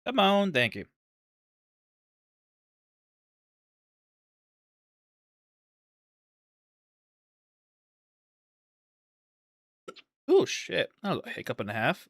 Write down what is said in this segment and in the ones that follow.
Come on, thank you. Oh shit! That was a hiccup and a half.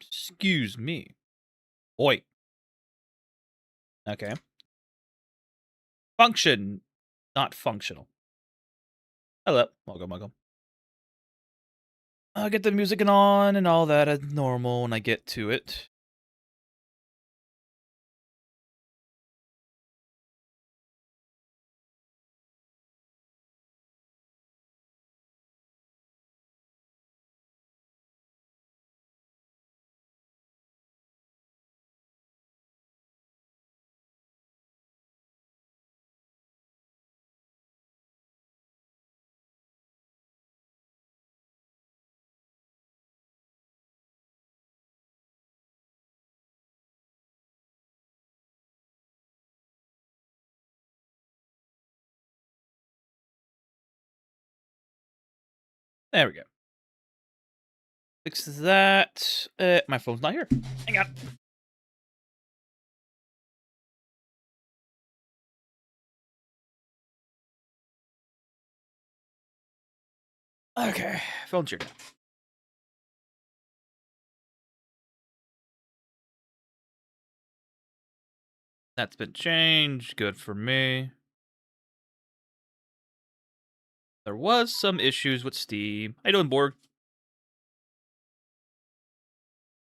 Excuse me. Oi. Okay. Function, not functional. Hello. Welcome, welcome. I get the music on and all that as normal when I get to it. There we go. Fix that. My phone's not here. Hang on. Okay, phone's here now. That's been changed. Good for me. There was some issues with Steam. How you doing, Borg?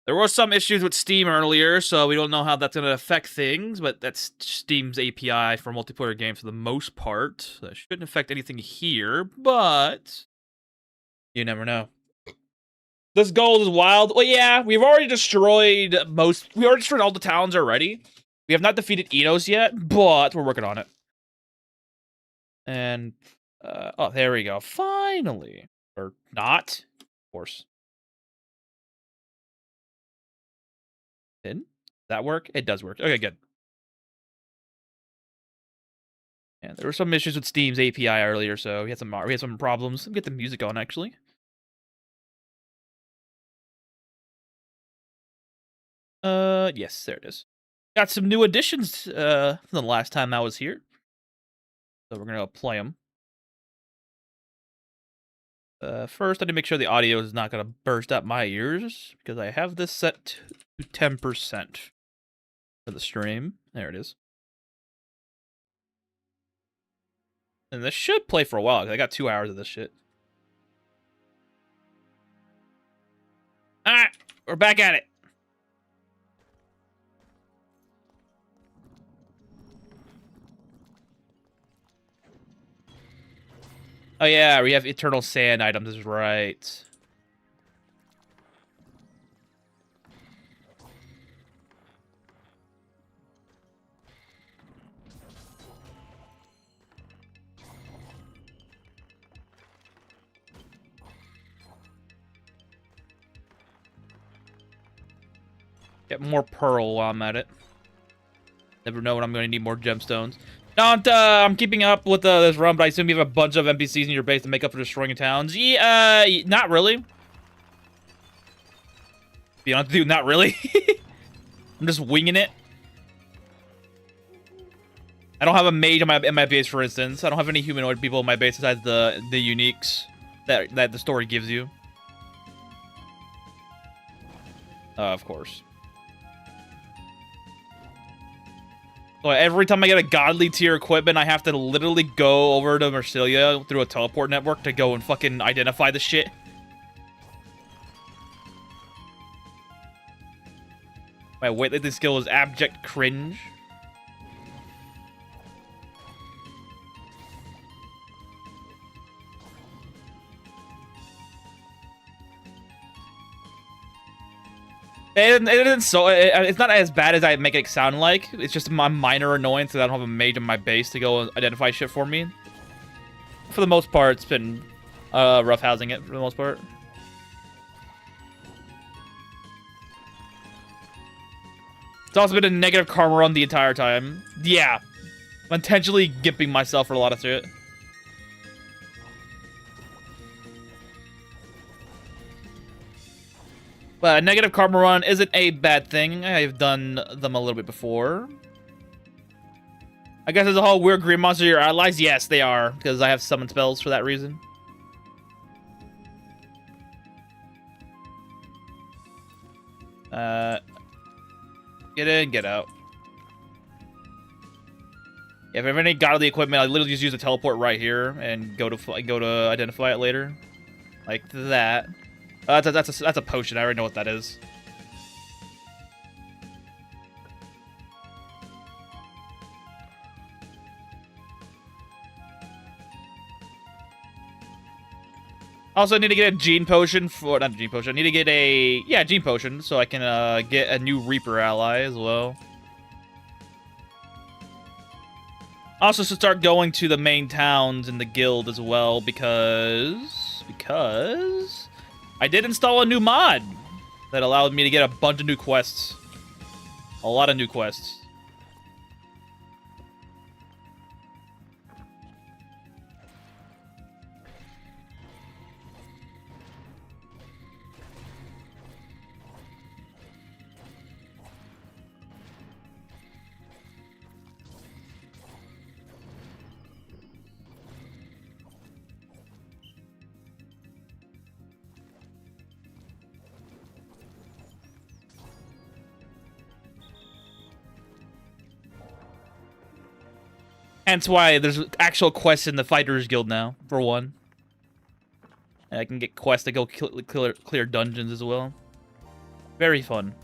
There were some issues with Steam earlier, so we don't know how that's going to affect things, but that's Steam's API for multiplayer games for the most part. That shouldn't affect anything here, but you never know. This gold is wild. Well, yeah, we've already destroyed we already destroyed all the towns already. We have not defeated Enos yet, but we're working on it. And, oh, there we go. Finally. Or not, of course. Did that work? It does work. Okay, good. Yeah, there were some issues with Steam's API earlier, so we had some problems. Let me get the music on, actually. Yes, there it is. Got some new additions from the last time I was here. So we're gonna play them. First, I need to make sure the audio is not gonna burst out my ears, because I have this set to 10% for the stream. There it is. And this should play for a while, because I got 2 hours of this shit. Alright, we're back at it. Oh yeah, we have eternal sand items, is right. Get more pearl while I'm at it. Never know when I'm going to need more gemstones. No, I'm keeping up with this run, but I assume you have a bunch of NPCs in your base to make up for destroying towns. Yeah, not really. Be honest with you, not really. I'm just winging it. I don't have a mage in my base, for instance. I don't have any humanoid people in my base besides the uniques that the story gives you. Of course. So every time I get a godly tier equipment, I have to literally go over to Marsilia through a teleport network to go and fucking identify the shit. My weightlifting skill is abject cringe. It's not as bad as I make it sound like. It's just my minor annoyance that I don't have a mage in my base to go and identify shit for me. For the most part, it's been roughhousing it for the most part. It's also been a negative karma run the entire time. Yeah. I'm intentionally gimping myself for a lot of shit. But a negative karma run isn't a bad thing. I've done them a little bit before. I guess as a whole, weird green monster your allies? Yes, they are. Because I have summon spells for that reason. Get in, get out. Yeah, if I have any godly equipment, I literally just use a teleport right here and go to identify it later, like that. That's a potion. I already know what that is. Also, I need to get a gene potion for not a gene potion. I need to get a gene potion so I can get a new Reaper ally as well. Also, to start going to the main towns in the guild as well because I did install a new mod that allowed me to get a bunch of new quests, a lot of new quests. Hence why there's actual quests in the Fighters Guild now, for one. And I can get quests to go clear dungeons as well. Very fun.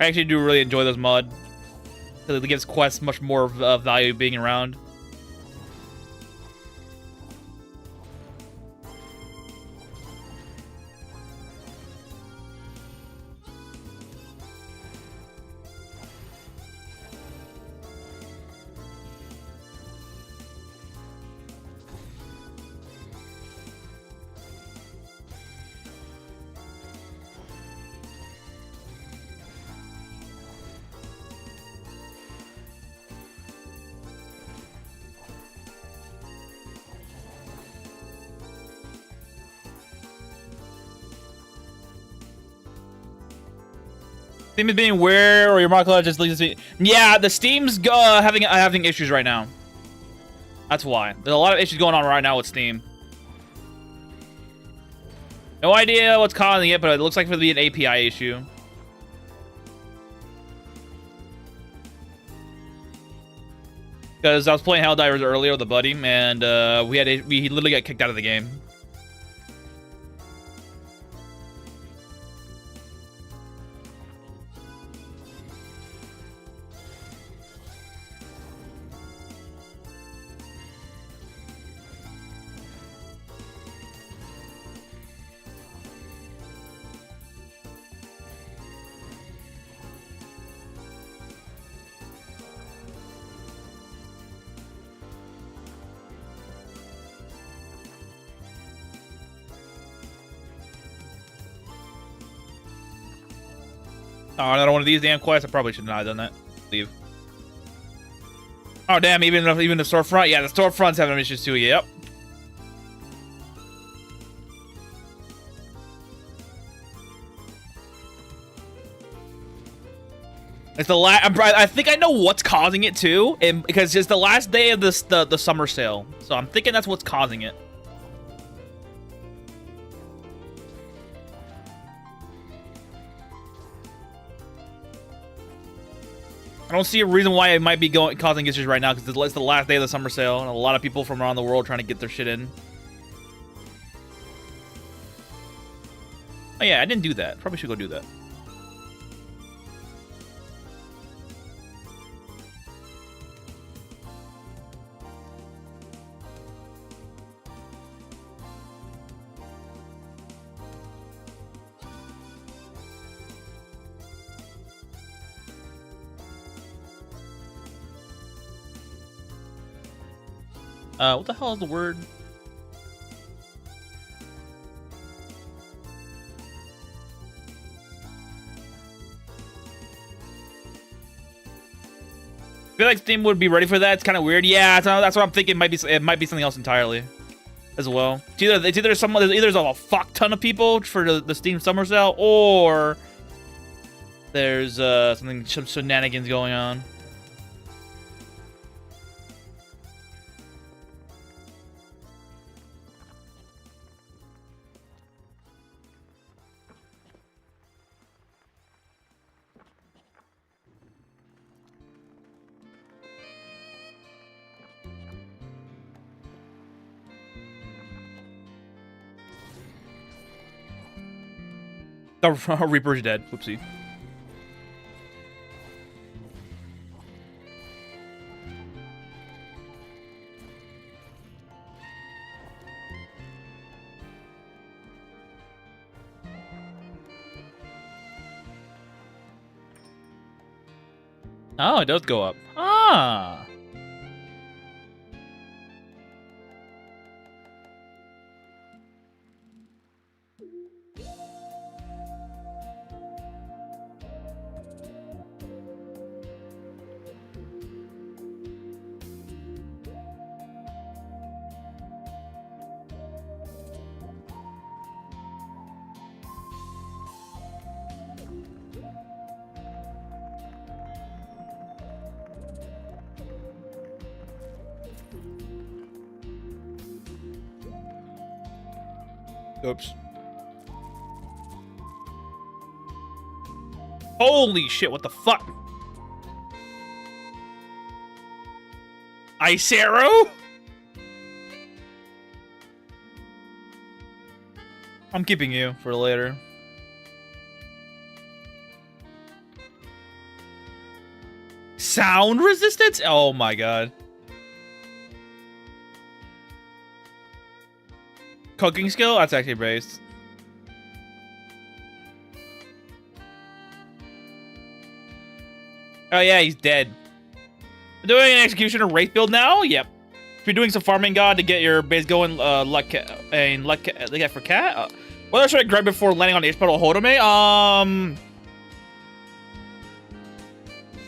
I actually do really enjoy those mods. Because it gives quests much more value being around. Steam is being weird, or your market just leads to... Yeah, the Steam's having issues right now. That's why. There's a lot of issues going on right now with Steam. No idea what's causing it, but it looks like it'll be an API issue. Because I was playing Helldivers earlier with a buddy, and he literally got kicked out of the game. Oh, another one of these damn quests. I probably should not have done that. Leave. Oh damn! Even the storefront. Yeah, the storefront's having issues too. Yep. It's the last. I think I know what's causing it too, and because it's the last day of the summer sale. So I'm thinking that's what's causing it. I don't see a reason why it might be causing issues right now because it's the last day of the summer sale and a lot of people from around the world trying to get their shit in. Oh yeah, I didn't do that. Probably should go do that. What the hell is the word? I feel like Steam would be ready for that. It's kind of weird. Yeah, that's what I'm thinking. It might be something else entirely, as well. It's either there's a fuck ton of people for the Steam Summer Sale, or there's some shenanigans going on. The Reaper's dead. Whoopsie. Oh, it does go up. Ah. Oops. Holy shit, what the fuck? Ice Arrow? I'm keeping you for later. Sound resistance? Oh my god. Cooking skill? That's actually based. Oh yeah, he's dead. Doing an executioner wraith build now? Yep. If you're doing some farming god to get your base going, luck for cat. What should I grab before landing on H pedal Hodome?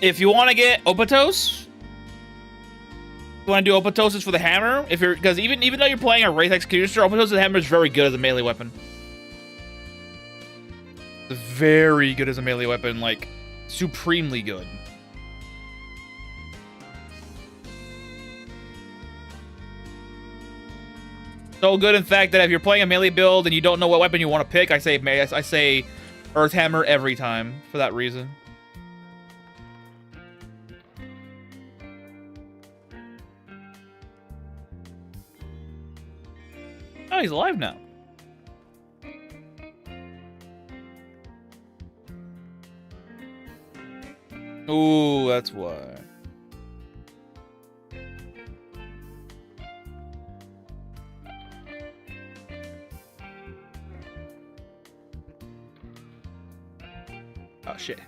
If you want to get Opatos, you want to do Opatosis for the hammer? Because even though you're playing a Wraith Executioner, Opatosis the hammer is very good as a melee weapon. It's very good as a melee weapon, like supremely good. So good, in fact, that if you're playing a melee build and you don't know what weapon you want to pick, I say Earth Hammer every time for that reason. Oh, he's alive now. Ooh, that's why. Oh, shit.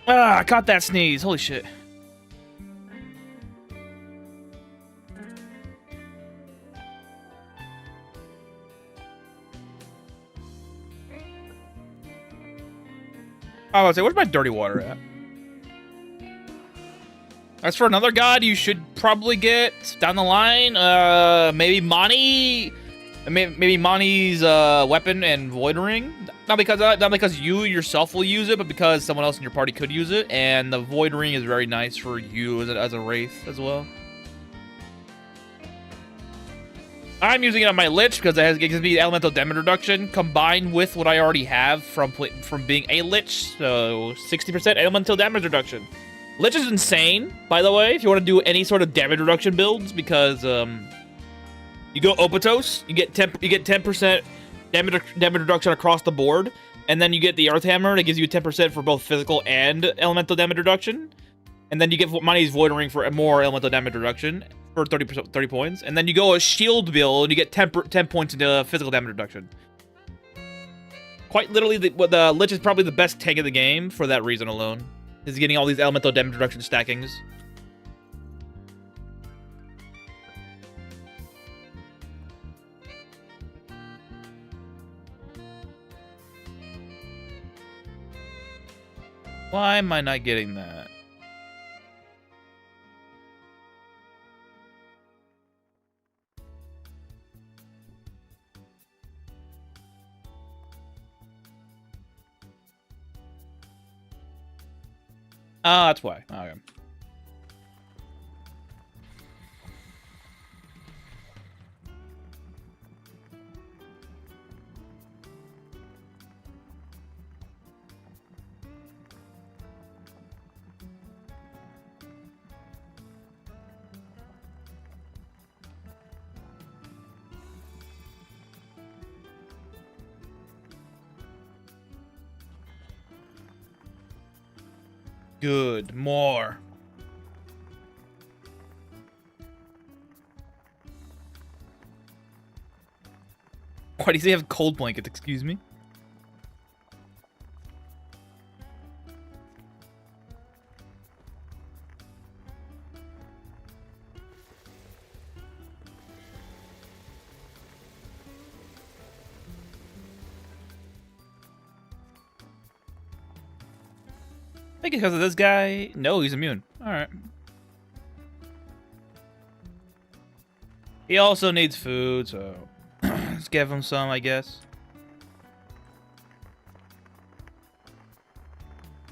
Ah, I caught that sneeze. Holy shit. I was say, where's my dirty water at? As for another god, you should probably get down the line. Maybe Mani, maybe Mani's weapon and Void Ring. Not because you yourself will use it, but because someone else in your party could use it. And the Void Ring is very nice for you as a wraith as well. I'm using it on my Lich because it gives me elemental damage reduction combined with what I already have from being a Lich, so 60% elemental damage reduction. Lich is insane, by the way, if you want to do any sort of damage reduction builds, because you go Opatos, you get 10% damage reduction across the board, and then you get the Earth Hammer that gives you 10% for both physical and elemental damage reduction, and then you get Mani's Void Ring for more elemental damage reduction. For 30 points, and then you go a shield build, and you get 10 points into physical damage reduction. Quite literally, the Lich is probably the best tank of the game for that reason alone. Is getting all these elemental damage reduction stackings. Why am I not getting that? Ah, that's why. Okay. Good. More. Why does he have cold blankets? Excuse me? I think it's because of this guy. No, he's immune. Alright. He also needs food, so let's give him some, I guess.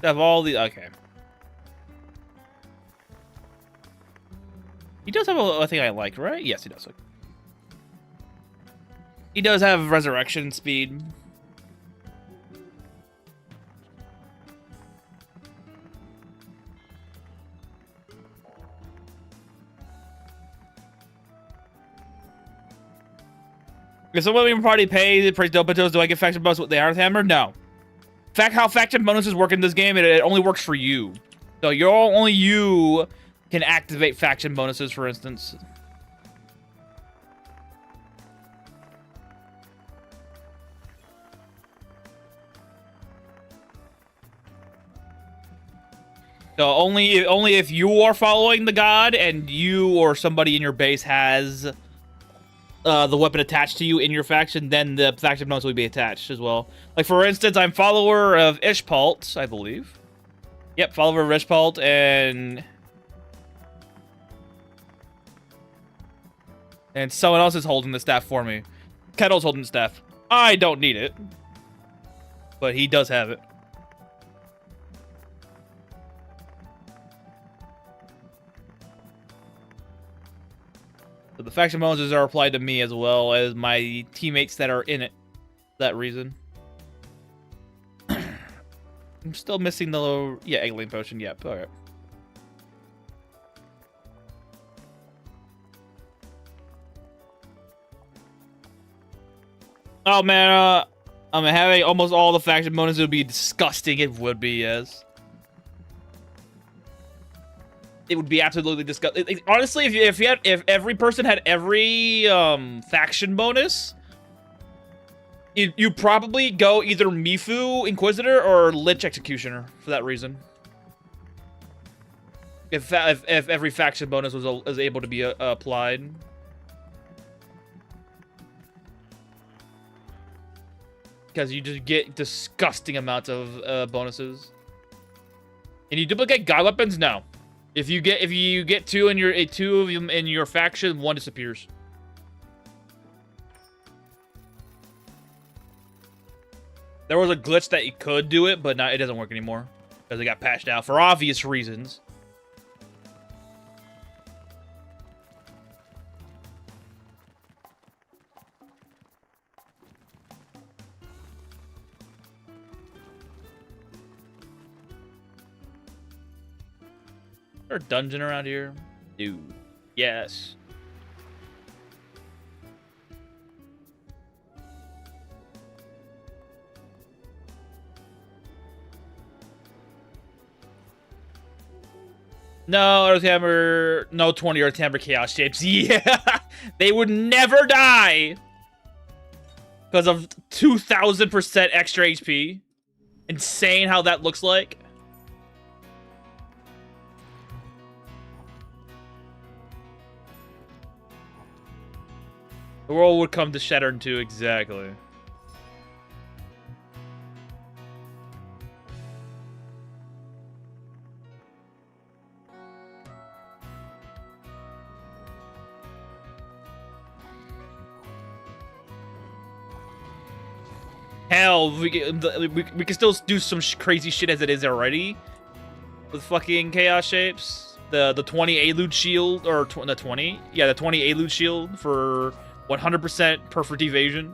Have all the... Okay. He does have a thing I like, right? Yes, he does. He does have resurrection speed. If someone in your party pays praise Dopatos, do I get faction bonus with the Earth Hammer? No. How faction bonuses work in this game, it only works for you. So only you can activate faction bonuses, for instance. So only if you are following the god and you or somebody in your base has the weapon attached to you in your faction, then the faction bonus will be attached as well. Like, for instance, I'm follower of Ishpalt, I believe. Yep, follower of Ishpalt, and someone else is holding the staff for me. Kettle's holding the staff. I don't need it, but he does have it. So the faction bonuses are applied to me as well as my teammates that are in it. For that reason. I'm still missing the little... Yeah, Egg potion. Yep. Alright. Oh, man. I'm having almost all the faction bonuses. It would be disgusting. It would be, yes. It would be absolutely disgusting. Honestly, if every person had every faction bonus, you probably go either Mifu Inquisitor or Lich Executioner for that reason. If every faction bonus was able to be applied. Because you just get disgusting amounts of bonuses. And you duplicate god weapons? No. If you get two of them in your faction, one disappears. There was a glitch that you could do it, but now it doesn't work anymore because it got patched out for obvious reasons. Is there a dungeon around here? Dude. Yes. No, Earthhammer. No 20 Earthhammer Chaos Shapes. Yeah! They would never die! Because of 2,000% extra HP. Insane how that looks like. The world would come to shatter in two, exactly. Hell, we can still do some crazy shit as it is already with fucking chaos shapes. The 20 Elude shield, or the 20, yeah, the 20 Elude shield for 100% perfect evasion.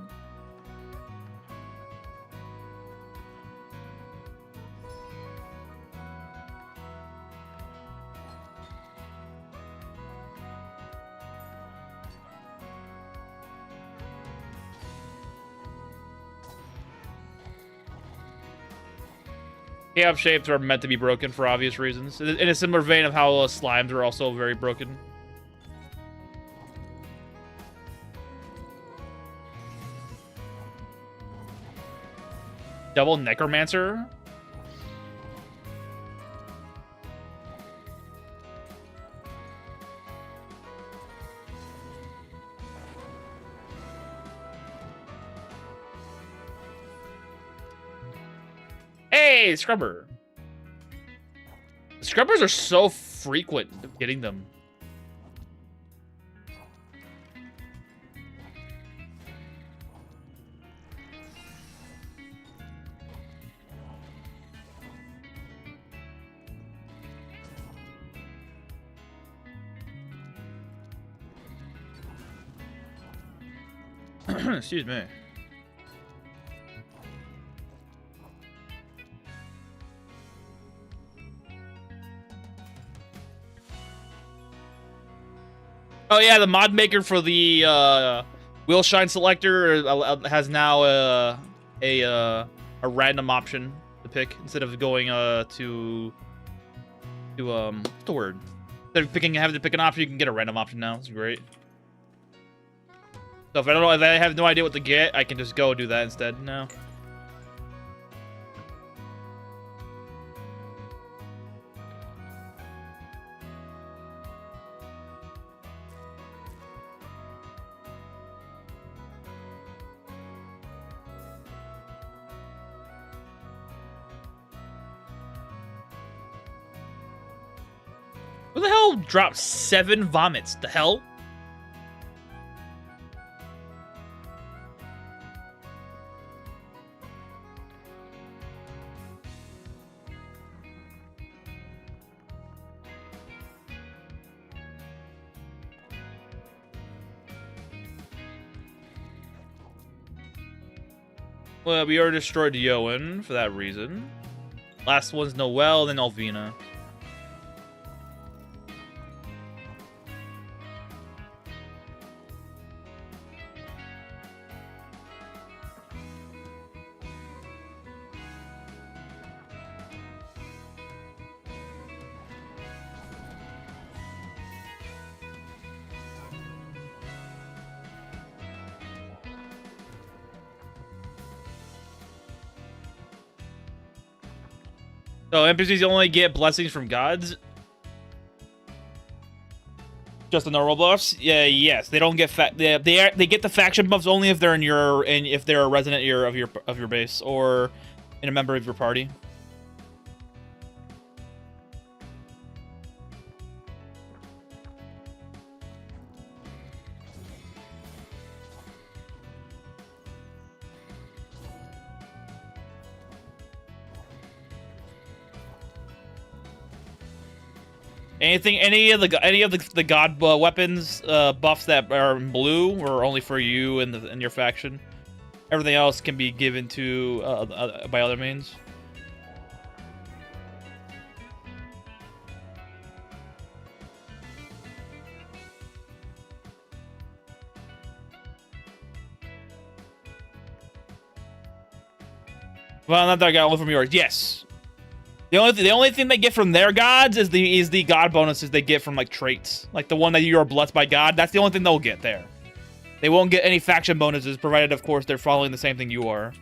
Chaos shapes are meant to be broken for obvious reasons. In a similar vein of how slimes are also very broken. Double Necromancer? Hey, Scrubber. Scrubbers are so frequent of getting them. Excuse me. Oh yeah, the mod maker for the wheel shine selector has now a random option to pick instead of going to what's the word? Instead of having to pick an option, you can get a random option now. It's great. So if I don't know, if I have no idea what to get, I can just go do that instead now. Who the hell dropped 7 vomits? The hell? Well, we already destroyed Yoan for that reason. Last one's Noelle, then Alvina. So NPCs only get blessings from gods? Just the normal buffs? Yeah, yes. They don't get they get the faction buffs only if they're if they're a resident of your base or in a member of your party. Any of the god weapons buffs that are in blue are only for you and your faction. Everything else can be given to by other means. Well, not that I got only from yours. Yes. The only thing they get from their gods is the god bonuses they get from like traits, like the one that you are blessed by God. That's the only thing they'll get there. They won't get any faction bonuses, provided of course they're following the same thing you are.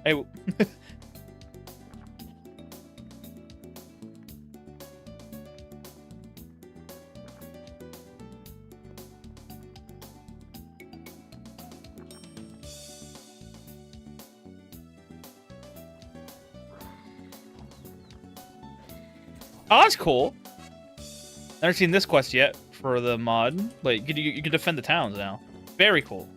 Hey. Oh, that's cool. Never seen this quest yet for the mod, but you can defend the towns now. Very cool.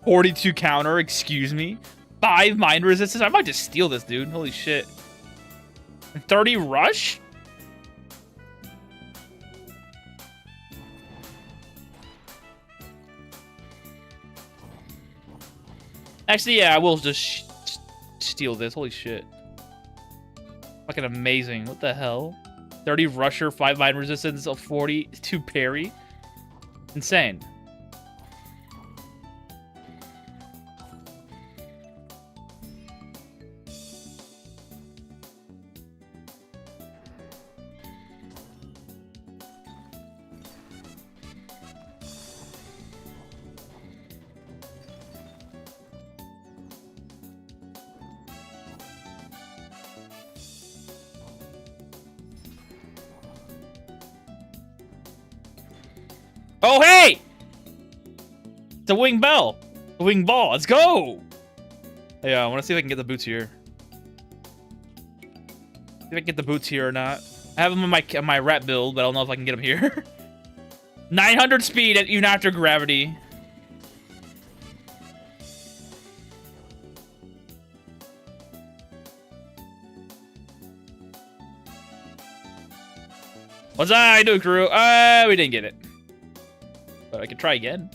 .42 counter, excuse me. 5 mind resistance. I might just steal this, dude. Holy shit. 30 rush? Actually, yeah, I will just steal this. Holy shit. Fucking amazing. What the hell? 30 rusher, 5 mind resistance, 42 parry. Insane. Oh, hey! It's a wing bell. A wing ball. Let's go! Yeah, I want to see if I can get the boots here. See if I can get the boots here or not. I have them in my rat build, but I don't know if I can get them here. 900 speed even after gravity. What's I do, crew? We didn't get it. But I could try again.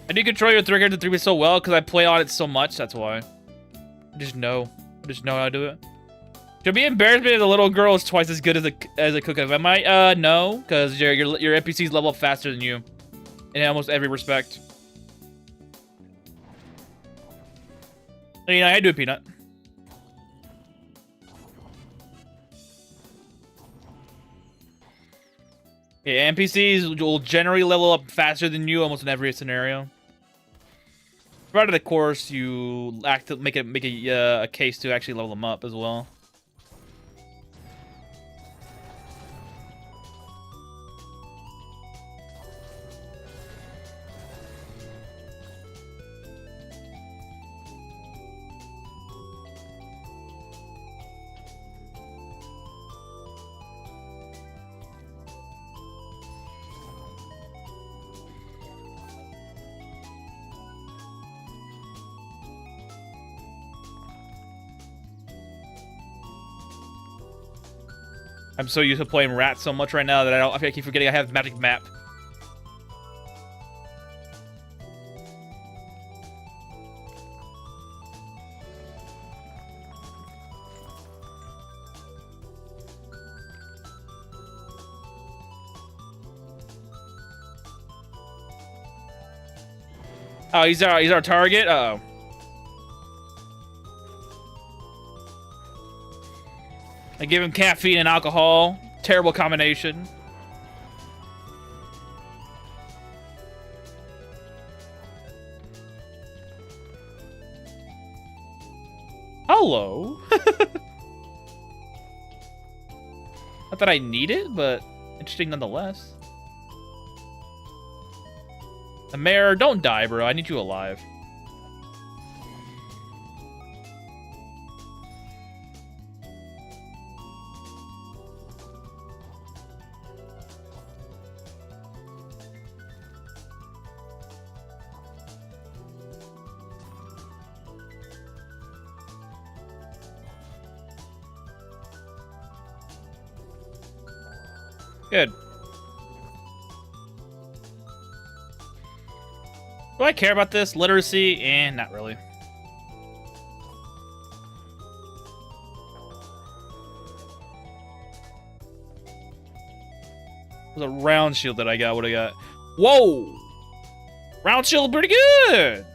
I do control your trigger to 3 so well because I play on it so much. That's why. I just know how to do it. Should be embarrassed if the little girl is twice as good as a cook. Am I? No, because your NPCs level up faster than you. In almost every respect. Yeah, I do a peanut. Yeah, NPCs will generally level up faster than you almost in every scenario. Provided, of course, you make a case to actually level them up as well. I'm so used to playing rat so much right now that I keep forgetting I have magic map. Oh, he's our target? Uh-oh. I give him caffeine and alcohol. Terrible combination. Hello. Not that I need it, but interesting nonetheless. The mayor, don't die, bro. I need you alive. Do I care about this? Literacy? Not really. It was a round shield that I got. What I got? Whoa! Round shield pretty good!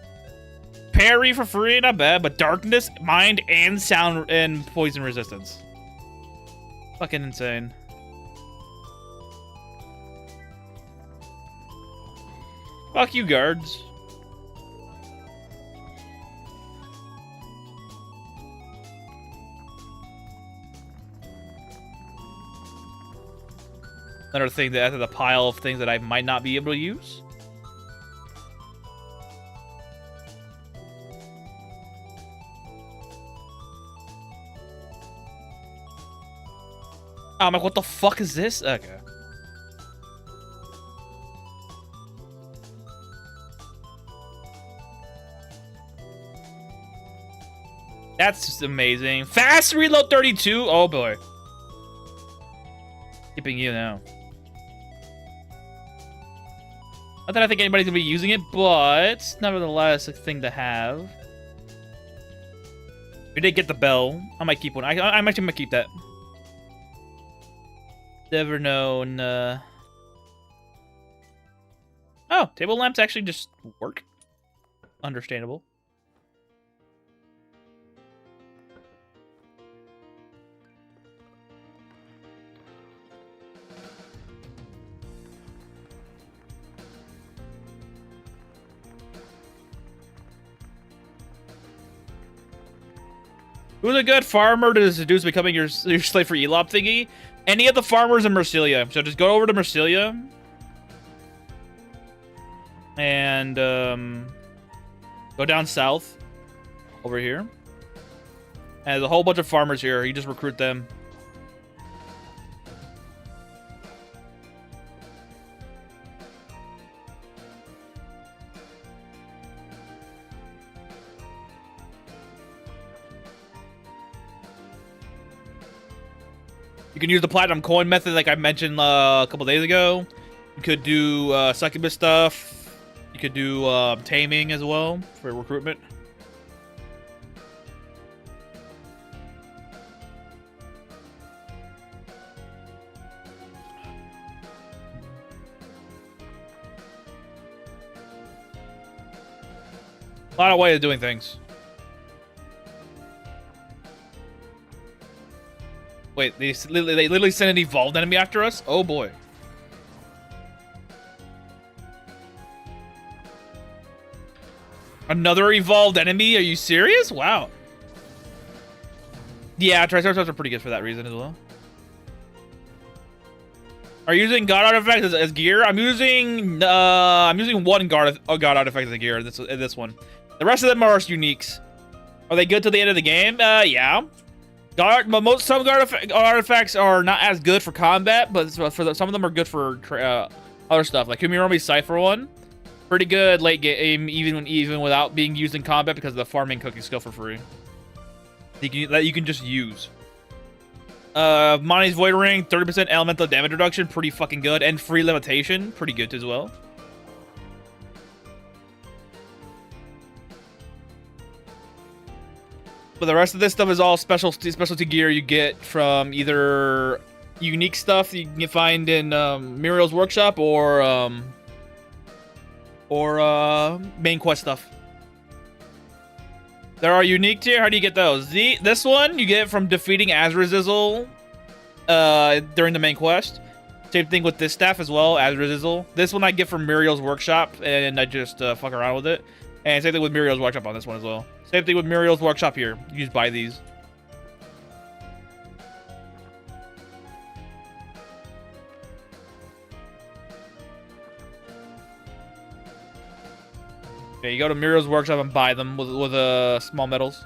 Parry for free, not bad, but darkness, mind, and sound and poison resistance. Fucking insane. Fuck you, guards. Another thing that added a pile of things that I might not be able to use. I'm like, what the fuck is this? Okay. That's just amazing. Fast reload 32. Oh boy. Skipping you now. Not that I think anybody's gonna be using it, but nevertheless, a thing to have. We did get the bell. I might keep one. I might keep that. Never known. Oh, table lamps actually just work. Understandable. Who's a good farmer to seduce becoming your slave for Elop thingy? Any of the farmers in Mercilia. So just go over to Mercilia. And go down south. Over here. And there's a whole bunch of farmers here. You just recruit them. You can use the platinum coin method like I mentioned a couple days ago. You could do succubus stuff. You could do taming as well for recruitment. A lot of ways of doing things. Wait, they literally sent an evolved enemy after us? Oh boy. Another evolved enemy? Are you serious? Wow. Yeah, Triceratops are pretty good for that reason as well. Are you using god artifacts as gear? I'm using one god artifact as a gear. This one. The rest of them are uniques. Are they good till the end of the game? Yeah. Some god artifacts are not as good for combat, but some of them are good for other stuff. Like Kumiromi's Cypher one, pretty good late game, even without being used in combat because of the farming cooking skill for free. That you can just use. Mani's Void Ring, 30% elemental damage reduction, pretty fucking good, and free limitation, pretty good as well. But the rest of this stuff is all specialty gear you get from either unique stuff you can find in Muriel's workshop or main quest stuff. There are unique tier. How do you get those? This one you get from defeating Azrazizzle during the main quest. Same thing with this staff as well, Azrazizzle. This one I get from Muriel's workshop, and I just fuck around with it. And same thing with Muriel's workshop on this one as well. Same thing with Muriel's workshop here. You just buy these. Okay, you go to Muriel's workshop and buy them with small metals.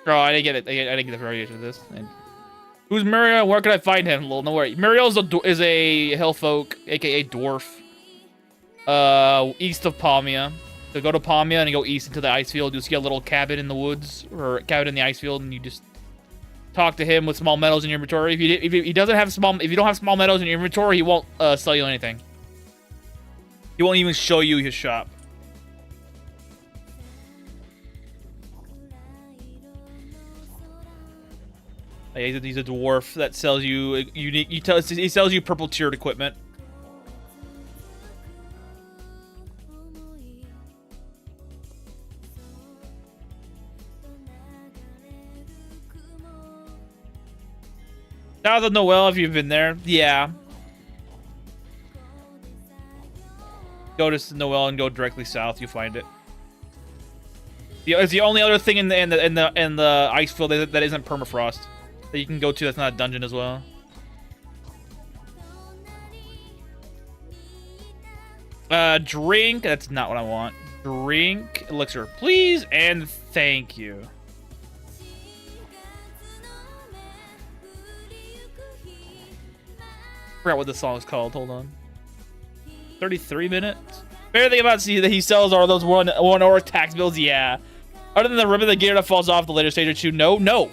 Oh, I didn't get it. I didn't get the variation of this. Who's Muriel? Where can I find him? Well, no worry. Muriel is a hillfolk, aka dwarf. East of Palmia. So go to Palmia and you go east into the ice field. You'll see a little cabin in the woods or cabin in the ice field, and you just talk to him with small metals in your inventory. If he doesn't have if you don't have small metals in your inventory, he won't sell you anything. He won't even show you his shop. He's a dwarf that sells you unique. He sells you purple tiered equipment. South of Noel, if you've been there, yeah. Go to Noel and go directly south. You find it. It's the only other thing in the ice field that isn't permafrost that you can go to. That's not a dungeon as well. Drink. That's not what I want. Drink elixir, please, and thank you. Forgot what the song is called. Hold on. 33 minutes. Favorite thing about that he sells are those one orc tax bills. Yeah. Other than the ribbon, the gear that falls off the later stage or two. No.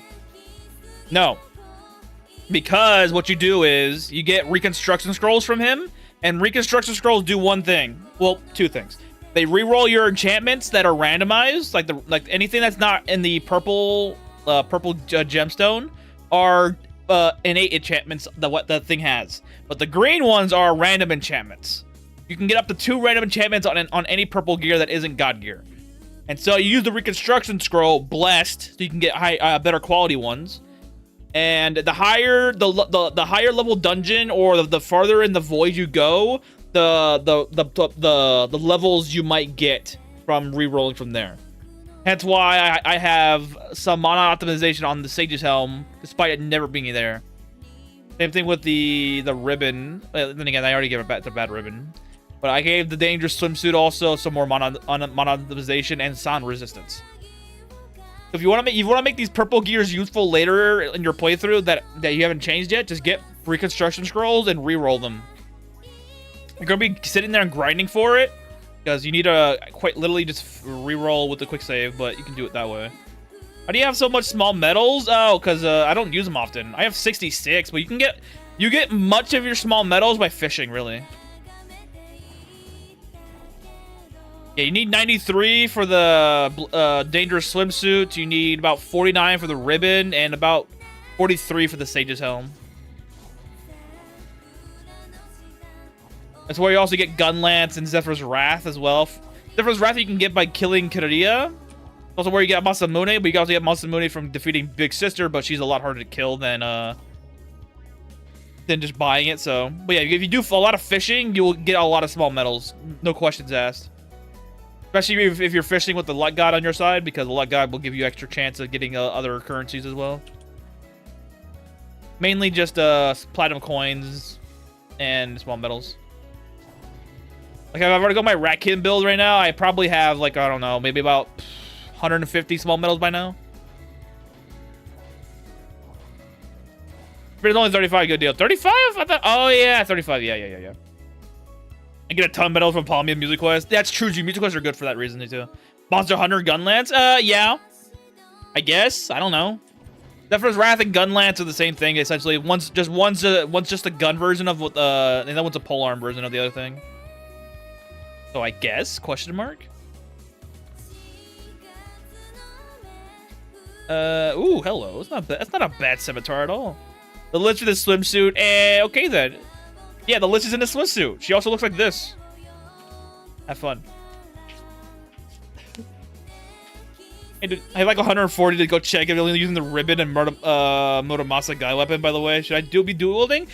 Because what you do is you get reconstruction scrolls from him, and reconstruction scrolls do one thing. Well, two things. They reroll your enchantments that are randomized, like anything that's not in the purple gemstone are innate enchantments that what the thing has. But the green ones are random enchantments. You can get up to 2 random enchantments on any purple gear that isn't god gear. And so you use the reconstruction scroll blessed so you can get better quality ones. And the higher the higher level dungeon or the farther in the void you go, the levels you might get from re-rolling from there. Hence why I have some mana optimization on the Sage's Helm, despite it never being there. Same thing with the ribbon. Then again, I already gave it back to bad ribbon. But I gave the dangerous swimsuit also some more mana optimization and sound resistance. So if you want to make these purple gears useful later in your playthrough that you haven't changed yet, just get reconstruction scrolls and re-roll them. You're gonna be sitting there and grinding for it because you need to quite literally just re-roll with the quick save, but you can do it that way. How do you have so much small metals? Oh, because I don't use them often. I have 66, but you get much of your small metals by fishing, really. Yeah, you need 93 for the dangerous swimsuit. You need about 49 for the ribbon and about 43 for the Sage's Helm. That's where you also get Gun Lance and Zephyr's Wrath as well. Zephyr's Wrath you can get by killing Kiria. Also where you get Masamune, but you can also get Masamune from defeating Big Sister, but she's a lot harder to kill than just buying it. So, but yeah, if you do a lot of fishing, you will get a lot of small metals. No questions asked. Especially if you're fishing with the Luck God on your side, because the Luck God will give you extra chance of getting other currencies as well. Mainly just platinum coins and small metals. Like, if I've already got my Ratkin build right now, I probably have, like, I don't know, maybe about 150 small metals by now. But it's only 35, good deal. 35? I thought, oh, yeah, 35, yeah. I get a ton of medals from Palmia Music Quest. That's true, Music Quests are good for that reason, too. Monster Hunter Gun Lance? Yeah. I guess. I don't know. Zephyr's Wrath and Gun Lance are the same thing, essentially. One's just a gun version of what and that one's a polearm version of the other thing. So I guess? Question mark? Ooh, hello. That's not a bad scimitar at all. The Lich with the swimsuit. Okay then. Yeah, the Lich is in a swimsuit. She also looks like this. Have fun. I have like 140 to go check if you're only using the ribbon and Muramasa guy weapon, by the way. Should I be dual wielding?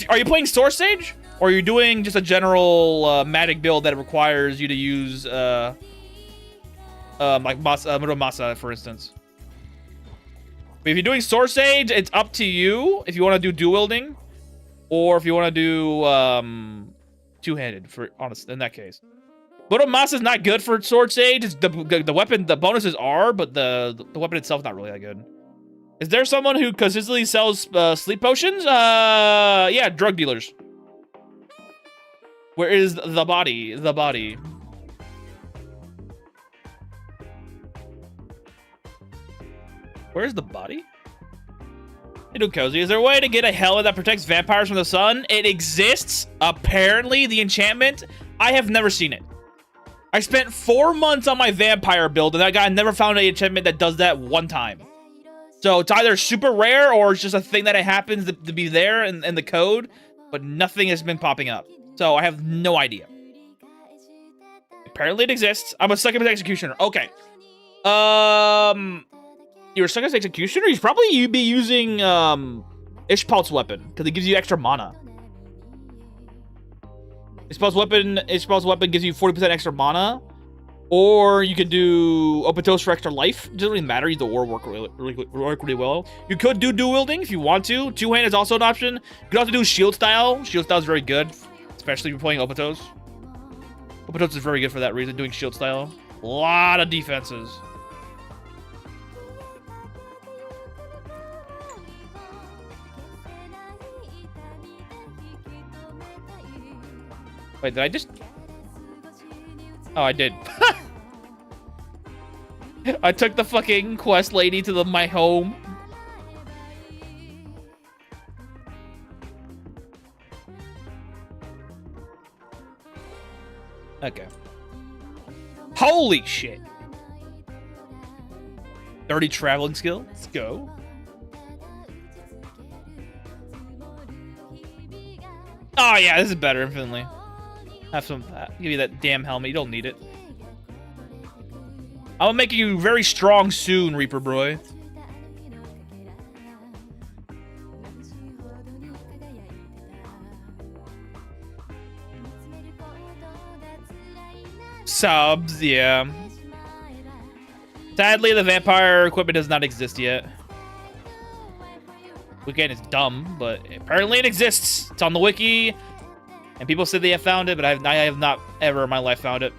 Are you playing Source Sage? Or are you doing just a general Matic build that requires you to use like Muramasa, for instance? But if you're doing Source Sage, it's up to you if you want to do dual wielding. Or if you want to do two-handed, for honest, in that case. Muramasa is not good for Sword Sage. It's the weapon, the bonuses are, but the weapon itself is not really that good. Is there someone who consistently sells sleep potions? Yeah, drug dealers. Where is the body? The body. Where's the body? Hey, dude, Cozy, is there a way to get a helmet that protects vampires from the sun? It exists. Apparently, the enchantment. I have never seen it. I spent 4 months on my vampire build, and that guy never found an enchantment that does that one time. So it's either super rare or it's just a thing that it happens to be there in the code, but nothing has been popping up. So I have no idea. Apparently it exists. I'm a succubus executioner. Okay. You're a succubus executioner? You'd probably be using Ishpal's weapon, because it gives you extra mana. Ishpal's weapon gives you 40% extra mana. Or you could do open toast for extra life. It doesn't really matter. Either or work really well. You could do dual wielding if you want to. Two-hand is also an option. You could also do shield style. Shield style is very good, especially if you're playing open toast. Open toast is very good for that reason, doing shield style. A lot of defenses. Wait, did I just... Oh, I did. I took the fucking quest lady to my home. Okay. Holy shit. 30 traveling skill. Let's go. Oh, yeah, this is better, infinitely. Have some... give you that damn helmet. You don't need it. I'll make you very strong soon, Reaper Boy. Subs, yeah. Sadly, the vampire equipment does not exist yet. Weekend is dumb, but apparently it exists. It's on the wiki. And people said they have found it, but I have not ever in my life found it.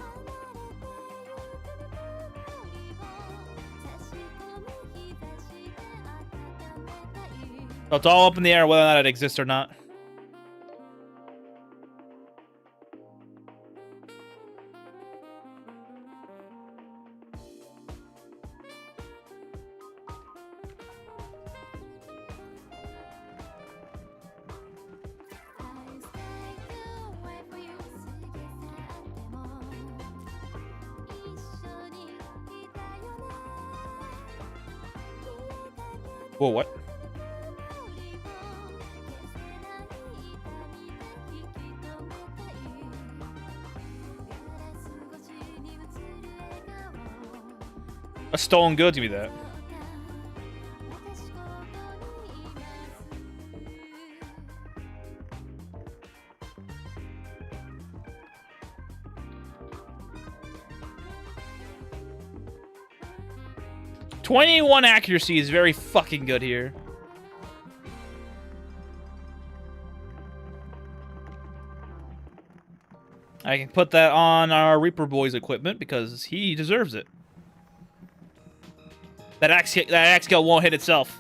So it's all up in the air whether or not it exists or not. Whoa, what? A stolen good to be that. .21 accuracy is very fucking good here. I can put that on our Reaper Boy's equipment because he deserves it. That axe skill won't hit itself.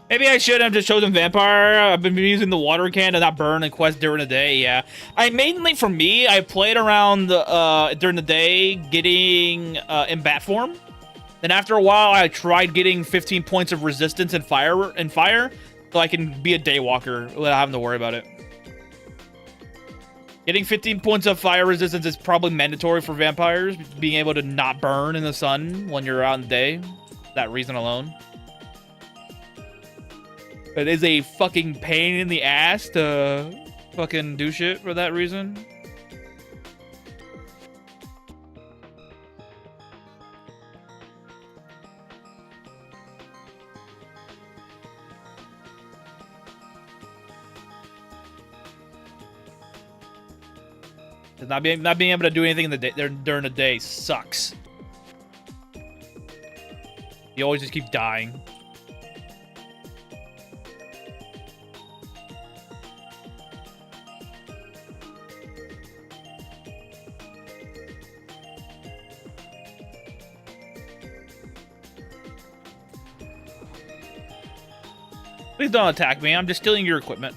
Maybe I should have just chosen Vampire. I've been using the water can to not burn and quest during the day, yeah. For me, I played around during the day getting in bat form. Then after a while, I tried getting 15 points of resistance and fire, so I can be a daywalker without having to worry about it. Getting 15 points of fire resistance is probably mandatory for vampires, being able to not burn in the sun when you're out in the day. That reason alone. It is a fucking pain in the ass to fucking do shit for that reason. Not being able to do anything in the day during the day sucks. You always just keep dying. Please don't attack me. I'm just stealing your equipment.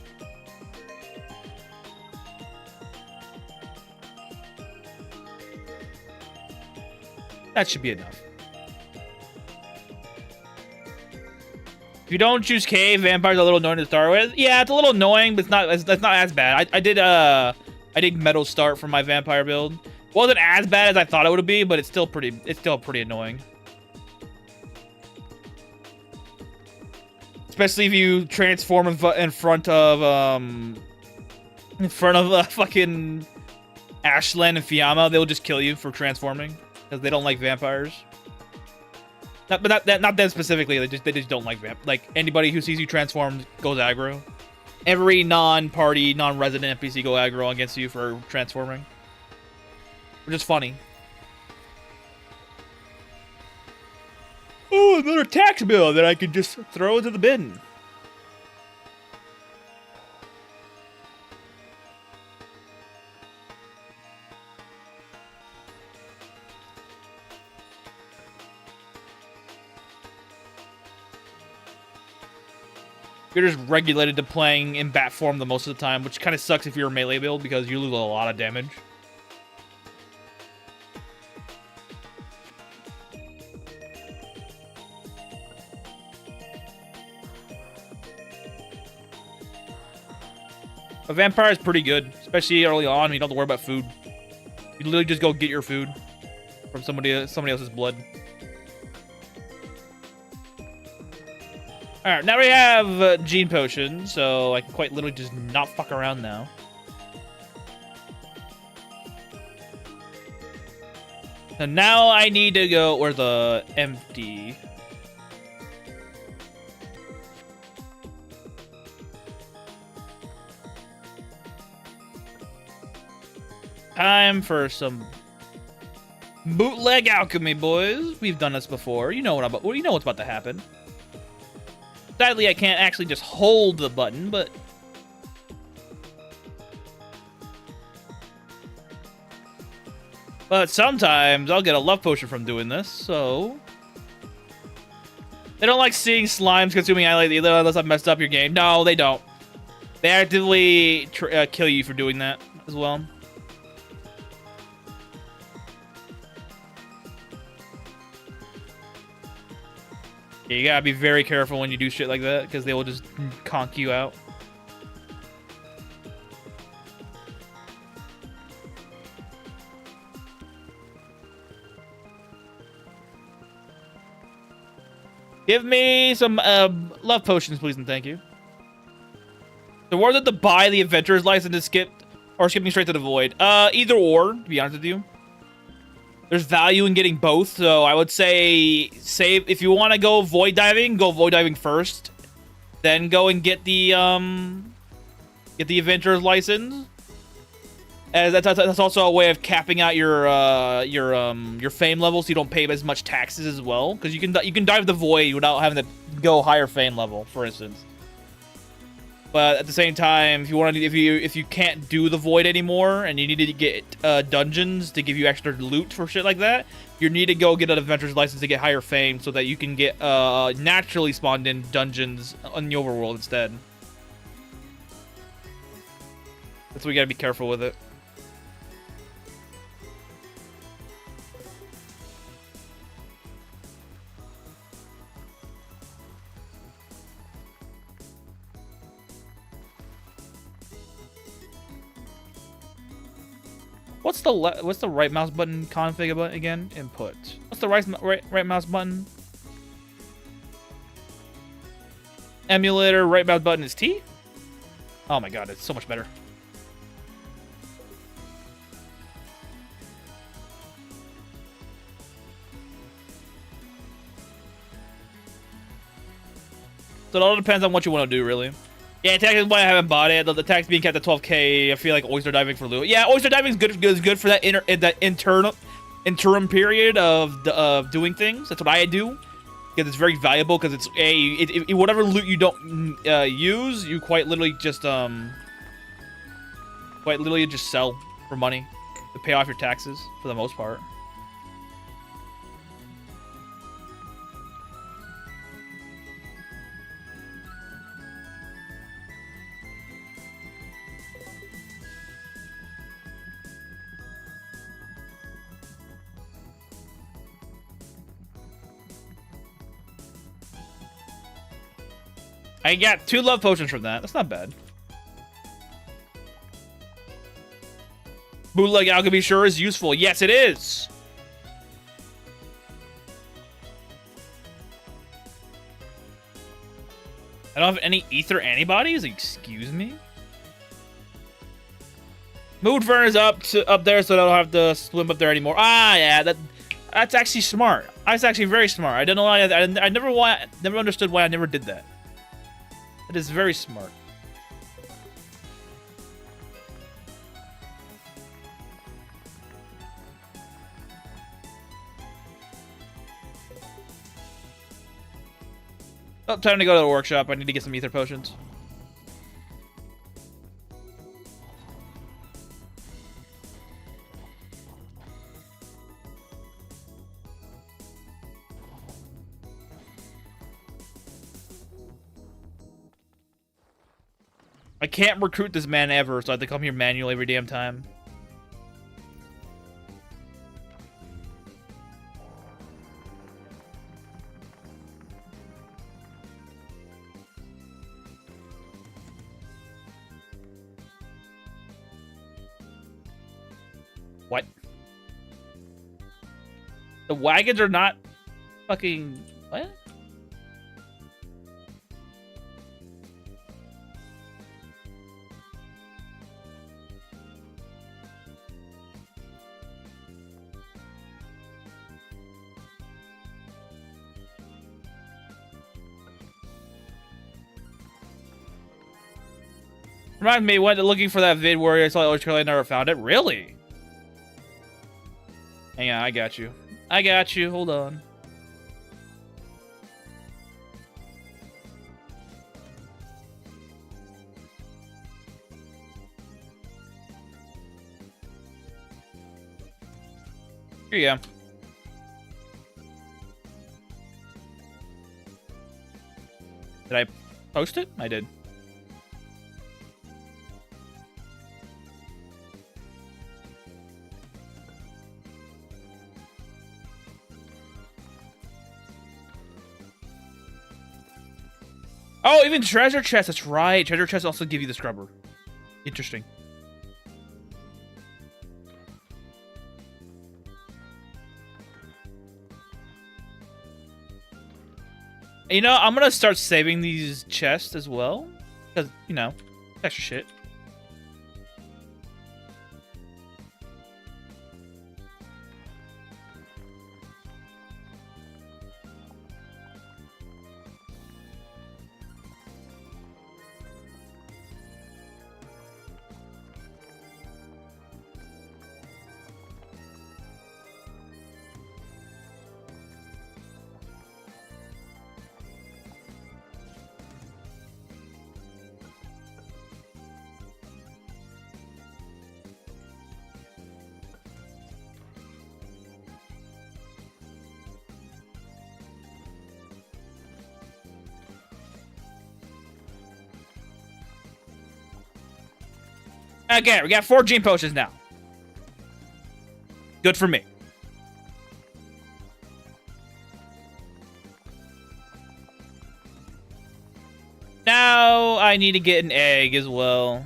That should be enough. If you don't choose cave, vampire's a little annoying to start with. Yeah, it's a little annoying, but it's not as bad. I did metal start for my vampire build. Wasn't as bad as I thought it would be, but it's still pretty annoying. Especially if you transform in front of fucking Ashland and Fiamma, they'll just kill you for transforming because they don't like vampires. Not them specifically. They just don't like like anybody who sees you transform goes aggro. Every non-party, non-resident NPC go aggro against you for transforming, which is funny. Oh, another tax bill that I could just throw into the bin. You're just regulated to playing in bat form the most of the time, which kind of sucks if you're a melee build because you lose a lot of damage. A vampire is pretty good, especially early on. You don't have to worry about food. You literally just go get your food from somebody else's blood. Alright, now we have Gene Potion, so I can quite literally just not fuck around now. And now I need to go where the empty. Time for some bootleg alchemy, boys. We've done this before. You know what's about to happen. Sadly, I can't actually just hold the button, but... But sometimes I'll get a love potion from doing this, so... They don't like seeing slimes consuming highlight either unless I've messed up your game. No, they don't. They actively kill you for doing that as well. Yeah, you gotta be very careful when you do shit like that, because they will just conk you out. Give me some love potions, please, and thank you. The worth it to buy the adventurer's license to skip, or skipping straight to the void. Either or, to be honest with you. There's value in getting both, so I would say save if you want to go void diving first, then go and get the adventurer's license. As that's also a way of capping out your fame level, so you don't pay as much taxes as well. Because you can dive the void without having to go higher fame level, for instance. But at the same time, if you can't do the void anymore and you need to get dungeons to give you extra loot for shit like that, you need to go get an adventurer's license to get higher fame so that you can get naturally spawned in dungeons on the overworld instead. That's why you gotta be careful with it. What's the right mouse button config button again? Input. What's the right mouse button? Emulator right mouse button is T? Oh my god, it's so much better. So it all depends on what you want to do, really. Yeah, attack is why I haven't bought it. The attack's being kept at 12k. I feel like oyster diving for loot. Yeah, oyster diving is good for that interim period of doing things. That's what I do because it's very valuable. Because it's whatever loot you don't use, you quite literally just sell for money to pay off your taxes for the most part. I got 2 love potions from that. That's not bad. Bootleg alchemy sure is useful. Yes, it is. I don't have any ether antibodies? Excuse me? Moodfern is up there, so I don't have to swim up there anymore. Ah, yeah, that's actually smart. That's actually very smart. I don't know why. I never understood why I never did that. That is very smart. Oh, time to go to the workshop. I need to get some ether potions. I can't recruit this man ever, so I have to come here manually every damn time. What? The wagons are not fucking... What? Remind me, went looking for that vid where I saw Australia and never found it. Really? Hang on, I got you. I got you. Hold on. Here you go. Did I post it? I did. Oh, even treasure chests. That's right. Treasure chests also give you the scrubber. Interesting. You know, I'm gonna start saving these chests as well. Because, you know, extra shit. Again, we got 4 gene potions now. Good for me. Now I need to get an egg as well.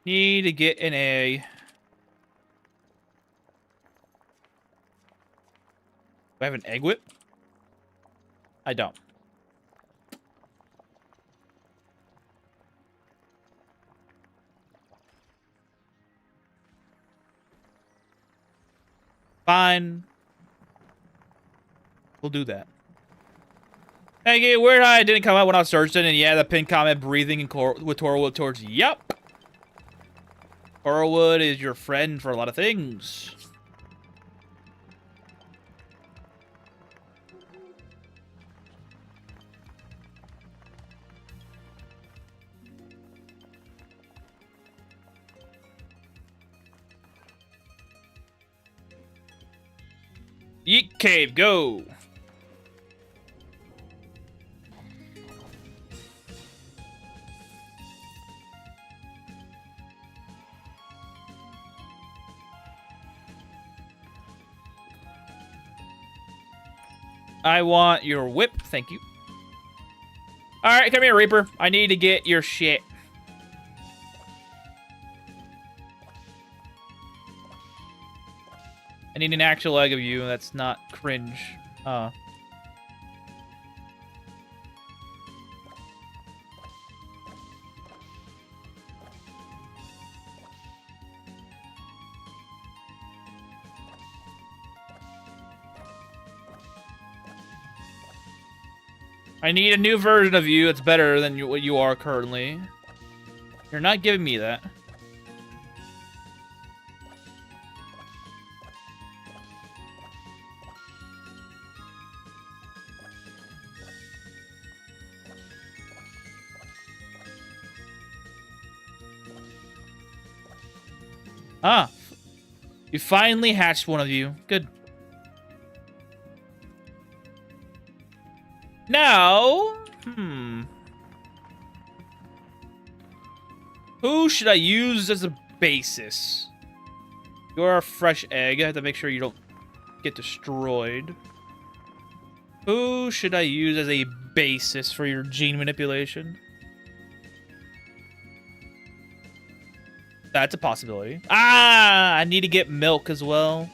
Need to get an egg. Do I have an egg whip? I don't. Fine. We'll do that. Thank you. Weird how I didn't come out when I was searching, and yeah, the pin comment breathing and with Torwood towards. Yup. Torwood is your friend for a lot of things. Yeet cave, go! I want your whip. Thank you. Alright, come here, Reaper. I need to get your shit. I need an actual egg of you. That's not cringe. I need a new version of you that's better than what you are currently. You're not giving me that. Ah. You finally hatched one of you. Good. Now, who should I use as a basis? You're a fresh egg. I have to make sure you don't get destroyed. Who should I use as a basis for your gene manipulation? That's a possibility. Ah, I need to get milk as well.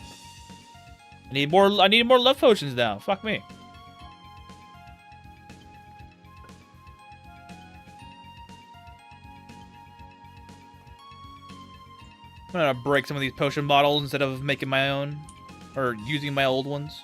I need more love potions now. Fuck me. I'm gonna break some of these potion bottles instead of making my own. Or using my old ones.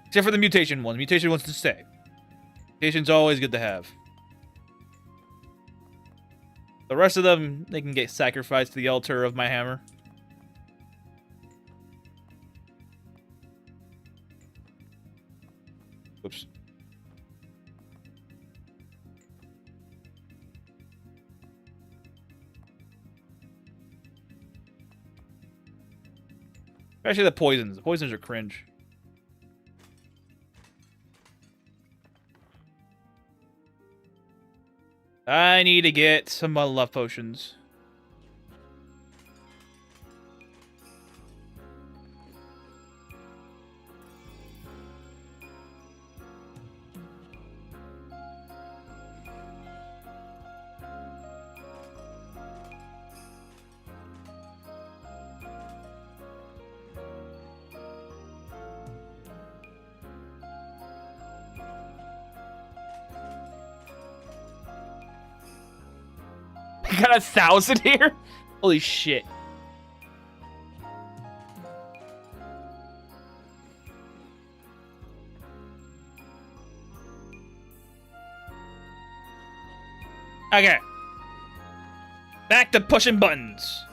Except for the mutation one. The mutation wants to stay. Mutation's always good to have. The rest of them, they can get sacrificed to the altar of my hammer. Oops. Especially the poisons. The poisons are cringe. I need to get some love potions. I got 1,000 here? Holy shit. Okay. Back to pushing buttons.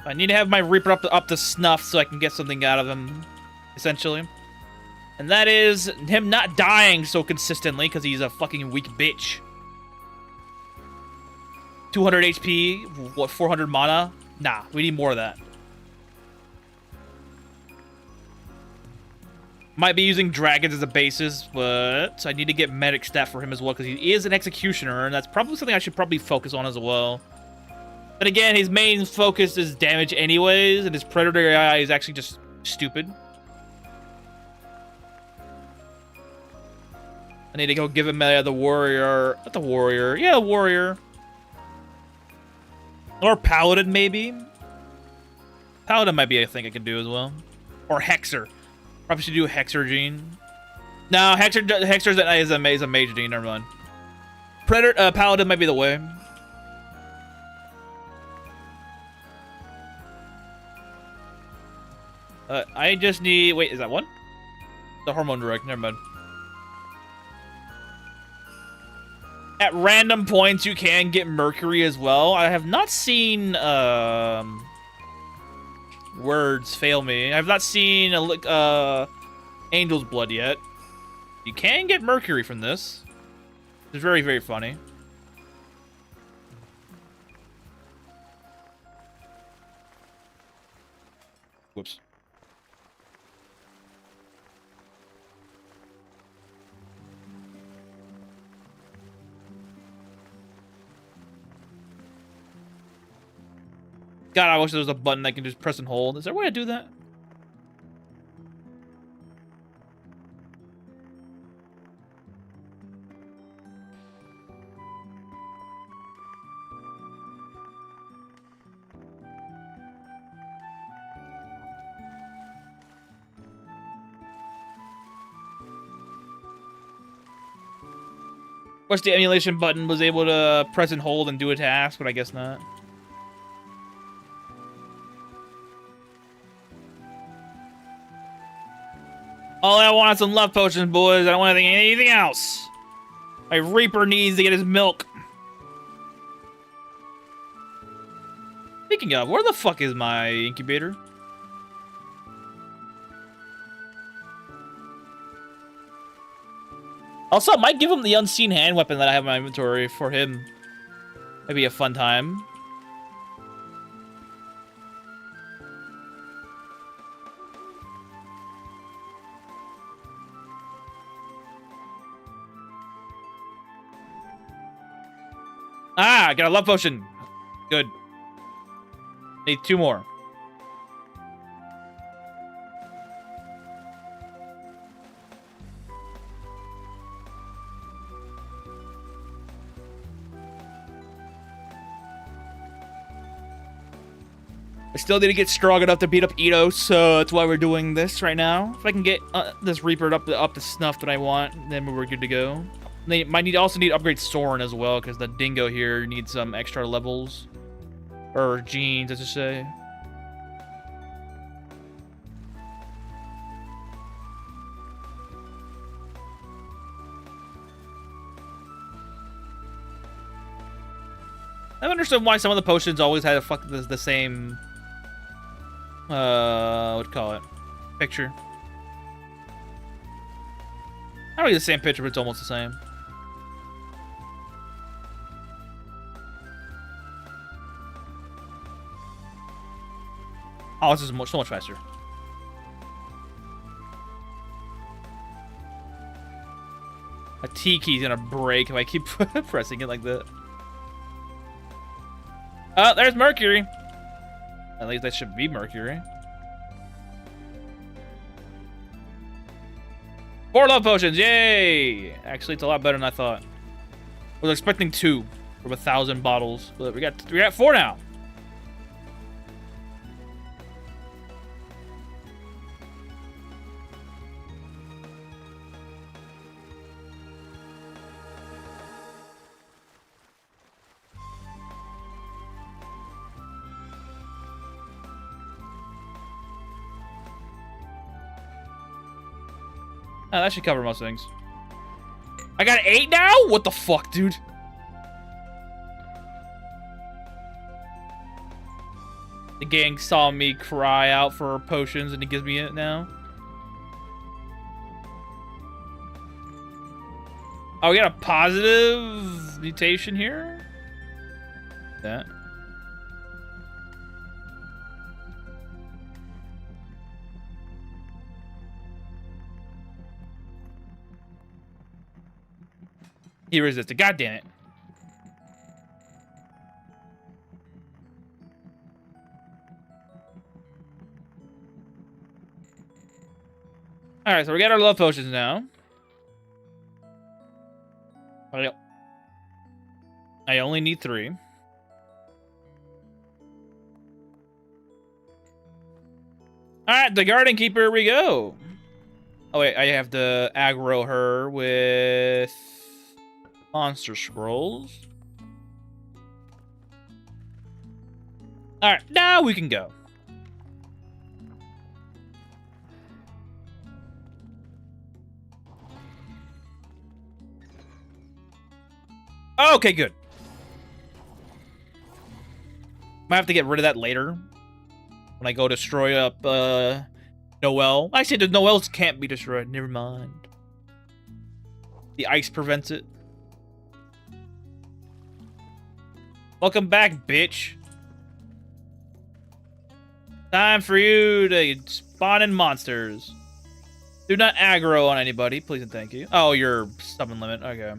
I need to have my Reaper up to snuff so I can get something out of him, essentially. And that is him not dying so consistently because he's a fucking weak bitch. 200 HP, what, 400 mana? Nah, we need more of that. Might be using dragons as a basis, but I need to get medic stat for him as well because he is an executioner, and that's probably something I should probably focus on as well. But again, his main focus is damage anyways, and his Predator AI is actually just stupid. I need to go give him the warrior. Not the warrior. Yeah, the warrior. Or Paladin, maybe. Paladin might be a thing I could do as well. Or Hexer. Probably should do Hexer gene. No, Hexer is a mage gene. Never mind. Predator, Paladin might be the way. I just need... Wait, is that one? The hormone direct. Never mind. At random points, you can get Mercury as well. I have not seen... words fail me. I have not seen Angel's Blood yet. You can get mercury from this. It's very, very funny. Whoops. God, I wish there was a button I can just press and hold. Is there a way to do that? Wish the emulation button was able to press and hold and do a task, but I guess not. All I want is some love potions, boys. I don't want anything else. My Reaper needs to get his milk. Speaking of, where the fuck is my incubator? Also, I might give him the unseen hand weapon that I have in my inventory for him. Maybe a fun time. Ah, I got a love potion. Good. Need 2 more. I still need to get strong enough to beat up Ito, so that's why we're doing this right now. If I can get this Reaper up to snuff that I want, then we're good to go. They might also need to upgrade Soren as well, because the dingo here needs some extra levels. Or genes, as I say. I don't understand why some of the potions always had the same... what do you call it? Picture. Not really the same picture, but it's almost the same. Oh, this is so much faster. A T key's gonna break if I keep pressing it like that. Oh, there's Mercury. At least that should be Mercury. 4 love potions, yay! Actually, it's a lot better than I thought. I was expecting 2 from 1,000 bottles, but we got 4 now. Oh, that should cover most things. I got 8 now? What the fuck, dude? The gang saw me cry out for potions and he gives me it now. Oh, we got a positive mutation here? That. He resisted. God damn it. Alright, so we got our love potions now. I only need 3. Alright, the Garden Keeper, here we go. Oh wait, I have to aggro her with... Monster Scrolls. Alright, now we can go. Okay, good. Might have to get rid of that later. When I go destroy up, Noelle. Actually, the Noelles can't be destroyed. Never mind. The ice prevents it. Welcome back, bitch. Time for you to spawn in monsters. Do not aggro on anybody, please and thank you. Oh, your summon limit. Okay.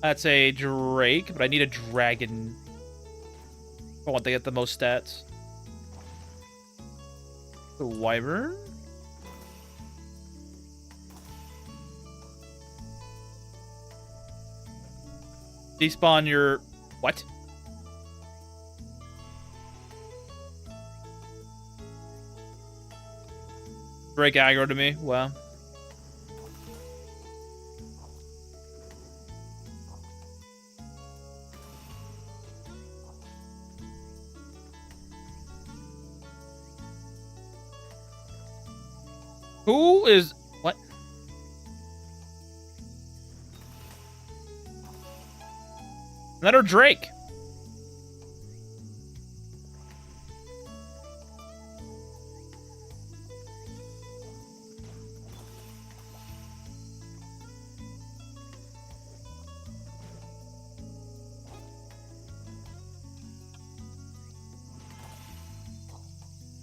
That's a Drake, but I need a dragon. I want to get the most stats. The Wyvern? Despawn your... What? Drake aggro to me? Wow. Who is... What? Another Drake.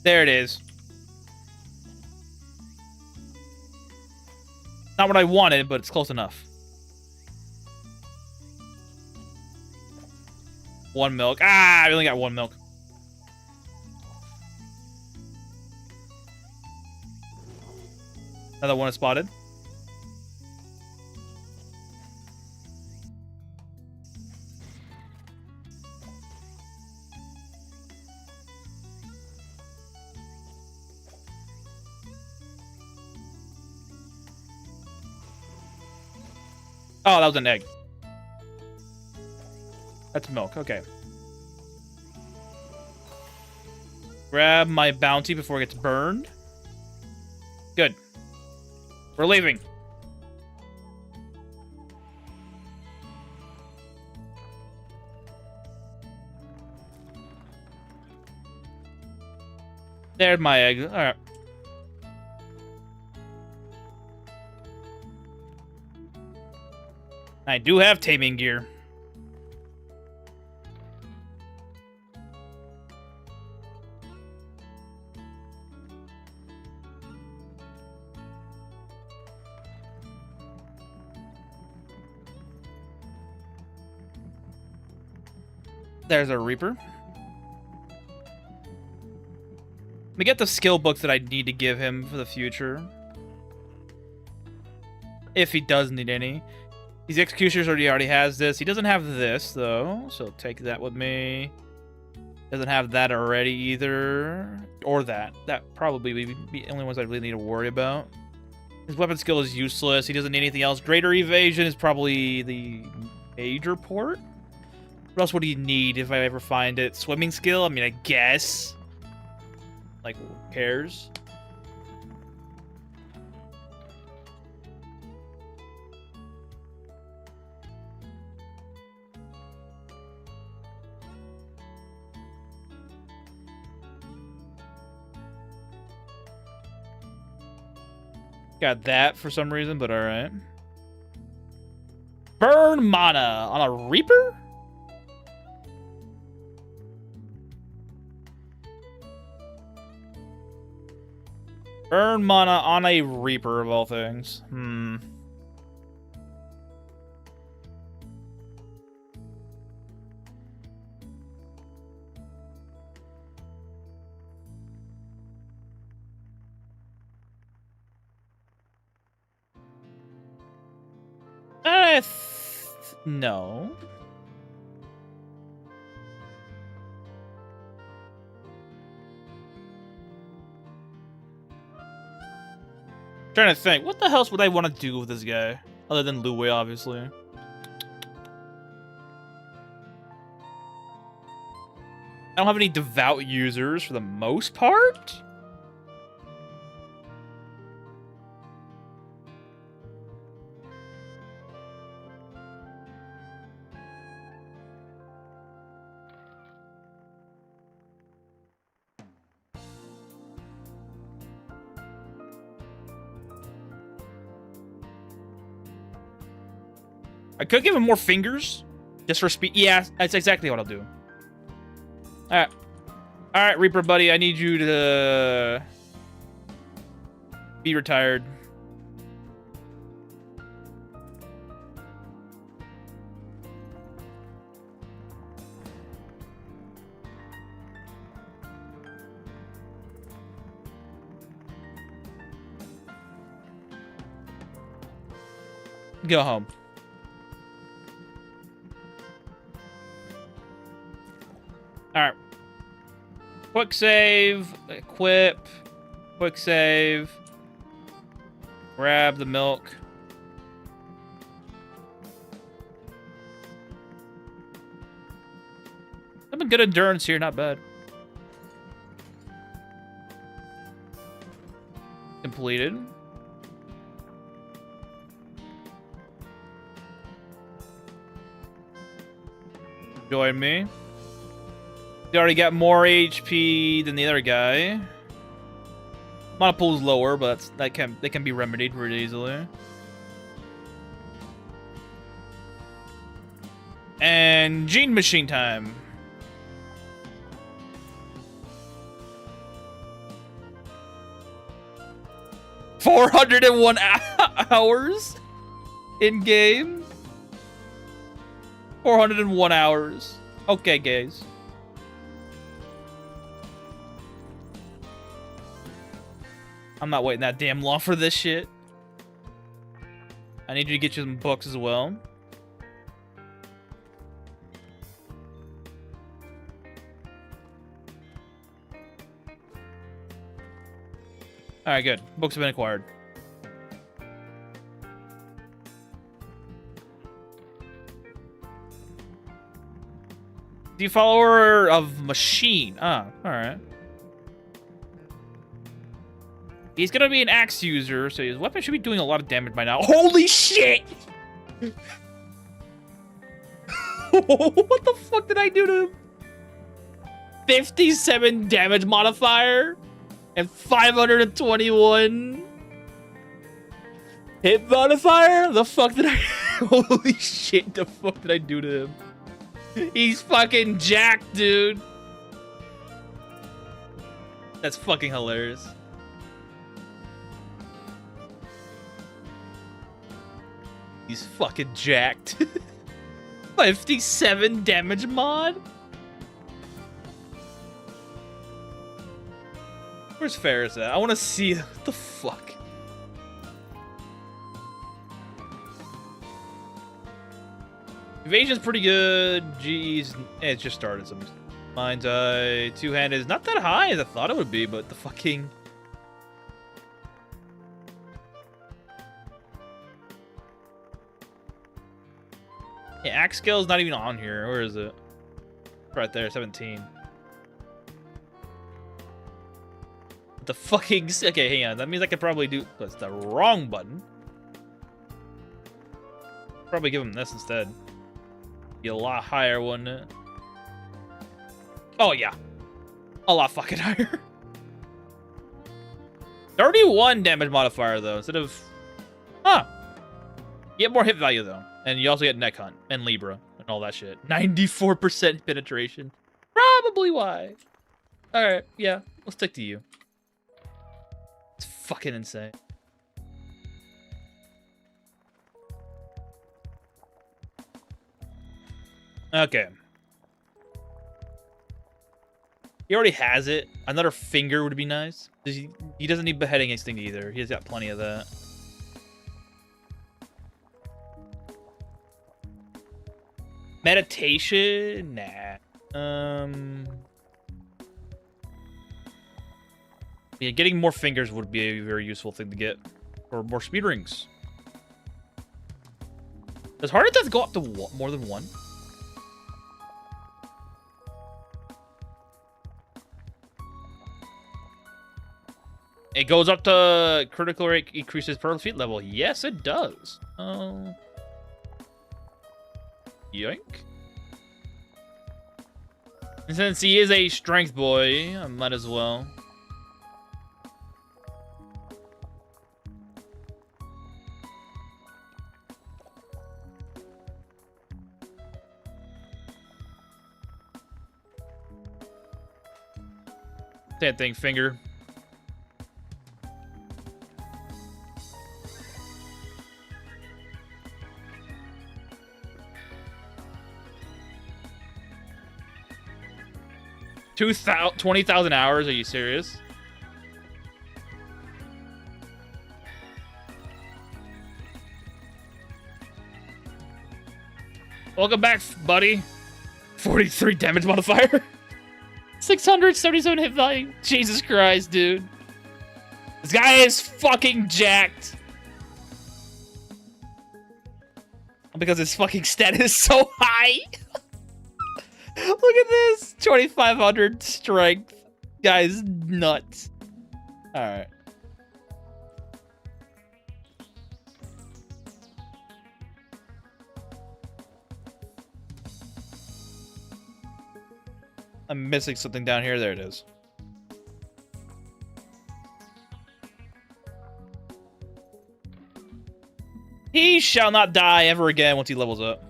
There it is. Not what I wanted, but it's close enough. 1 milk. Ah, I only got 1 milk. Another one is spotted. Oh, that was an egg. That's milk. Okay. Grab my bounty before it gets burned. Good. We're leaving. There's my egg. All right. I do have taming gear. There's a Reaper. Let me get the skill books that I need to give him for the future. If he does need any. These executioners already has this. He doesn't have this, though, so take that with me. Doesn't have that already either. Or that. That probably would be the only ones I really need to worry about. His weapon skill is useless. He doesn't need anything else. Greater evasion is probably the major port. What else would he need if I ever find it? Swimming skill? I mean, I guess. Like, who cares? Got that for some reason, but alright. Burn mana on a Reaper? Burn mana on a Reaper, of all things. No. Trying to think, what the hell would I want to do with this guy? Other than Luwei, obviously. I don't have any devout users for the most part. I could give him more fingers. Just for speed. Yeah, that's exactly what I'll do. Alright. Alright, Reaper buddy, I need you to be retired. Go home. Alright. Quick save. Equip. Quick save. Grab the milk. I'm a good endurance here, not bad. Completed. Join me. They already got more HP than the other guy. Mana pool's lower, but that can be remedied pretty easily. And Gene Machine time. $401 hours in game. 401 hours. Okay, guys. I'm not waiting that damn long for this shit. I need you to get you some books as well. Alright, good. Books have been acquired. The follower of Machine. Ah, alright. He's gonna be an axe user, so his weapon should be doing a lot of damage by now. Holy shit! What the fuck did I do to him? 57 damage modifier and 521 hit modifier? The fuck did I... Holy shit, the fuck did I do to him? He's fucking jacked, dude. That's fucking hilarious. He's fucking jacked. 57 damage mod? Where's Ferris at? I want to see what the fuck. Evasion's pretty good. Jeez, it just started. Some Mind's Eye, two-handed is not that high as I thought it would be, but the fucking. Yeah, axe scale's not even on here. Where is it? Right there, 17. The fucking... Okay, hang on. That means I could probably do... That's the wrong button. Probably give him this instead. Be a lot higher, wouldn't it? Oh, yeah. A lot fucking higher. 31 damage modifier, though, instead of... Huh. You get more hit value, though. And you also get Neck Hunt and Libra and all that shit. 94% penetration. Probably why. Alright, yeah. We'll stick to you. It's fucking insane. Okay. He already has it. Another finger would be nice. He doesn't need beheading instinct either. He's got plenty of that. Meditation? Nah. Yeah, getting more fingers would be a very useful thing to get. Or more speed rings. Does Heart Attack go up to more than one? It goes up to critical rate increases per feet level. Yes, it does. Yoink. And since he is a strength boy, I might as well. Same thing, finger. $20,000 hours? Are you serious? Welcome back, buddy. 43 damage modifier. 677 hit value. Jesus Christ, dude. This guy is fucking jacked. Because his fucking stat is so high. Look at this. 2,500 strength. Guy's nuts. Alright. I'm missing something down here. There it is. He shall not die ever again once he levels up.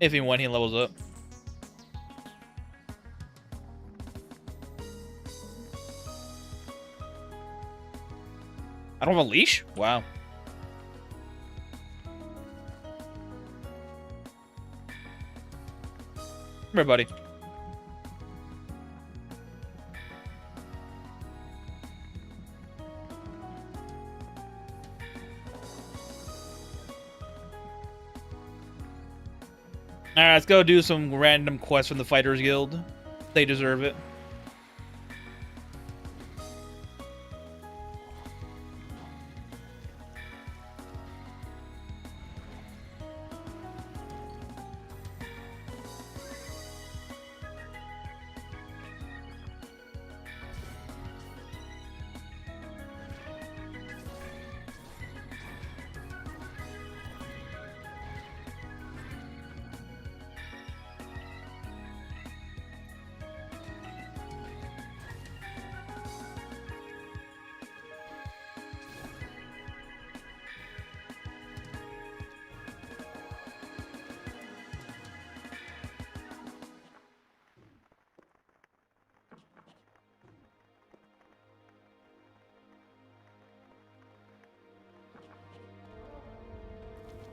If and when he levels up. I don't have a leash? Wow. Come here, buddy. Alright, let's go do some random quests from the Fighters Guild. They deserve it.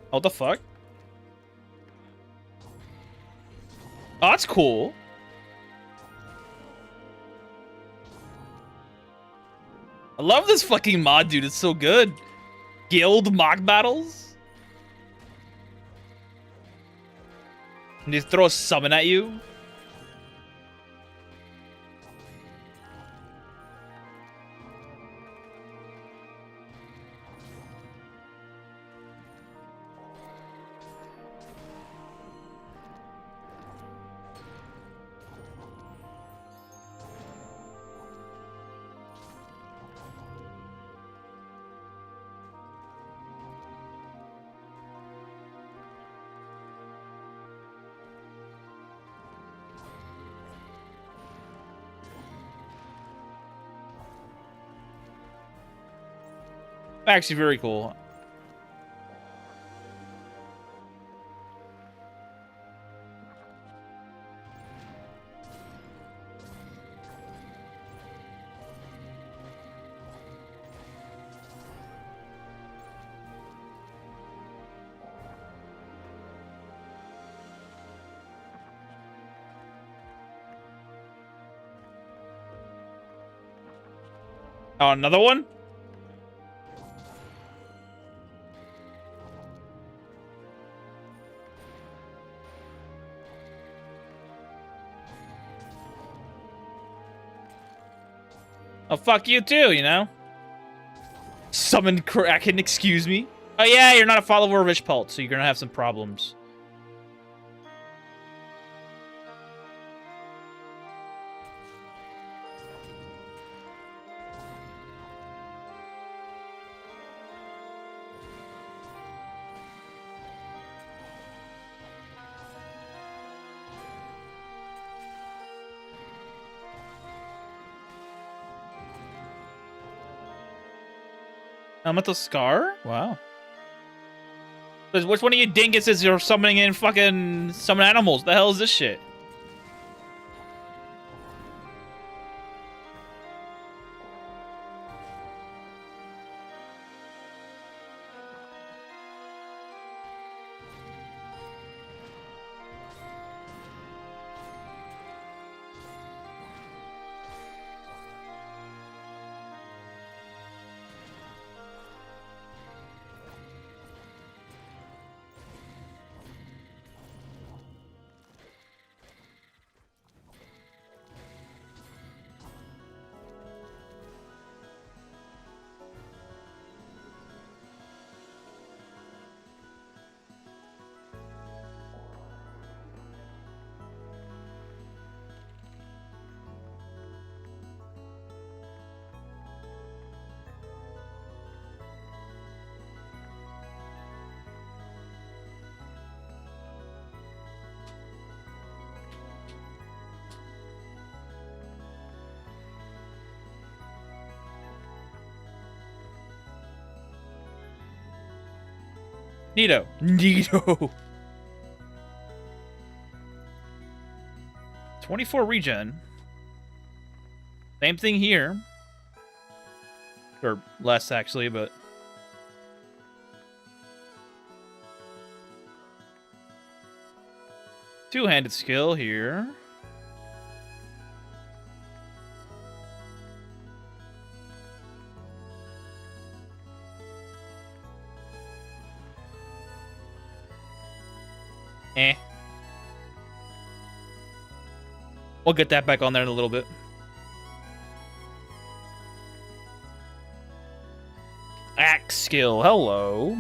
What the fuck? Oh, that's cool. I love this fucking mod, dude. It's so good. Guild mock battles? And they throw a summon at you? Actually, very cool. Oh, another one? Oh, fuck you too, you know? Summon Kraken, excuse me? Oh yeah, you're not a follower of Ishpult, so you're gonna have some problems. Elemental Scar? Wow. Which one of you dinguses are summoning in fucking summon animals? The hell is this shit? Neato. Neato. 24 regen. Same thing here. Or less, actually, but... Two-handed skill here. Eh. We'll get that back on there in a little bit. Axe skill, hello.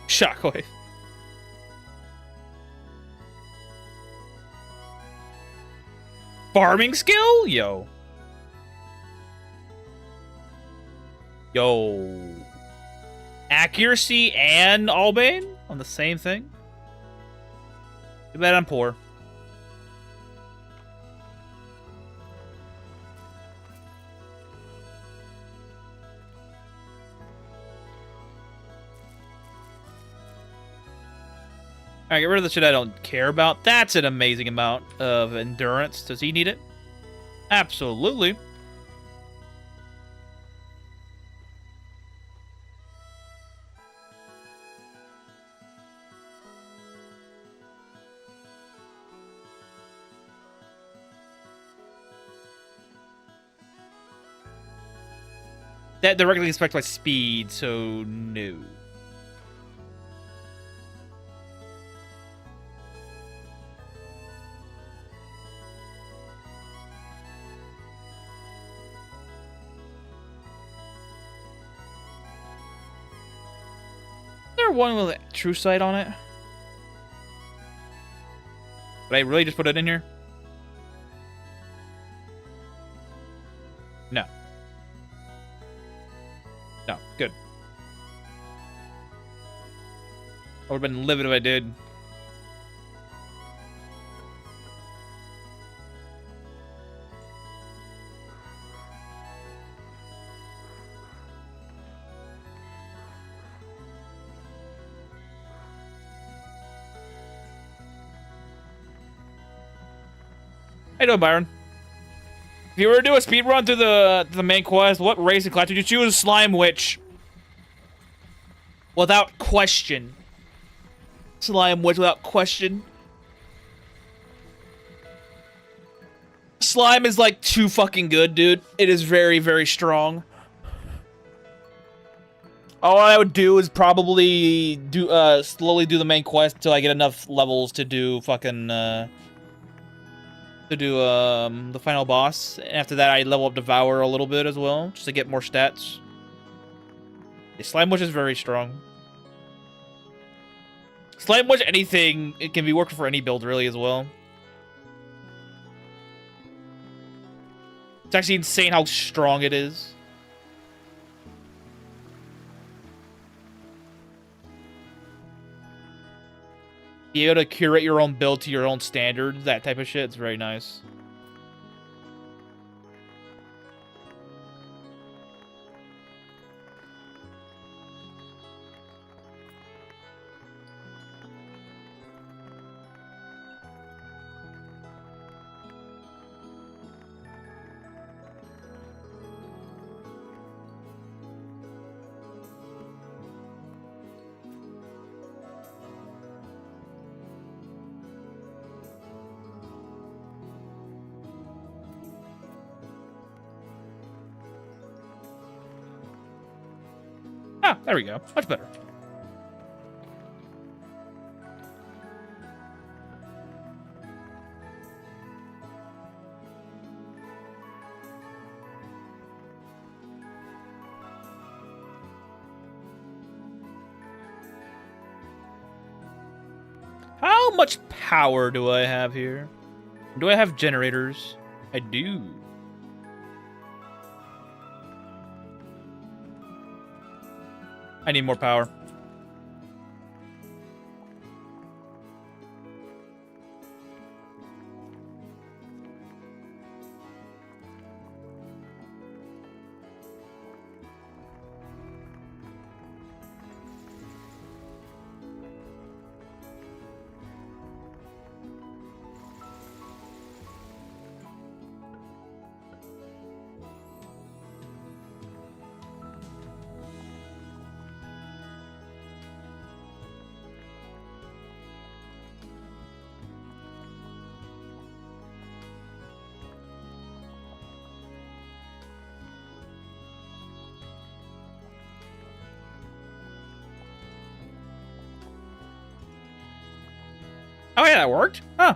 Shockwave. Farming skill? Yo. Yo. Accuracy and Albane on the same thing? Too bad I'm poor. Alright, get rid of the shit I don't care about. That's an amazing amount of endurance. Does he need it? Absolutely. That directly affects my speed, so no. One with a true sight on it. But I really just put it in here? No. No, good. I would have been livid if I did. How you doing, Byron? If you were to do a speed run through the main quest, what race and class would you choose? Slime Witch. Without question. Slime Witch without question. Slime is like too fucking good, dude. It is very, very strong. All I would do is probably do slowly do the main quest until I get enough levels to do fucking the final boss. After that, I level up Devour a little bit as well, just to get more stats. The Slime Witch is very strong. Slime Witch, anything, it can be working for any build, really, as well. It's actually insane how strong it is. Be able to curate your own build to your own standards, that type of shit, it's very nice. Ah, there we go. Much better. How much power do I have here? Do I have generators? I do. I need more power. Oh yeah, that worked. Huh.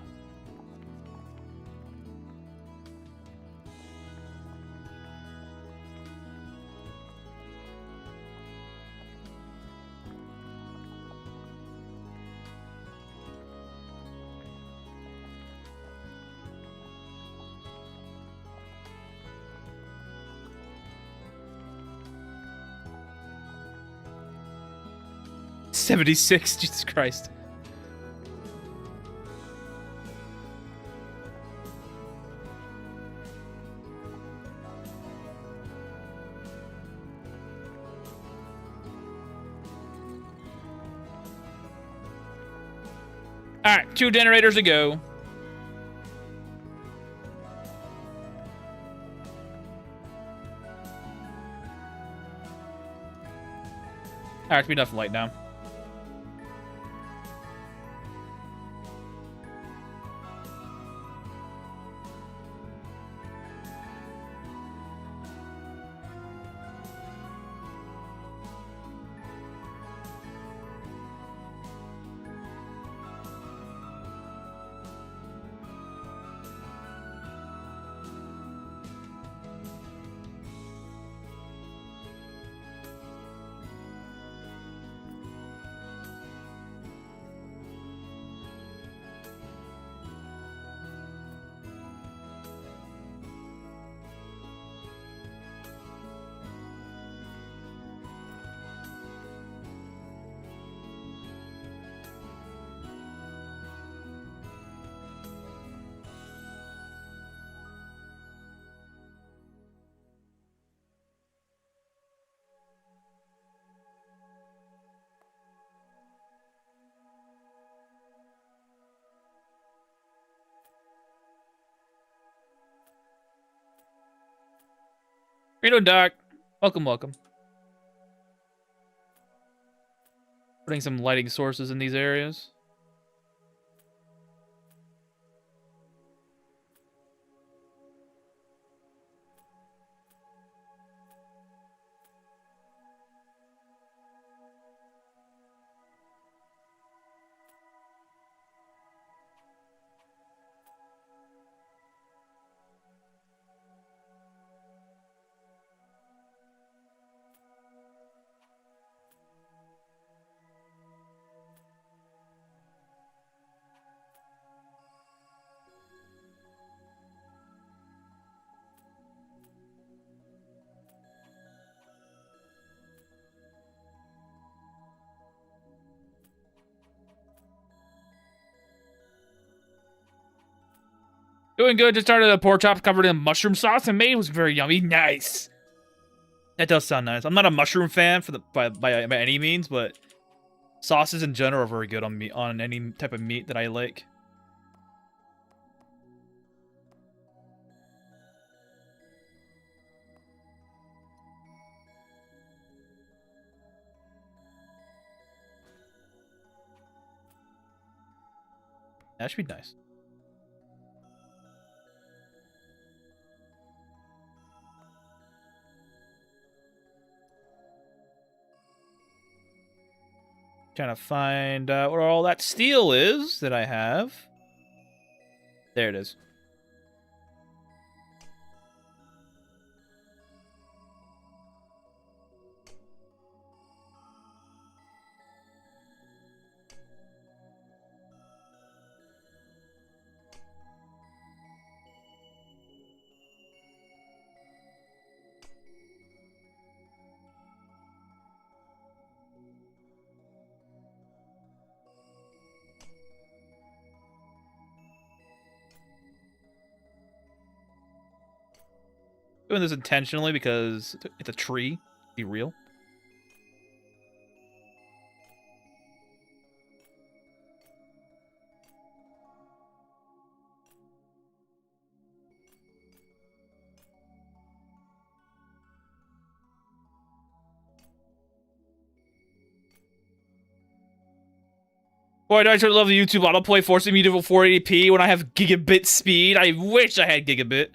$76. Jesus Christ. All right, 2 generators to go. All right, be enough light now. How you doing, Doc? Welcome, welcome. Putting some lighting sources in these areas. Doing good. Just started a pork chop covered in mushroom sauce and made. It was very yummy. Nice. That does sound nice. I'm not a mushroom fan for the by any means, but sauces in general are very good on meat, on any type of meat that I like. That should be nice. Trying to find where all that steel is that I have. There it is. Doing this intentionally because it's a tree. Be real. Boy, do I sure love the YouTube autoplay forcing me to 480p when I have gigabit speed. I wish I had gigabit.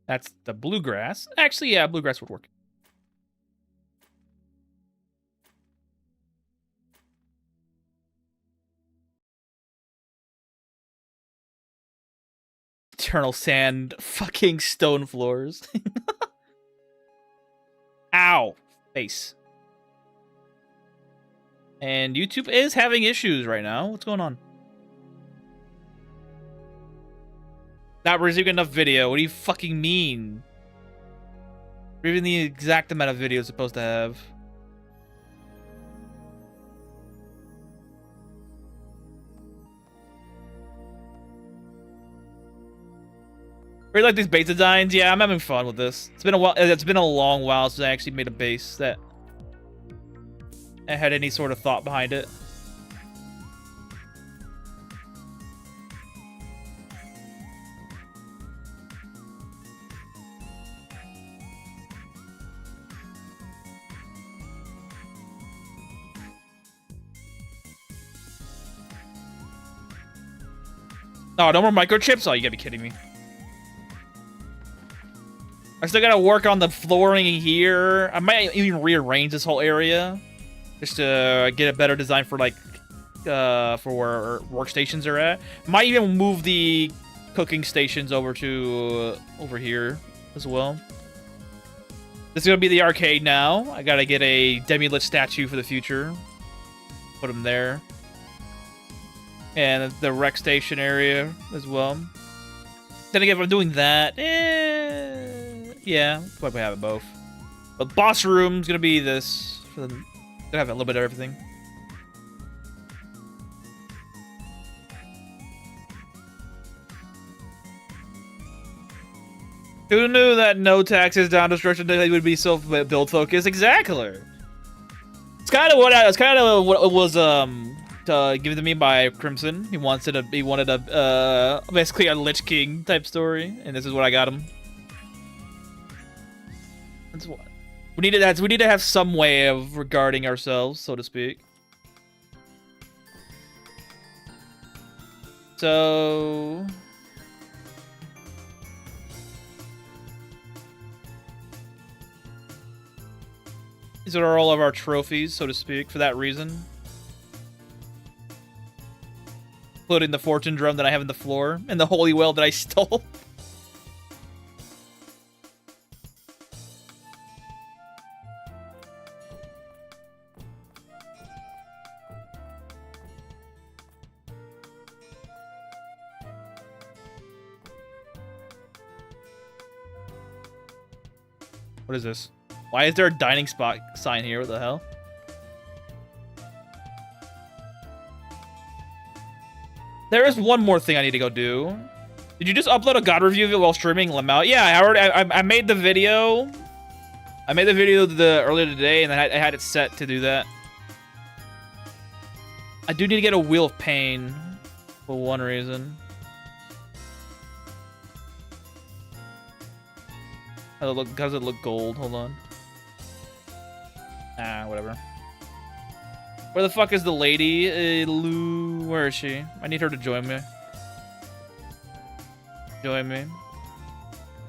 That's the bluegrass. Actually, yeah, bluegrass would work. Eternal sand, fucking stone floors. Ow. Face. And YouTube is having issues right now. What's going on? Not receiving enough video. What do you fucking mean? Or even the exact amount of video it's supposed to have. Really like these base designs. Yeah, I'm having fun with this. It's been a while. It's been a long while since I actually made a base that had any sort of thought behind it. Oh, no more microchips? Oh, you gotta be kidding me. I still gotta work on the flooring here. I might even rearrange this whole area just to get a better design for like for where workstations are at. Might even move the cooking stations over to over here as well. This is gonna be the arcade now. I gotta get a Demi-Lich statue for the future. Put him there. And the rec station area as well. Then again, if I'm doing that, yeah, probably have it both. But boss room's gonna be this. Gonna have a little bit of everything. Who knew that no taxes down destruction would be so build focused? Exactly. It's kind of what it was given to me by Crimson. He wanted a basically a Lich King type story, and this is what I got him. That's what we need to have some way of regarding ourselves, so to speak. So these are all of our trophies, so to speak, for that reason. Including the fortune drum that I have in the floor, and the holy well that I stole. What is this? Why is there a dining spot sign here? What the hell? There is one more thing I need to go do. Did you just upload a God review of it while streaming Lamau? Yeah, I made the video. I made the video earlier today, and I had it set to do that. I do need to get a Wheel of Pain for one reason. How does it look gold? Hold on. Ah, whatever. Where the fuck is the lady? Lou, where is she? I need her to join me. Join me.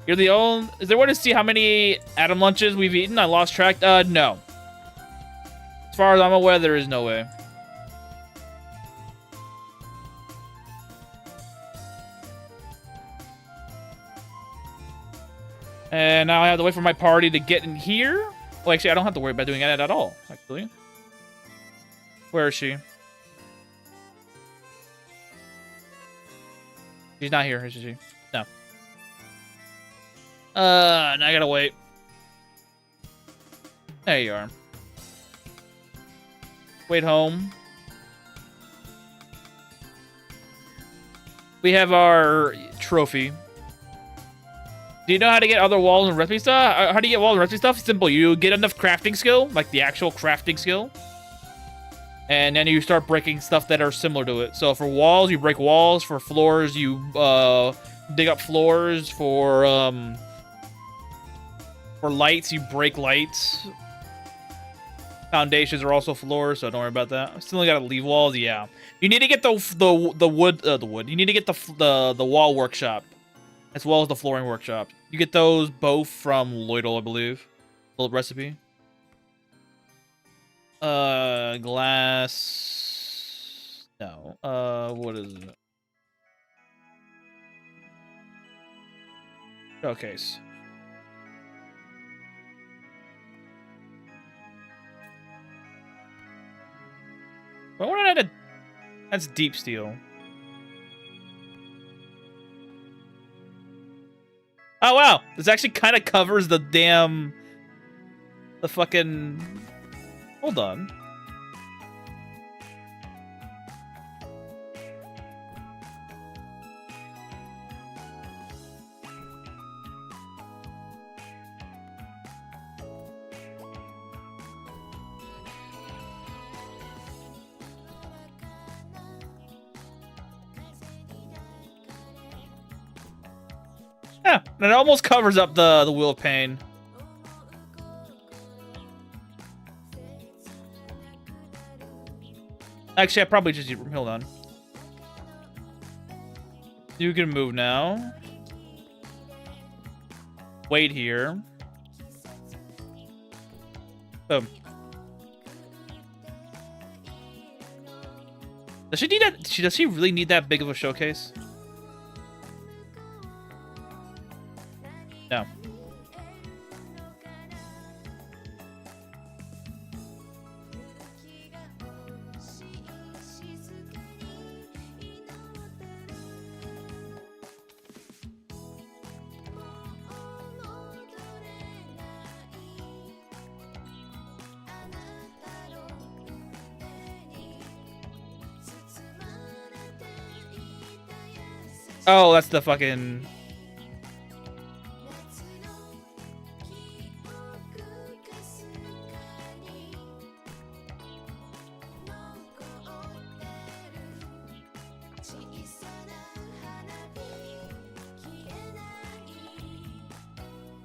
You're the only... Is there a way to see how many Adam lunches we've eaten? I lost track. No. As far as I'm aware, there is no way. And now I have to wait for my party to get in here. Well, actually, I don't have to worry about doing it at all, actually. Where is she? She's not here, is she? No. Now I gotta wait. There you are. Wait home. We have our trophy. Do you know how to get other walls and recipe stuff? How do you get walls and recipe stuff? Simple. You get enough crafting skill, like the actual crafting skill. And then you start breaking stuff that are similar to it. So for walls, you break walls. For floors, you dig up floors. For lights, you break lights. Foundations are also floors, so don't worry about that. Still gotta leave walls. Yeah, you need to get the wood. You need to get the wall workshop. as well as the flooring workshop. You get those both from Loidal, I believe. Little recipe. Glass. No. What is it? Showcase. Why would I have to... That's deep steel. Oh, wow. This actually kind of covers the damn... The fucking... Hold on. Yeah, and it almost covers up the Wheel of Pain. Actually, I probably just hold on. You can move now. Wait here. Boom. Does she need that? Does she really need that big of a showcase? No. Oh, that's the fucking...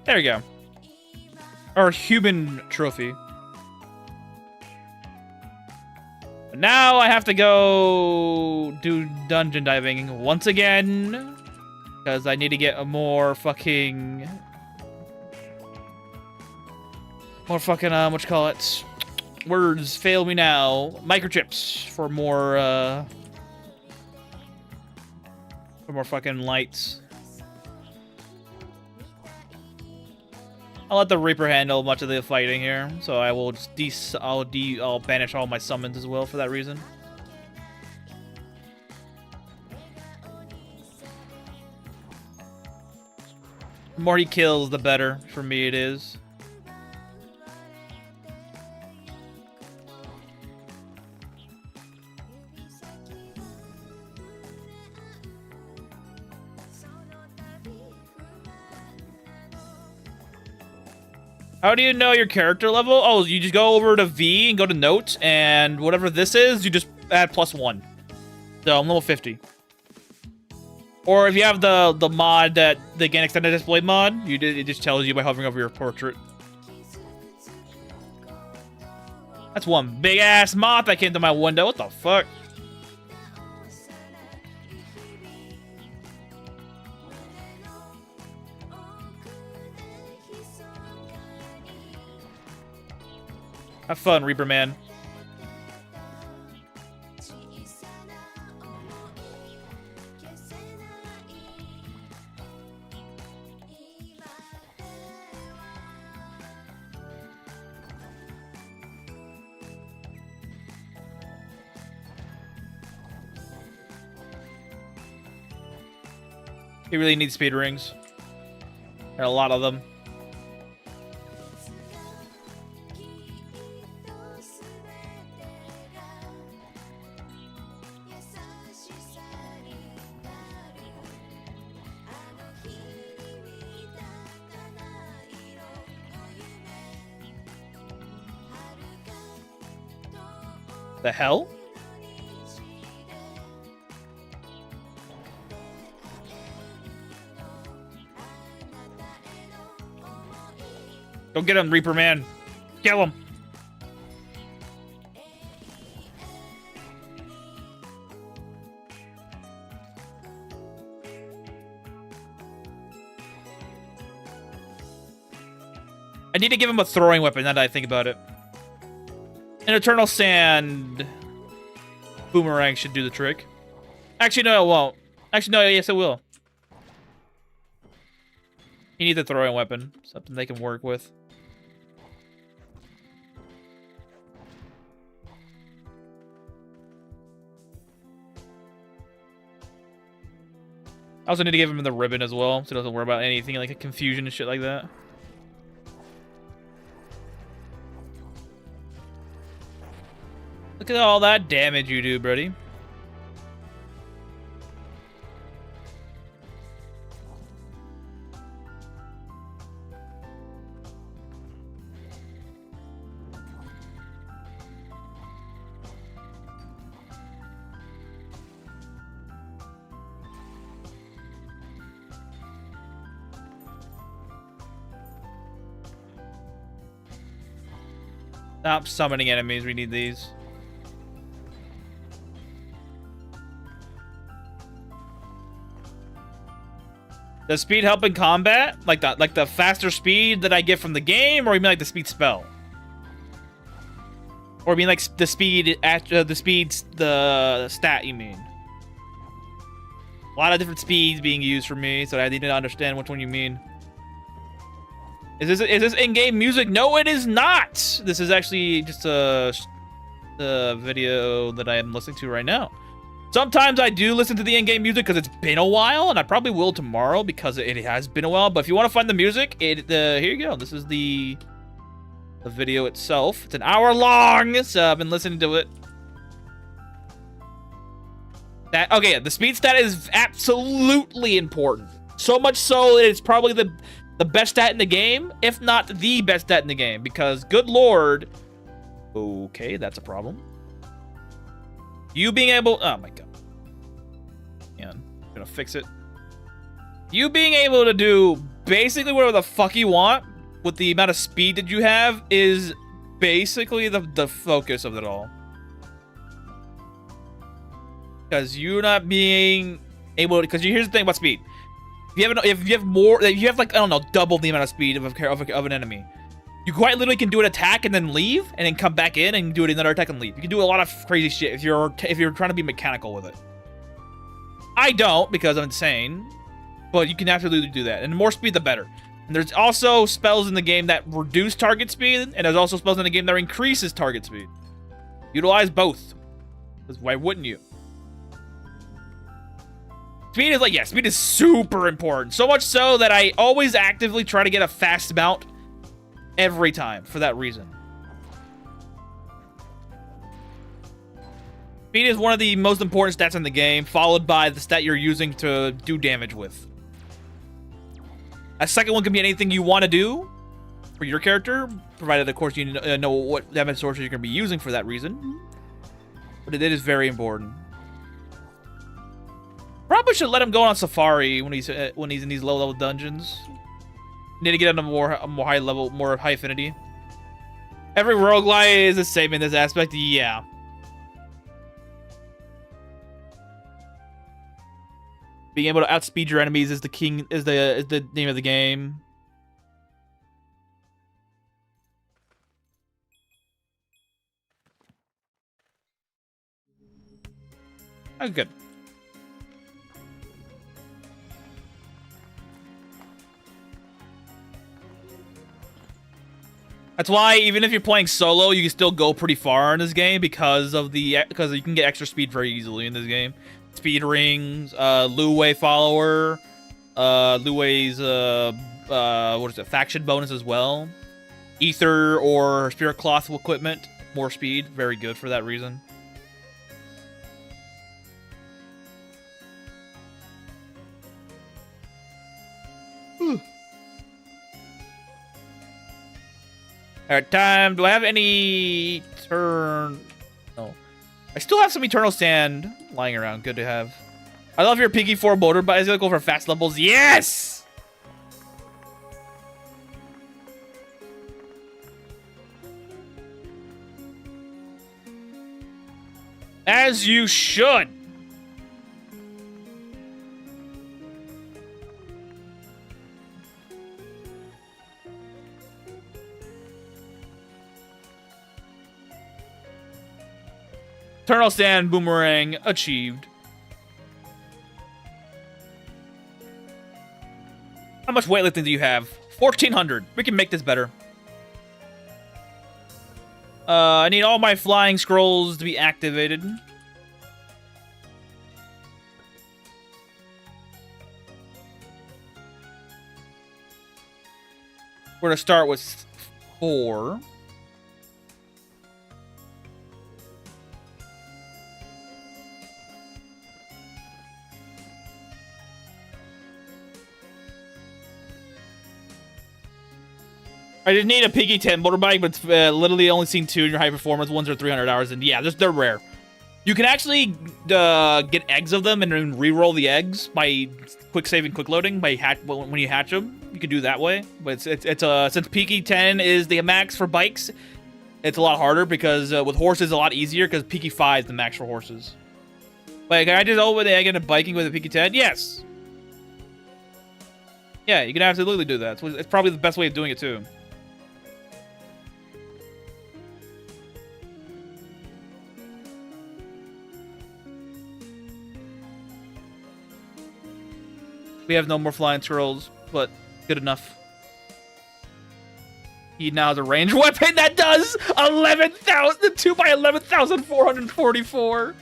There we go. Our human trophy. Now I have to go do dungeon diving once again. Because I need to get a more fucking... what you call it? Words fail me now. Microchips for more fucking lights. I'll let the Reaper handle much of the fighting here, so I will just I'll banish all my summons as well for that reason. The more he kills, the better for me it is. How do you know your character level? Oh, you just go over to V and go to notes, and whatever this is, you just add +1. So I'm level 50. Or if you have the mod that the Gain Extended Display mod, it just tells you by hovering over your portrait. That's one big ass moth that came to my window. What the fuck? Have fun, Reaper Man. He really needs speed rings. There are a lot of them. The hell? Go get him, Reaper Man. Kill him. I need to give him a throwing weapon now that I think about it. An Eternal Sand boomerang should do the trick. Actually, no, it won't. Actually, no, yes, it will. He needs a throwing weapon. Something they can work with. I also need to give him the ribbon as well, so he doesn't worry about anything like a confusion and shit like that. Look at all that damage you do, buddy. Stop summoning enemies, we need these. Does speed help in combat? Like the faster speed that I get from the game, or you mean like the speed spell? Or you mean like the speed the stat you mean? A lot of different speeds being used for me, so I need to understand which one you mean. Is this in-game music? No, it is not. This is actually just a video that I am listening to right now. Sometimes I do listen to the in-game music because it's been a while, and I probably will tomorrow because it has been a while. But if you want to find the music, here you go. This is the video itself. It's an hour long, so I've been listening to it. Okay, the speed stat is absolutely important. So much so that it's probably the best stat in the game, if not the best stat in the game, because good lord. Okay, that's a problem. You being able, oh my god. Man, I'm gonna fix it. You being able to do basically whatever the fuck you want with the amount of speed that you have is basically the focus of it all. Because you're not being able to, because here's the thing about speed. If you have like, I don't know, double the amount of speed of an enemy, you quite literally can do an attack and then leave, and then come back in and do another attack and leave. You can do a lot of crazy shit if you're trying to be mechanical with it. I don't, because I'm insane, but you can absolutely do that. And the more speed, the better. And there's also spells in the game that reduce target speed, and there's also spells in the game that increases target speed. Utilize both. Because why wouldn't you? Speed is like, yeah, speed is super important. So much so that I always actively try to get a fast mount every time for that reason. Speed is one of the most important stats in the game, followed by the stat you're using to do damage with. A second one can be anything you want to do for your character, provided, of course, you know what damage sources you're going to be using for that reason. But it is very important. Probably should let him go on safari when he's in these low-level dungeons. Need to get on a more high level, more high affinity. Every roguelite is the same in this aspect. Yeah. Being able to outspeed your enemies is the name of the game. Oh, good. That's why even if you're playing solo, you can still go pretty far in this game because you can get extra speed very easily in this game. Speed rings, Luwei follower, Luwei's what is it? Faction bonus as well. Ether or Spirit Cloth equipment, more speed, very good for that reason. Alright, time. Do I have any turn? No. I still have some Eternal Sand lying around. Good to have. I love your Piggy 4 motor, but I gonna go for fast levels. Yes! As you should. Eternal Sand Boomerang achieved. How much weightlifting do you have? 1,400. We can make this better. I need all my flying scrolls to be activated. We're gonna start with 4. I didn't need a Piggy 10 motorbike, but literally only seen 2 in your high performance. Ones are 300 hours, and yeah, they're rare. You can actually get eggs of them and then re-roll the eggs by quick saving, quick loading by when you hatch them. You can do that way, but since Piggy 10 is the max for bikes, it's a lot harder because with horses it's a lot easier because Piggy 5 is the max for horses. Like, can I just open the egg into biking with a Piggy 10? Yes. Yeah, you can absolutely do that. It's probably the best way of doing it too. We have no more flying scrolls, but good enough. He now has a ranged weapon that does 11,000, 2 by 11,444.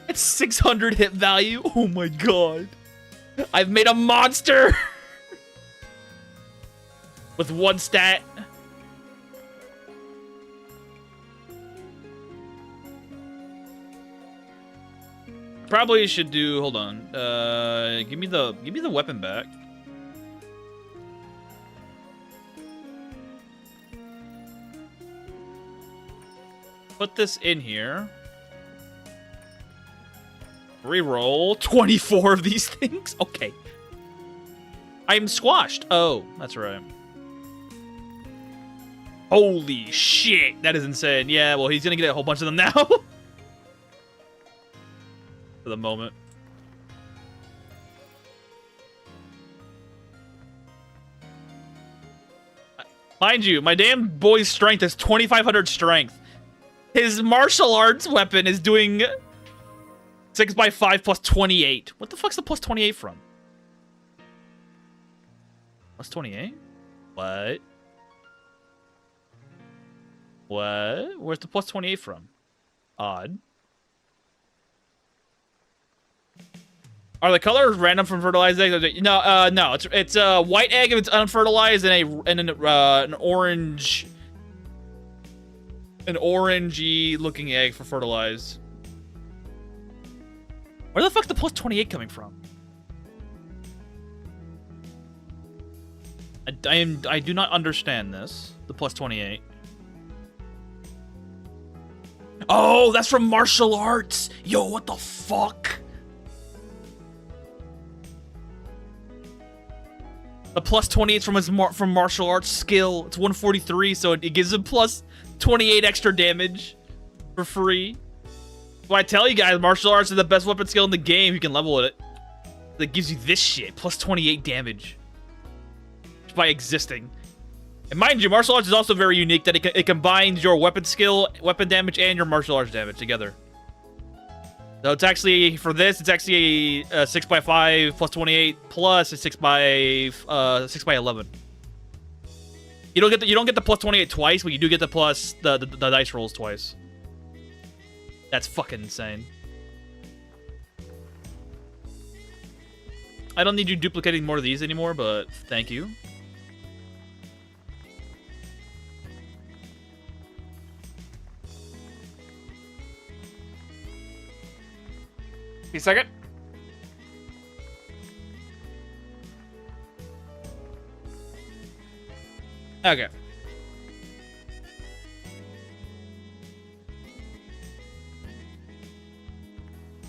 It's 600 hit value. Oh my god. I've made a monster with 1 stat. Probably should do. Hold on. Give me the weapon back. Put this in here. Reroll 24 of these things. Okay. I'm squashed. Oh, that's right. Holy shit, that is insane. Yeah, well, he's gonna get a whole bunch of them now. For the moment. Mind you, my damn boy's strength is 2,500 strength. His martial arts weapon is doing 6 by 5 plus 28. What the fuck's the plus 28 from? Plus 28? What? What? Where's the plus 28 from? Odd. Are the colors random from fertilized eggs? No, no. It's a white egg if it's unfertilized, and an orangey looking egg for fertilized. Where the fuck's the plus 28 coming from? I do not understand this. The plus 28. Oh, that's from martial arts. Yo, what the fuck? The plus 28 from his from martial arts skill. It's 143, so it gives him plus 28 extra damage for free. Well, I tell you guys, martial arts is the best weapon skill in the game. You can level it. That gives you this shit, plus 28 damage. Just by existing. And mind you, martial arts is also very unique that it combines your weapon skill, weapon damage, and your martial arts damage together. So it's actually, for this, it's actually a 6 by 5 plus 28 plus a 6 by 11. You don't get the plus 28 twice, but you do get the plus the dice rolls twice. That's fucking insane. I don't need you duplicating more of these anymore, but thank you. A second. Okay.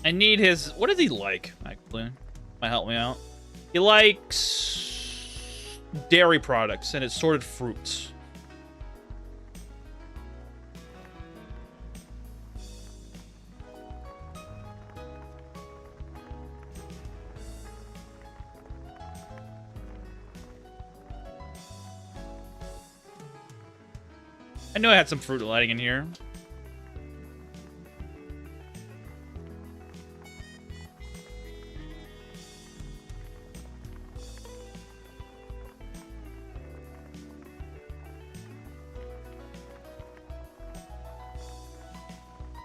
I need his... What does he like, actually? Might help me out. He likes dairy products and assorted fruits. I knew I had some fruit lighting in here.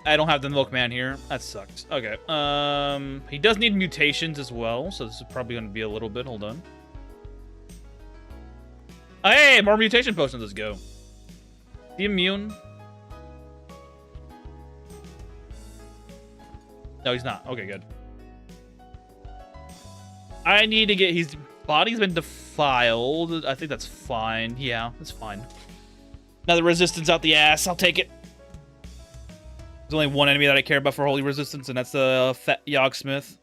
I don't have the milkman here. That sucks. Okay. He does need mutations as well, so this is probably going to be a little bit. Hold on. Oh, hey, more mutation potions. Let's go. The immune. No, he's not. Okay, good. I need to get... His body's been defiled. I think that's fine. Yeah, that's fine. Another resistance out the ass. I'll take it. There's only one enemy that I care about for holy resistance, and that's the Fat Yogsmith.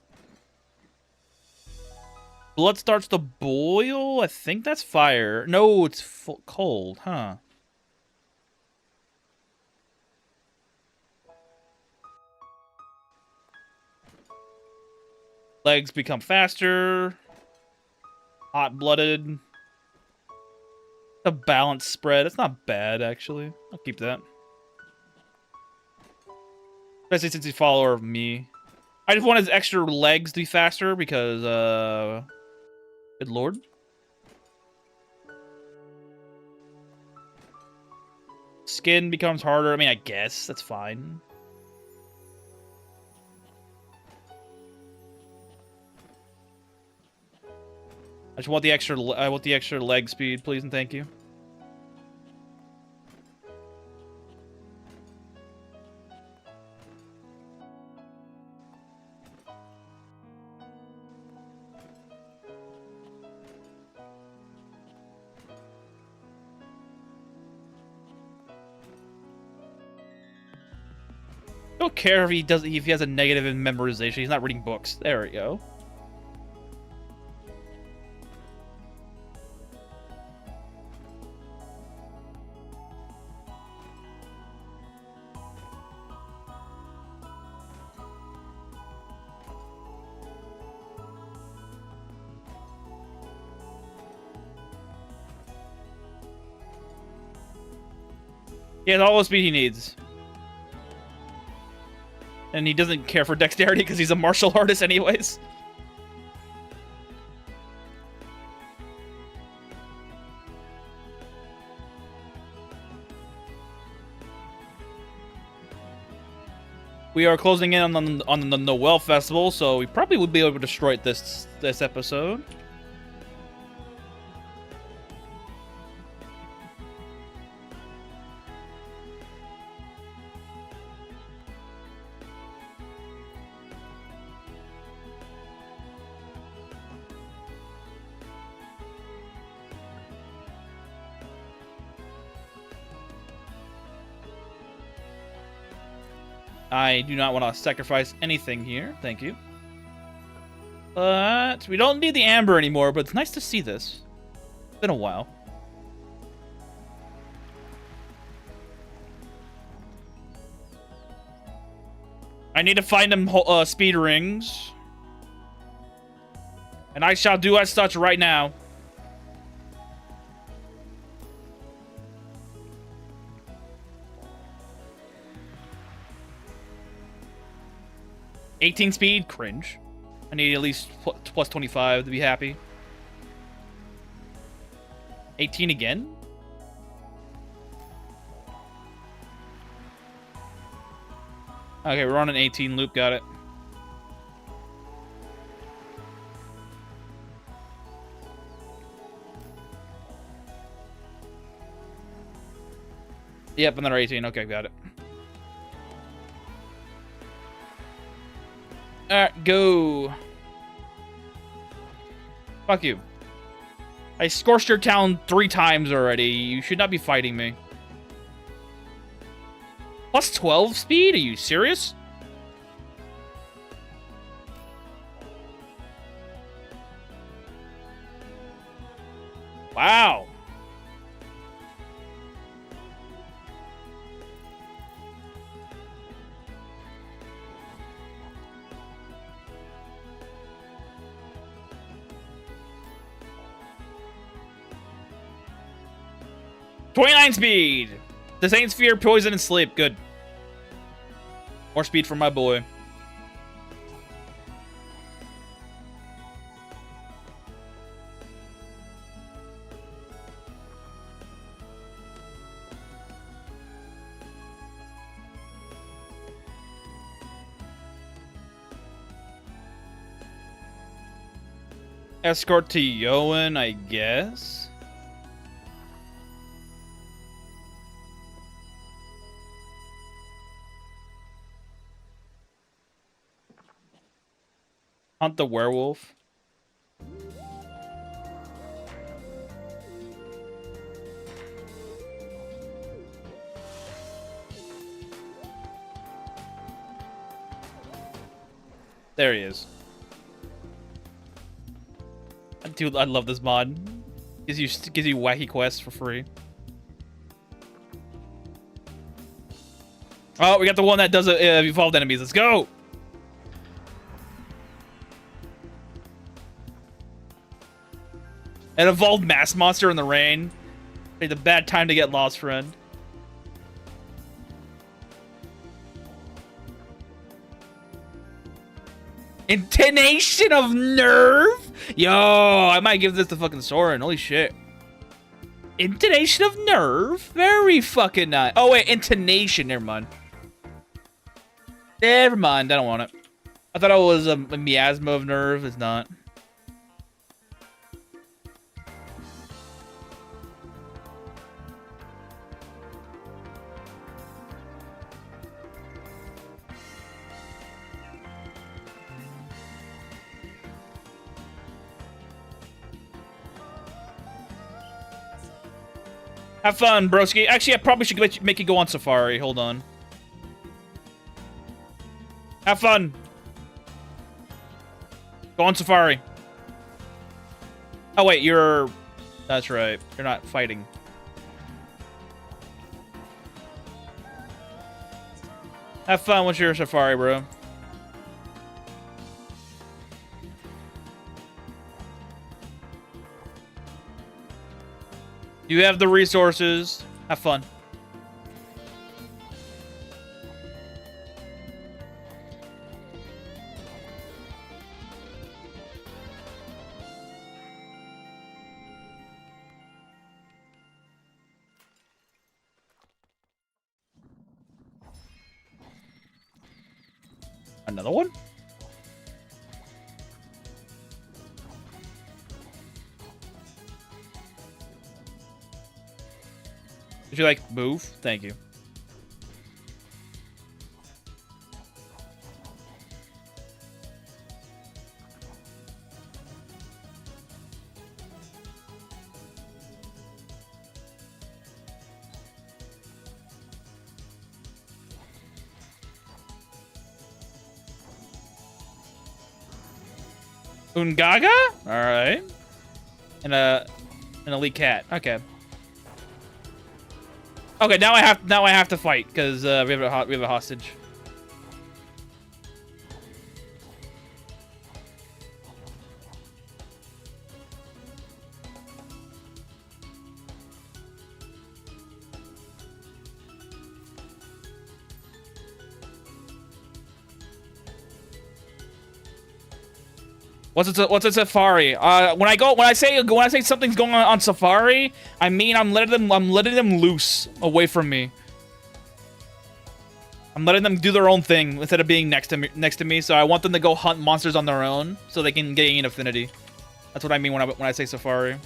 Blood starts to boil? I think that's fire. No, it's cold, huh? Legs become faster. Hot-blooded. A balanced spread. It's not bad, actually. I'll keep that. Especially since he's a follower of me. I just want his extra legs to be faster because, good lord. Skin becomes harder. I mean, I guess. That's fine. I just want the extra. I want the extra leg speed, please and thank you. I don't care if he has a negative in memorization. He's not reading books. There we go. He has all the speed he needs. And he doesn't care for dexterity because he's a martial artist anyways. We are closing in on the Noel Festival, so we probably would be able to destroy it this episode. I do not want to sacrifice anything here. Thank you. But we don't need the amber anymore, but it's nice to see this. It's been a while. I need to find them speed rings. And I shall do as such right now. '18 speed? Cringe. I need at least plus 25 to be happy. 18 again? Okay, we're on an 18 loop. Got it. Yep, another 18. Okay, got it. Alright, go. Fuck you. I scorched your town 3 times already. You should not be fighting me. Plus 12 speed? Are you serious? Wow. .29 speed! The Saints fear poison and sleep. Good. More speed for my boy. Escort to Yoan, I guess. Hunt the werewolf. There he is. Dude, I love this mod. Gives you wacky quests for free. Oh, we got the one that does evolved enemies. Let's go. An evolved mass monster in the rain. It's a bad time to get lost, friend. Intonation of nerve? Yo, I might give this to fucking Soren. Holy shit. Intonation of nerve? Very fucking nice. Oh, wait. Intonation. Never mind. Never mind. I don't want it. I thought it was a miasma of nerve. It's not. Have fun, broski. Actually, I probably should make you go on safari. Hold on. Have fun. Go on safari. Oh, wait, you're... That's right. You're not fighting. Have fun with your safari, bro. You have the resources. Have fun. Another one? Did you, like, move? Thank you. Ungaga? All right. And an elite cat. Okay. Okay, now I have to fight because we have a hostage. What's a safari? When I say something's going on safari, I mean I'm letting them loose away from me. I'm letting them do their own thing instead of being next to me. So I want them to go hunt monsters on their own so they can gain affinity. That's what I mean when I say safari.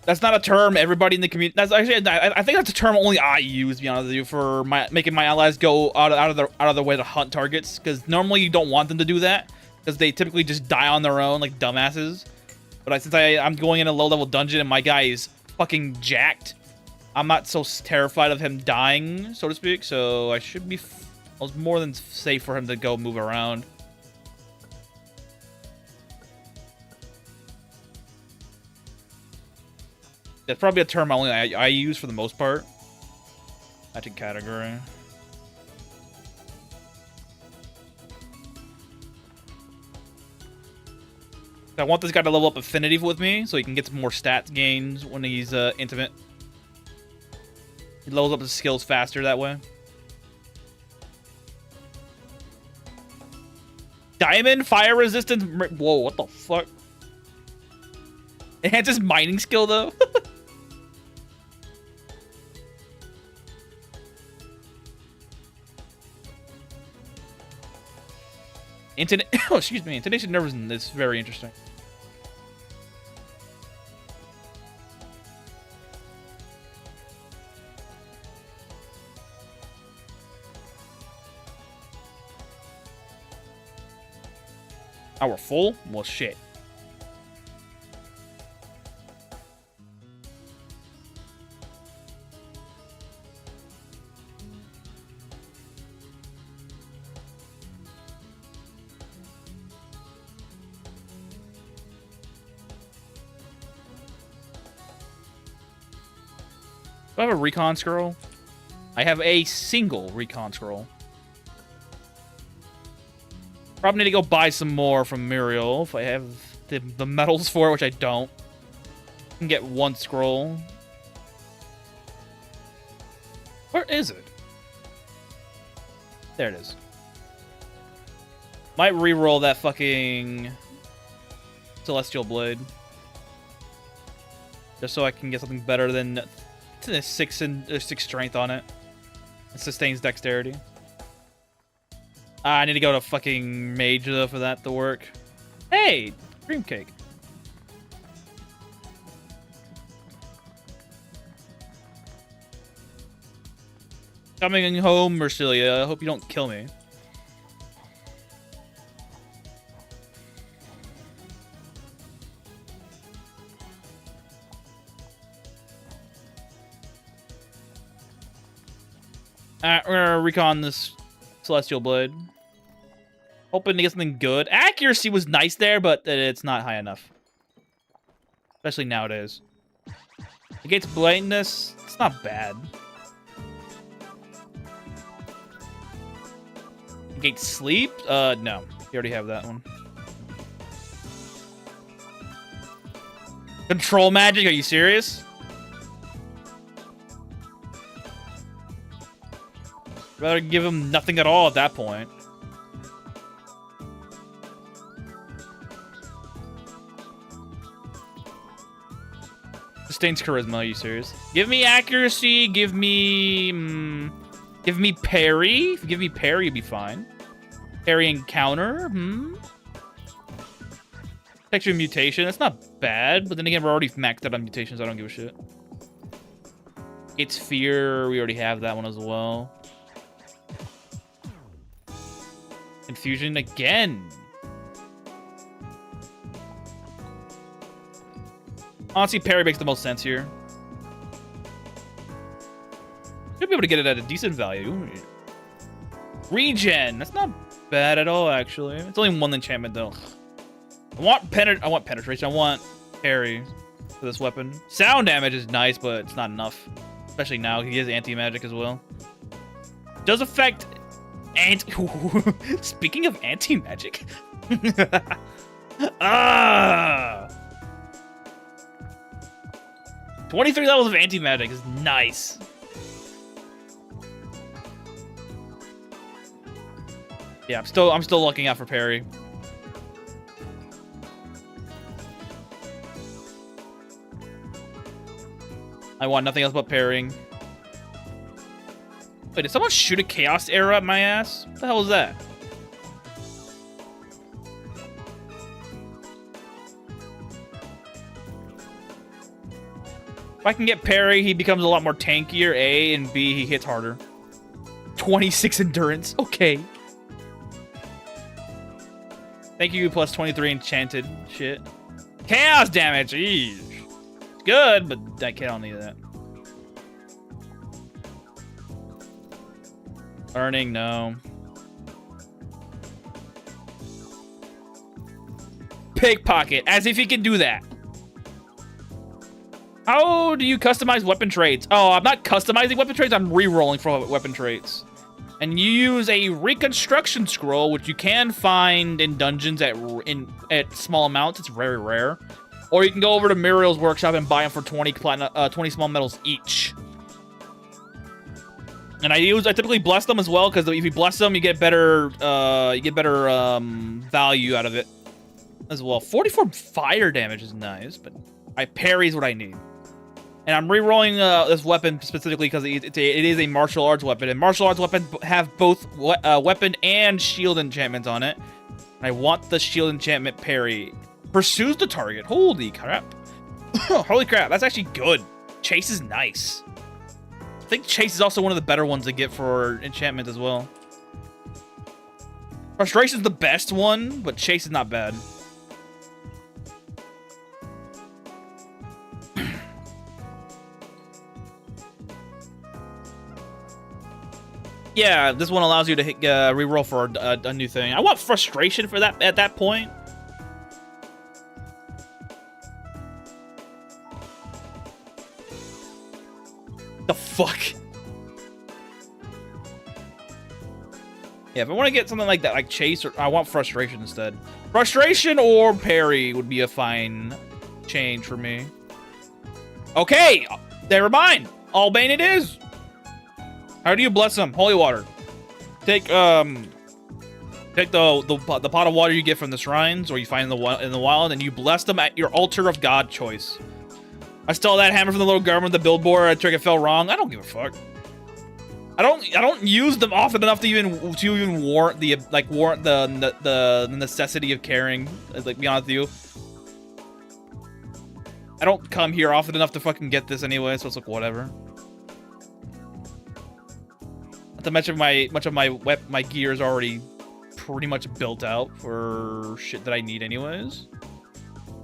That's not a term everybody in the community. That's actually, I think that's a term only I use, to be honest with you, for making my allies go out of their way to hunt targets. Because normally you don't want them to do that, because they typically just die on their own like dumbasses. But since I'm going in a low-level dungeon and my guy is fucking jacked, I'm not so terrified of him dying, so to speak. So I was more than safe for him to go move around. That's probably a term only I use for the most part. Magic category. I want this guy to level up affinity with me so he can get some more stats gains when he's intimate. He levels up his skills faster that way. Diamond fire resistance. Whoa, what the fuck? Enhances mining skill though. Oh, excuse me. Intonation nervousness is very interesting. Oh, we're full? Well, shit. Do I have a recon scroll? I have a single recon scroll. Probably need to go buy some more from Muriel if I have the medals for it, which I don't. I can get one scroll. Where is it? There it is. Might re-roll that fucking Celestial Blade. Just so I can get something better than 6 strength on it. It sustains dexterity. I need to go to fucking Mage, though, for that to work. Hey! Cream cake. Coming home, Mercilia. I hope you don't kill me. Alright, we're gonna recon this Celestial Blade. Hoping to get something good. Accuracy was nice there, but it's not high enough. Especially nowadays. Against blatantness, it's not bad. Against sleep? No. You already have that one. Control magic? Are you serious? Rather give him nothing at all at that point. Sustains charisma, are you serious? Give me accuracy, give me parry. If you give me parry, you'd be fine. Parry and counter, Texture mutation, that's not bad, but then again, we're already maxed out on mutations, so I don't give a shit. It's fear, we already have that one as well. Confusion again. Honestly, parry makes the most sense here. Should be able to get it at a decent value. Regen. That's not bad at all, actually. It's only one enchantment, though. I want penetration. I want parry for this weapon. Sound damage is nice, but it's not enough. Especially now. He has anti-magic as well. Does affect... Speaking of anti-magic. Ah! 23 levels of anti-magic is nice. Yeah, I'm still looking out for parry. I want nothing else but parrying. Wait, did someone shoot a Chaos Arrow at my ass? What the hell was that? If I can get parry, he becomes a lot more tankier, A, and B, he hits harder. 26 endurance. Okay. Thank you, plus 23 enchanted shit. Chaos damage. Eesh. It's good, but I don't need that. Burning, no. Pickpocket, as if he can do that. How do you customize weapon traits? Oh, I'm not customizing weapon traits, I'm re-rolling for weapon traits. And you use a reconstruction scroll, which you can find in dungeons at small amounts. It's very rare. Or you can go over to Muriel's workshop and buy them for 20 small medals each. And I typically bless them as well, because if you bless them, you get better value out of it as well. 44 fire damage is nice, but parry is what I need. And I'm re-rolling this weapon specifically because it is a martial arts weapon. And martial arts weapons have both weapon and shield enchantments on it. I want the shield enchantment parry. Pursues the target. Holy crap. Holy crap, that's actually good. Chase is nice. I think Chase is also one of the better ones to get for enchantment as well. Frustration is the best one, but Chase is not bad. Yeah, this one allows you to hit, reroll for a new thing. I want frustration for that at that point. The fuck? Yeah, if I want to get something like that, like Chase, or I want frustration instead. Frustration or parry would be a fine change for me. Okay, never mind. Albane it is. How do you bless them? Holy water. Take the pot of water you get from the shrines, or you find in the wild, and you bless them at your altar of God choice. I stole that hammer from the little garment, the billboard. I trick it fell wrong. I don't give a fuck. I don't use them often enough to even warrant the necessity of caring. Like, be honest with you, I don't come here often enough to fucking get this anyway, so it's like whatever. Not to mention much of my gear is already pretty much built out for shit that I need anyways.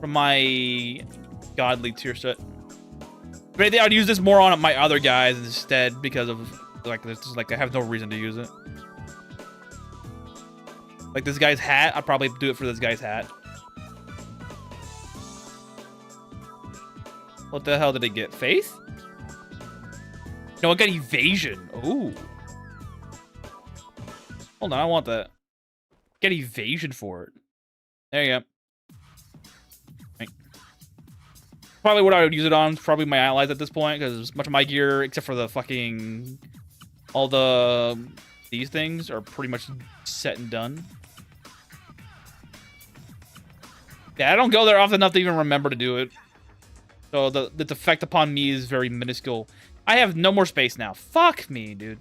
From my godly tier set. But I think I'd use this more on my other guys instead because of like I have no reason to use it. Like this guy's hat, I'd probably do it for this guy's hat. What the hell did it get? Faith? No, it got evasion. Ooh. Hold on, I want that. Get evasion for it. There you go. Right. Probably what I would use it on is probably my allies at this point, because much of my gear, except for the fucking... all these things, are pretty much set and done. Yeah, I don't go there often enough to even remember to do it. So the effect upon me is very minuscule. I have no more space now. Fuck me, dude.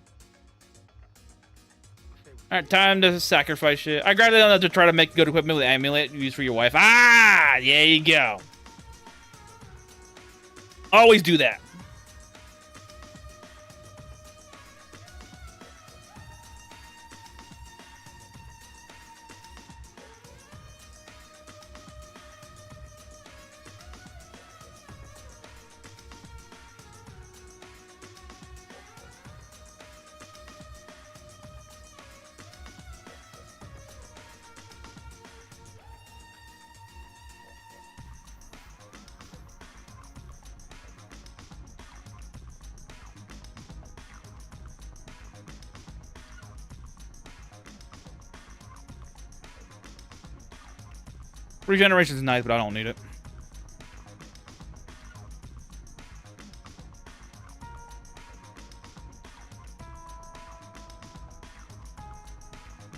Alright, time to sacrifice shit. I grabbed it on to try to make good equipment with amulet you use for your wife. Ah! There you go. Always do that. Regeneration is nice, but I don't need it.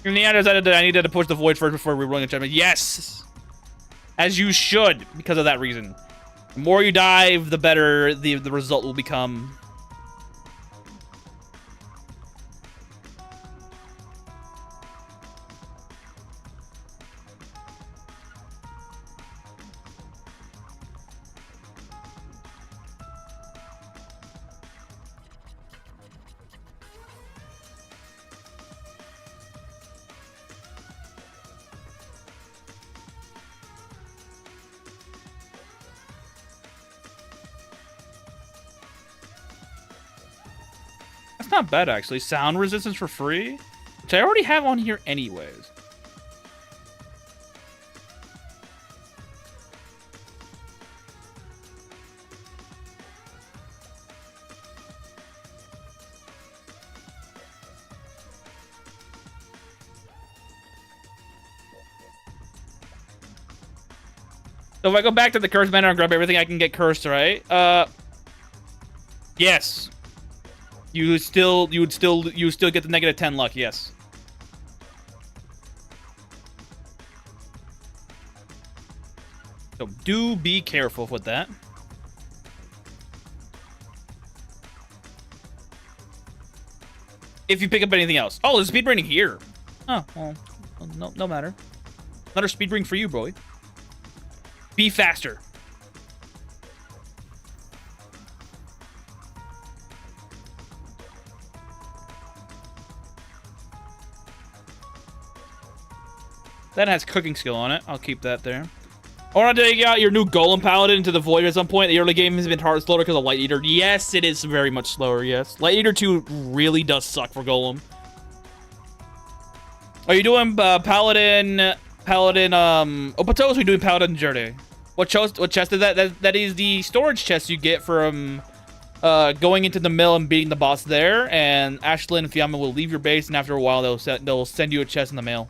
Neon decided that I needed to push the void first before rerolling enchantment. Yes! As you should, because of that reason. The more you dive, the better the result will become. Not bad, actually. Sound resistance for free, which I already have on here anyways. So if I go back to the cursed manor and grab everything, I can get cursed, right? Yes. You would still get the -10 luck, yes. So do be careful with that. If you pick up anything else. Oh, there's speedrunning here. Oh, well, no matter. Another speed ring for you, boy. Be faster. That has cooking skill on it. I'll keep that there. I want to take out your new Golem Paladin into the Void at some point. The early game has been hard slower because of Light Eater. Yes, it is very much slower, yes. Light Eater 2 really does suck for Golem. Are you doing Paladin, Opatos, or are you doing Paladin Journey? What chest is that? That is the storage chest you get from going into the mill and beating the boss there. And Ashlyn and Fiamma will leave your base, and after a while, they'll send you a chest in the mail.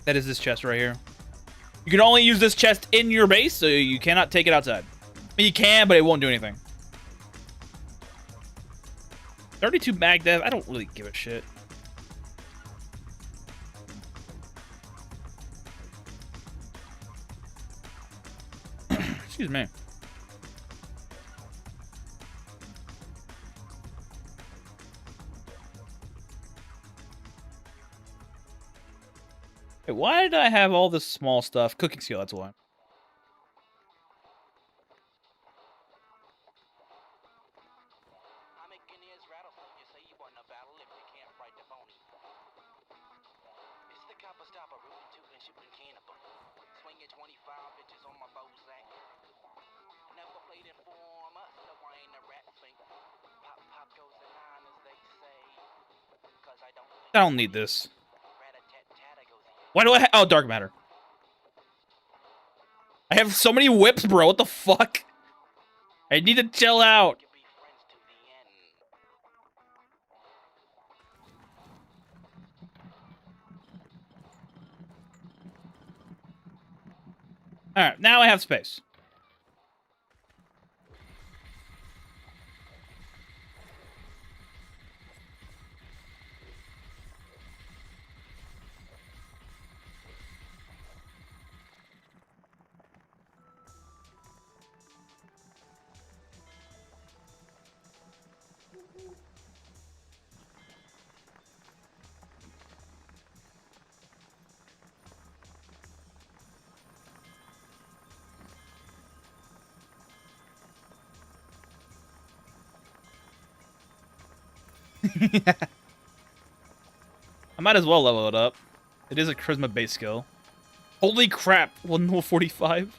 That is this chest right here. You can only use this chest in your base, so you cannot take it outside. I mean, you can, but it won't do anything. 32 mag dev, I don't really give a shit. Excuse me. Wait, why did I have all this small stuff? Cooking skill, that's why. I don't need this. Why do I oh, dark matter. I have so many whips, bro. What the fuck? I need to chill out. Alright, now I have space. I might as well level it up. It is a charisma base skill. Holy crap, 145.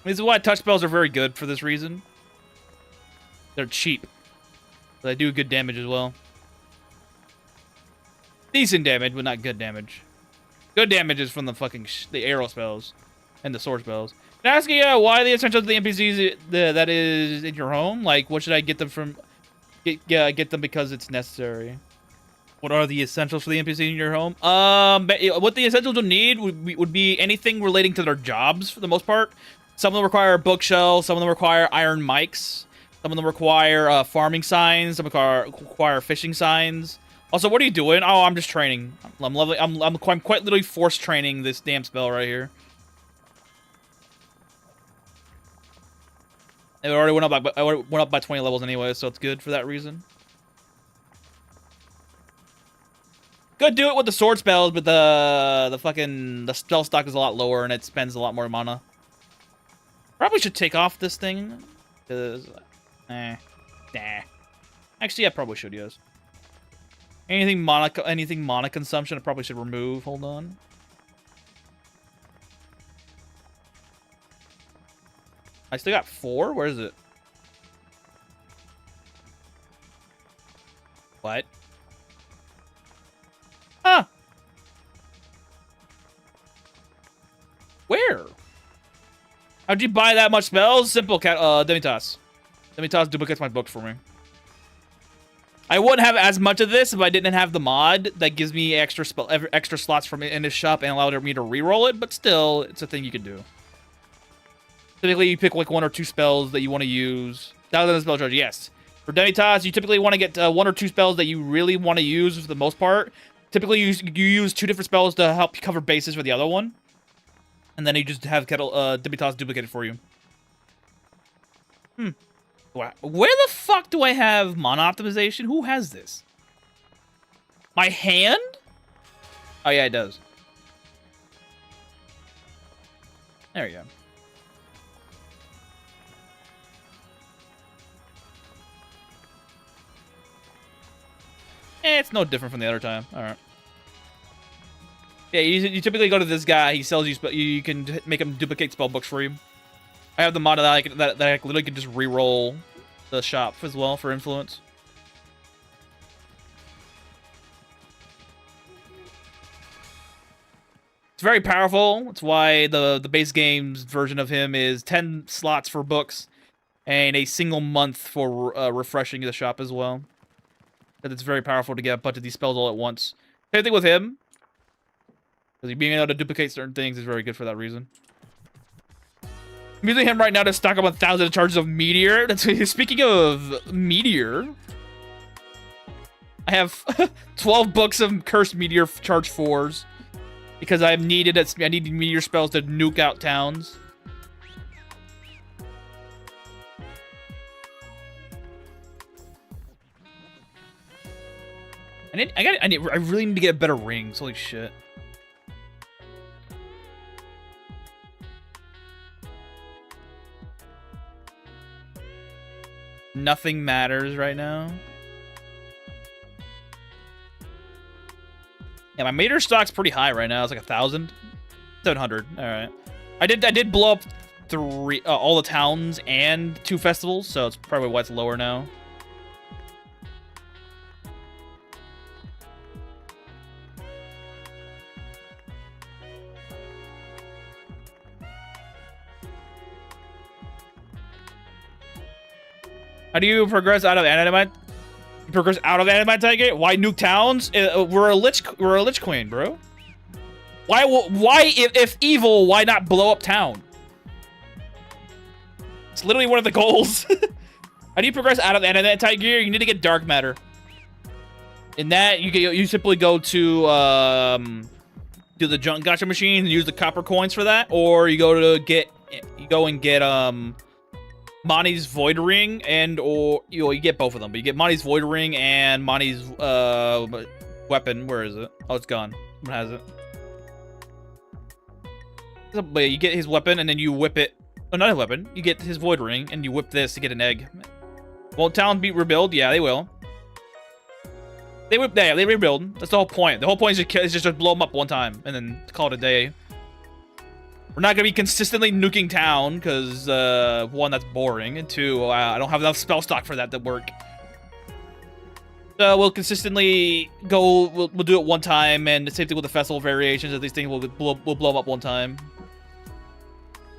This is why touch spells are very good for this reason. They're cheap. But they do good damage as well. Decent damage, but not good damage. Good damage is from the fucking the arrow spells and the sword spells. Can I ask you why the essentials of the NPCs that is in your home? Like, what should I get them from? Get them because it's necessary. What are the essentials for the NPC in your home? What the essentials would need would be anything relating to their jobs for the most part. Some of them require bookshelves. Some of them require iron mics. Some of them require farming signs. Some require fishing signs. Also, what are you doing? Oh, I'm just training. I'm quite literally force training this damn spell right here. It already went up by 20 levels anyway, so it's good for that reason. Could do it with the sword spells, but the spell stock is a lot lower and it spends a lot more mana. Probably should take off this thing, cause nah. Actually, I probably should, yes. Anything mana consumption, I probably should remove. Hold on. I still got 4? Where is it? What? Ah! Where? How'd you buy that much spells? Simple, Demitas. Demitas duplicates my books for me. I wouldn't have as much of this if I didn't have the mod that gives me extra slots from in his shop and allowed me to reroll it, but still, it's a thing you can do. Typically, you pick like 1 or 2 spells that you want to use. That was the spell charge, yes. For Demitas, you typically want to get 1 or 2 spells that you really want to use for the most part. typically you use 2 different spells to help cover bases for the other one. And then you just have Dignitas duplicated for you. Where the fuck do I have mana optimization? Who has this? My hand? Oh yeah, it does. There you go. It's no different from the other time. All right. Yeah, you typically go to this guy. He sells you. You can make him duplicate spell books for you. I have the mod that I literally can just re-roll the shop as well for influence. It's very powerful. That's why the base game's version of him is 10 slots for books and a single month for refreshing the shop as well. But it's very powerful to get a bunch of these spells all at once. Same thing with him. Because being able to duplicate certain things is very good for that reason. I'm using him right now to stock up 1,000 charges of Meteor. Speaking of Meteor, I have 12 books of Cursed Meteor charge 4s. Because I need Meteor spells to nuke out towns. I really need to get better rings. Holy shit. Nothing matters right now. Yeah, my meter stock's pretty high right now. It's like 1,000, 700. All right. I did blow up all the towns and 2 festivals, so it's probably why it's lower now. How do you progress out of Animite? Progress out of Animite Tiger? Why nuke towns? We're a Lich Queen, bro. Why if evil, why not blow up town? It's literally one of the goals. How do you progress out of Animite Tiger? You need to get dark matter. In that, you simply go to do the junk gacha machine and use the copper coins for that, or you go and get Mani's Void Ring or you get both of them, but you get Mani's Void Ring and Mani's weapon. Where is it? Oh, it's gone. Someone has it. But you get his weapon and then you whip it. Oh, not his weapon. You get his Void Ring and you whip this to get an egg. Won't town be rebuild? Yeah, they will. They rebuild. That's the whole point. The whole point is just to blow them up one time and then call it a day. We're not going to be consistently nuking town, because, 1, that's boring, and 2, I don't have enough spell stock for that to work. So we'll consistently go, we'll do it one time, and the same thing with the festival variations of these things, we'll blow them up one time.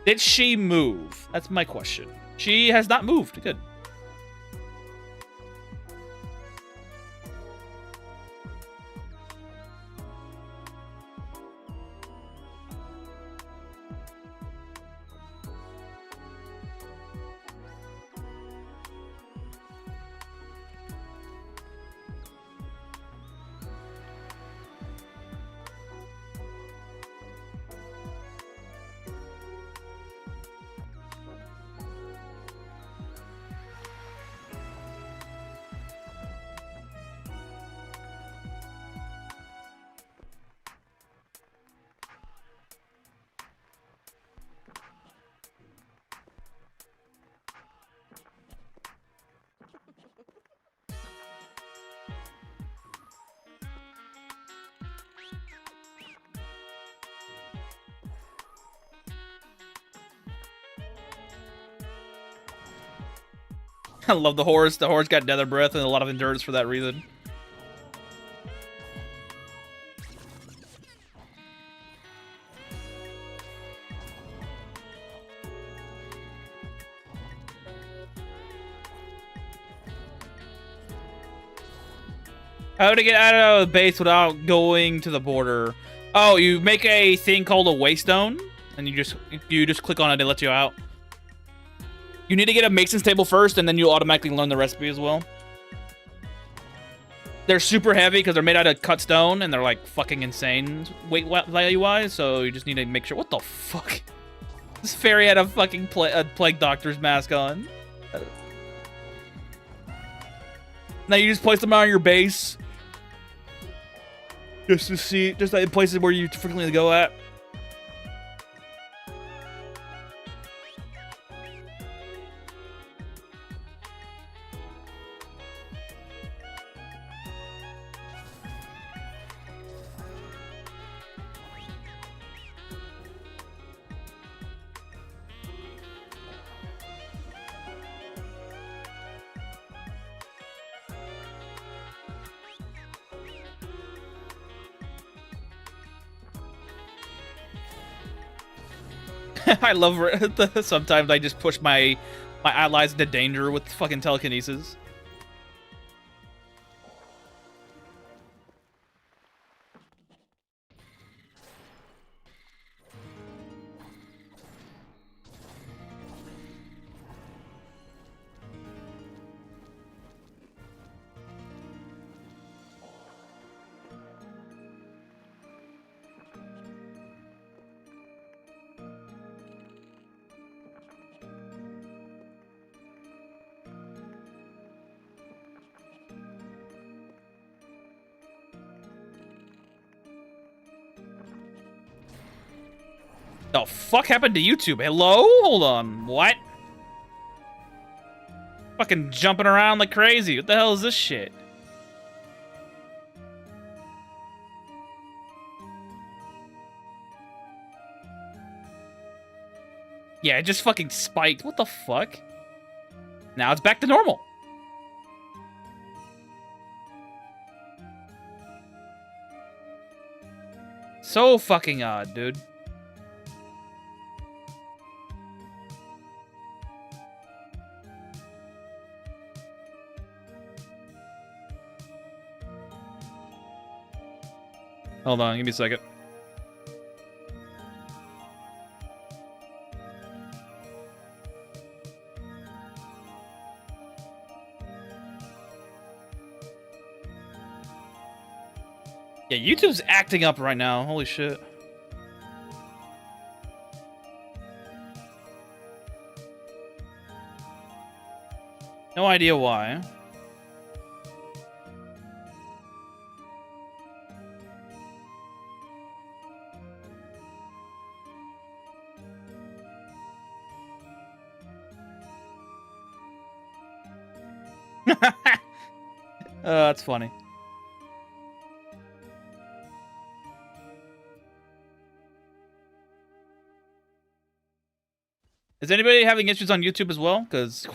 Did she move? That's my question. She has not moved. Good. I love the horse. The horse got nether breath and a lot of endurance for that reason. How to get out of the base without going to the border? Oh, you make a thing called a waystone, and you just click on it and it lets you out. You need to get a Mason's table first, and then you'll automatically learn the recipe as well. They're super heavy because they're made out of cut stone, and they're like fucking insane weight value-wise, so you just need to make sure... What the fuck? This fairy had a fucking plague doctor's mask on. Now you just place them on your base. Just to see, just in places where you frequently go at. I love sometimes I just push my allies into danger with fucking telekinesis. The fuck happened to YouTube? Hello? Hold on. What? Fucking jumping around like crazy. What the hell is this shit? Yeah, it just fucking spiked. What the fuck? Now it's back to normal. So fucking odd, dude. Hold on, give me a second. Yeah, YouTube's acting up right now. Holy shit. No idea why. That's funny. Is anybody having issues on YouTube as well? Because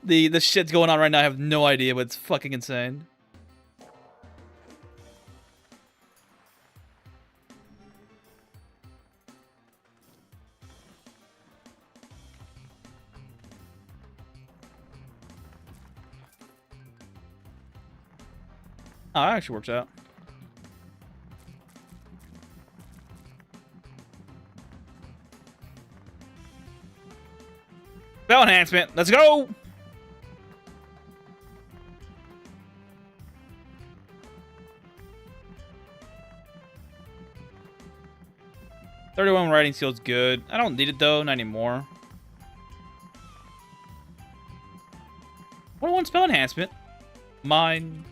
the shit's going on right now. I have no idea, but it's fucking insane. Oh, that actually works out. Spell enhancement. Let's go! $31 writing skill's good. I don't need it though, not anymore. 101 spell enhancement. Mine.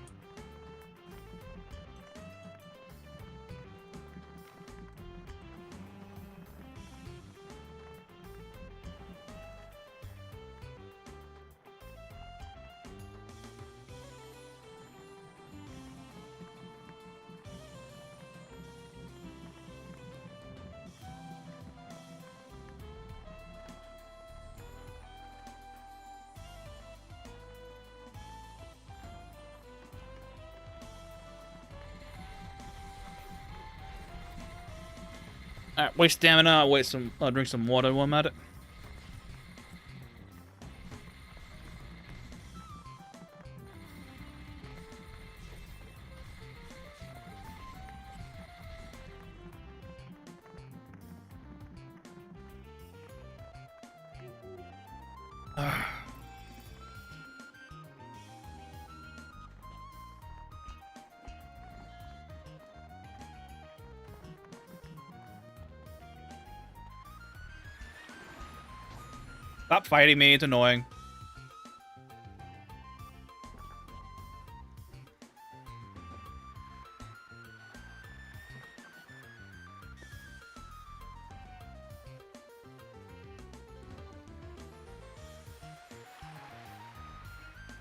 Alright, waste stamina, I'll drink some water while I'm at it. Stop fighting me, it's annoying.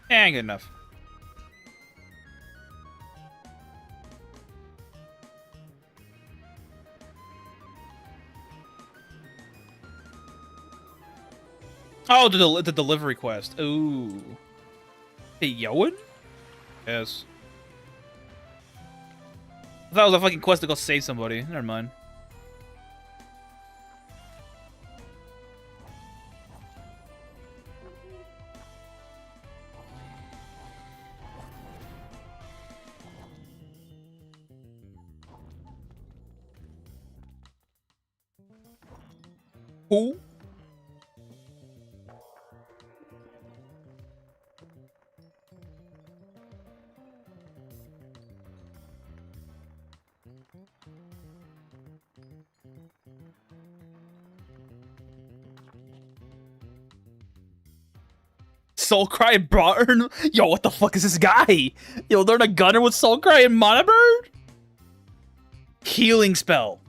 Ain't good enough. Oh, the delivery quest. Ooh. Hey, Yoan? Yes. I thought it was a fucking quest to go save somebody. Never mind. Who? Soulcry and Bronn? Yo, what the fuck is this guy? Yo, learn a gunner with Soulcry and Mana Bird? Healing spell.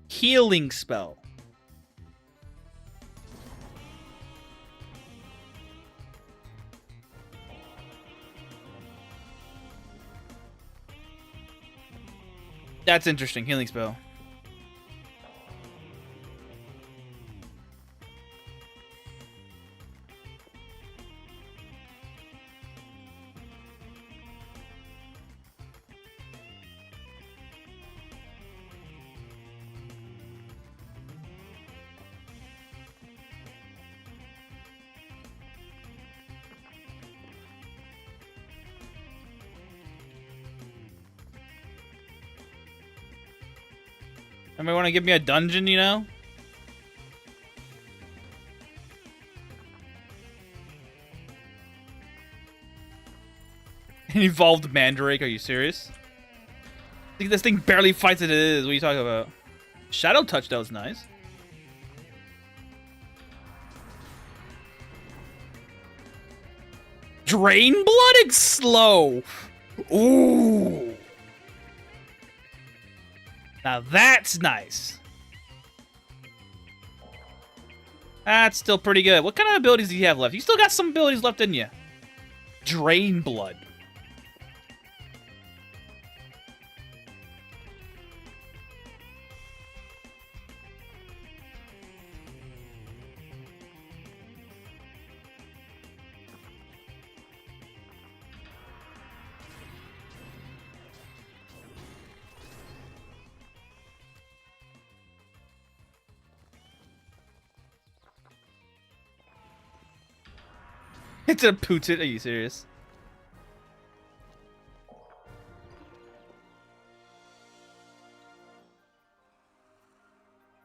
Healing spell. That's interesting. Healing spell. Anybody want to give me a dungeon, you know? An evolved Mandrake, are you serious? I think this thing barely fights it is. What are you talking about? Shadow Touch, that was nice. Drain Blood and slow. Ooh. Now that's nice. That's still pretty good. What kind of abilities do you have left? You still got some abilities left, didn't you? Drain Blood. It's a Putin. Are you serious?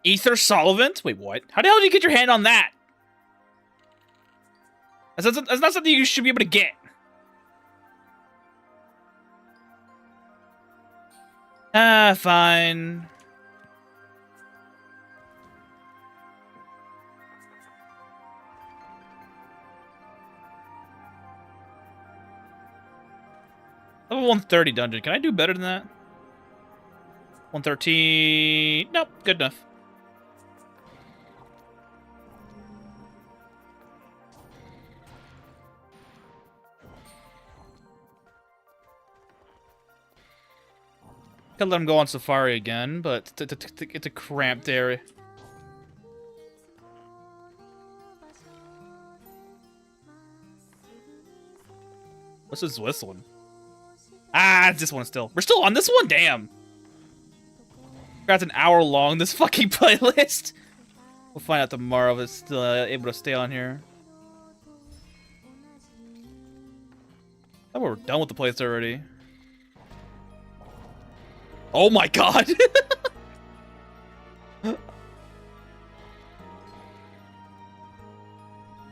Ether Solvent? Wait, what? How the hell did you get your hand on that? That's not something you should be able to get. Ah, fine. Level 130 dungeon. Can I do better than that? 113. Nope, good enough. Could let him go on safari again, but it's a cramped area. What's this one? Ah, this one still. We're still on this one? Damn. That's an hour long, this fucking playlist. We'll find out tomorrow if it's still able to stay on here. I thought we were done with the playlist already. Oh my god!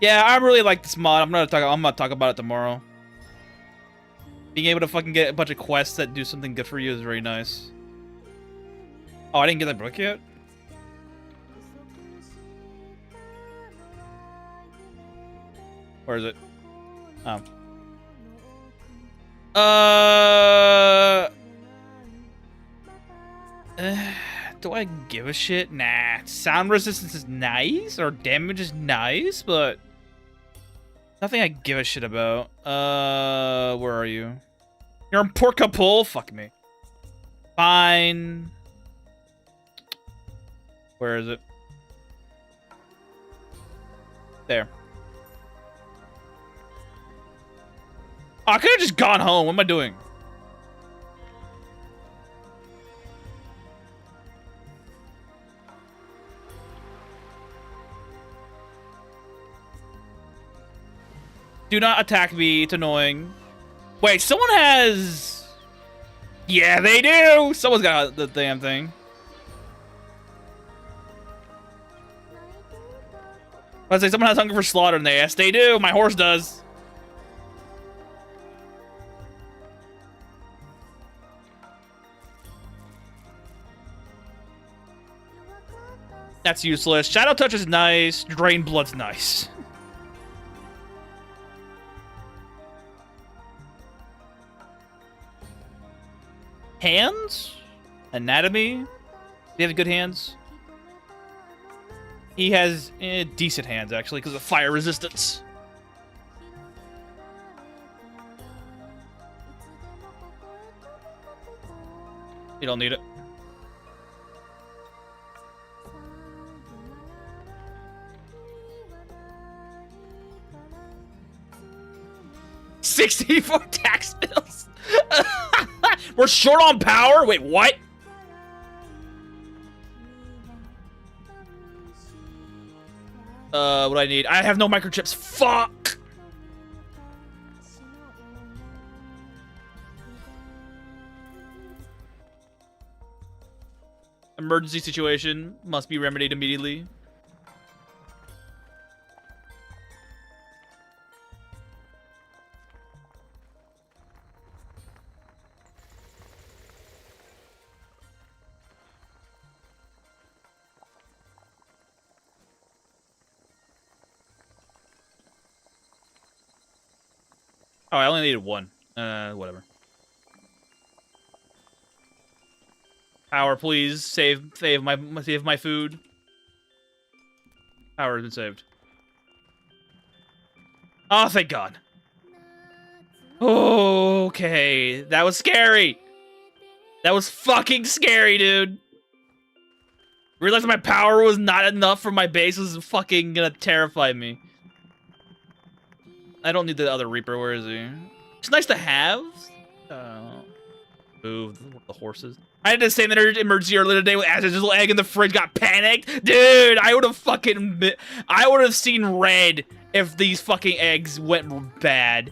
Yeah, I really like this mod. I'm gonna talk about it tomorrow. Being able to fucking get a bunch of quests that do something good for you is very nice. Oh, I didn't get that book yet? Where is it? Oh. Do I give a shit? Nah. Sound resistance is nice, or damage is nice, but nothing I give a shit about. Where are you? You're in Porkapole? Fuck me. Fine. Where is it? There. Oh, I could have just gone home. What am I doing? Do not attack me. It's annoying. Wait, someone has... Yeah, they do! Someone's got the damn thing. I was like, someone has hunger for slaughter, and they yes, they do. My horse does. That's useless. Shadow Touch is nice. Drain Blood's nice. Hands? Anatomy? Do you have good hands? He has decent hands, actually, because of fire resistance. You don't need it. $64 tax bills. We're short on power? Wait, what? What do I need? I have no microchips. Fuck! Emergency situation. Must be remedied immediately. Oh, I only needed one. Whatever. Power, please. Save my food. Power has been saved. Oh, thank God. Okay. That was scary. That was fucking scary, dude. Realizing my power was not enough for my base was fucking gonna terrify me. I don't need the other Reaper. Where is he? It's nice to have. Move the horses. I had the same emergency earlier today with Az's little egg in the fridge got panicked. Dude, I would have seen red if these fucking eggs went bad.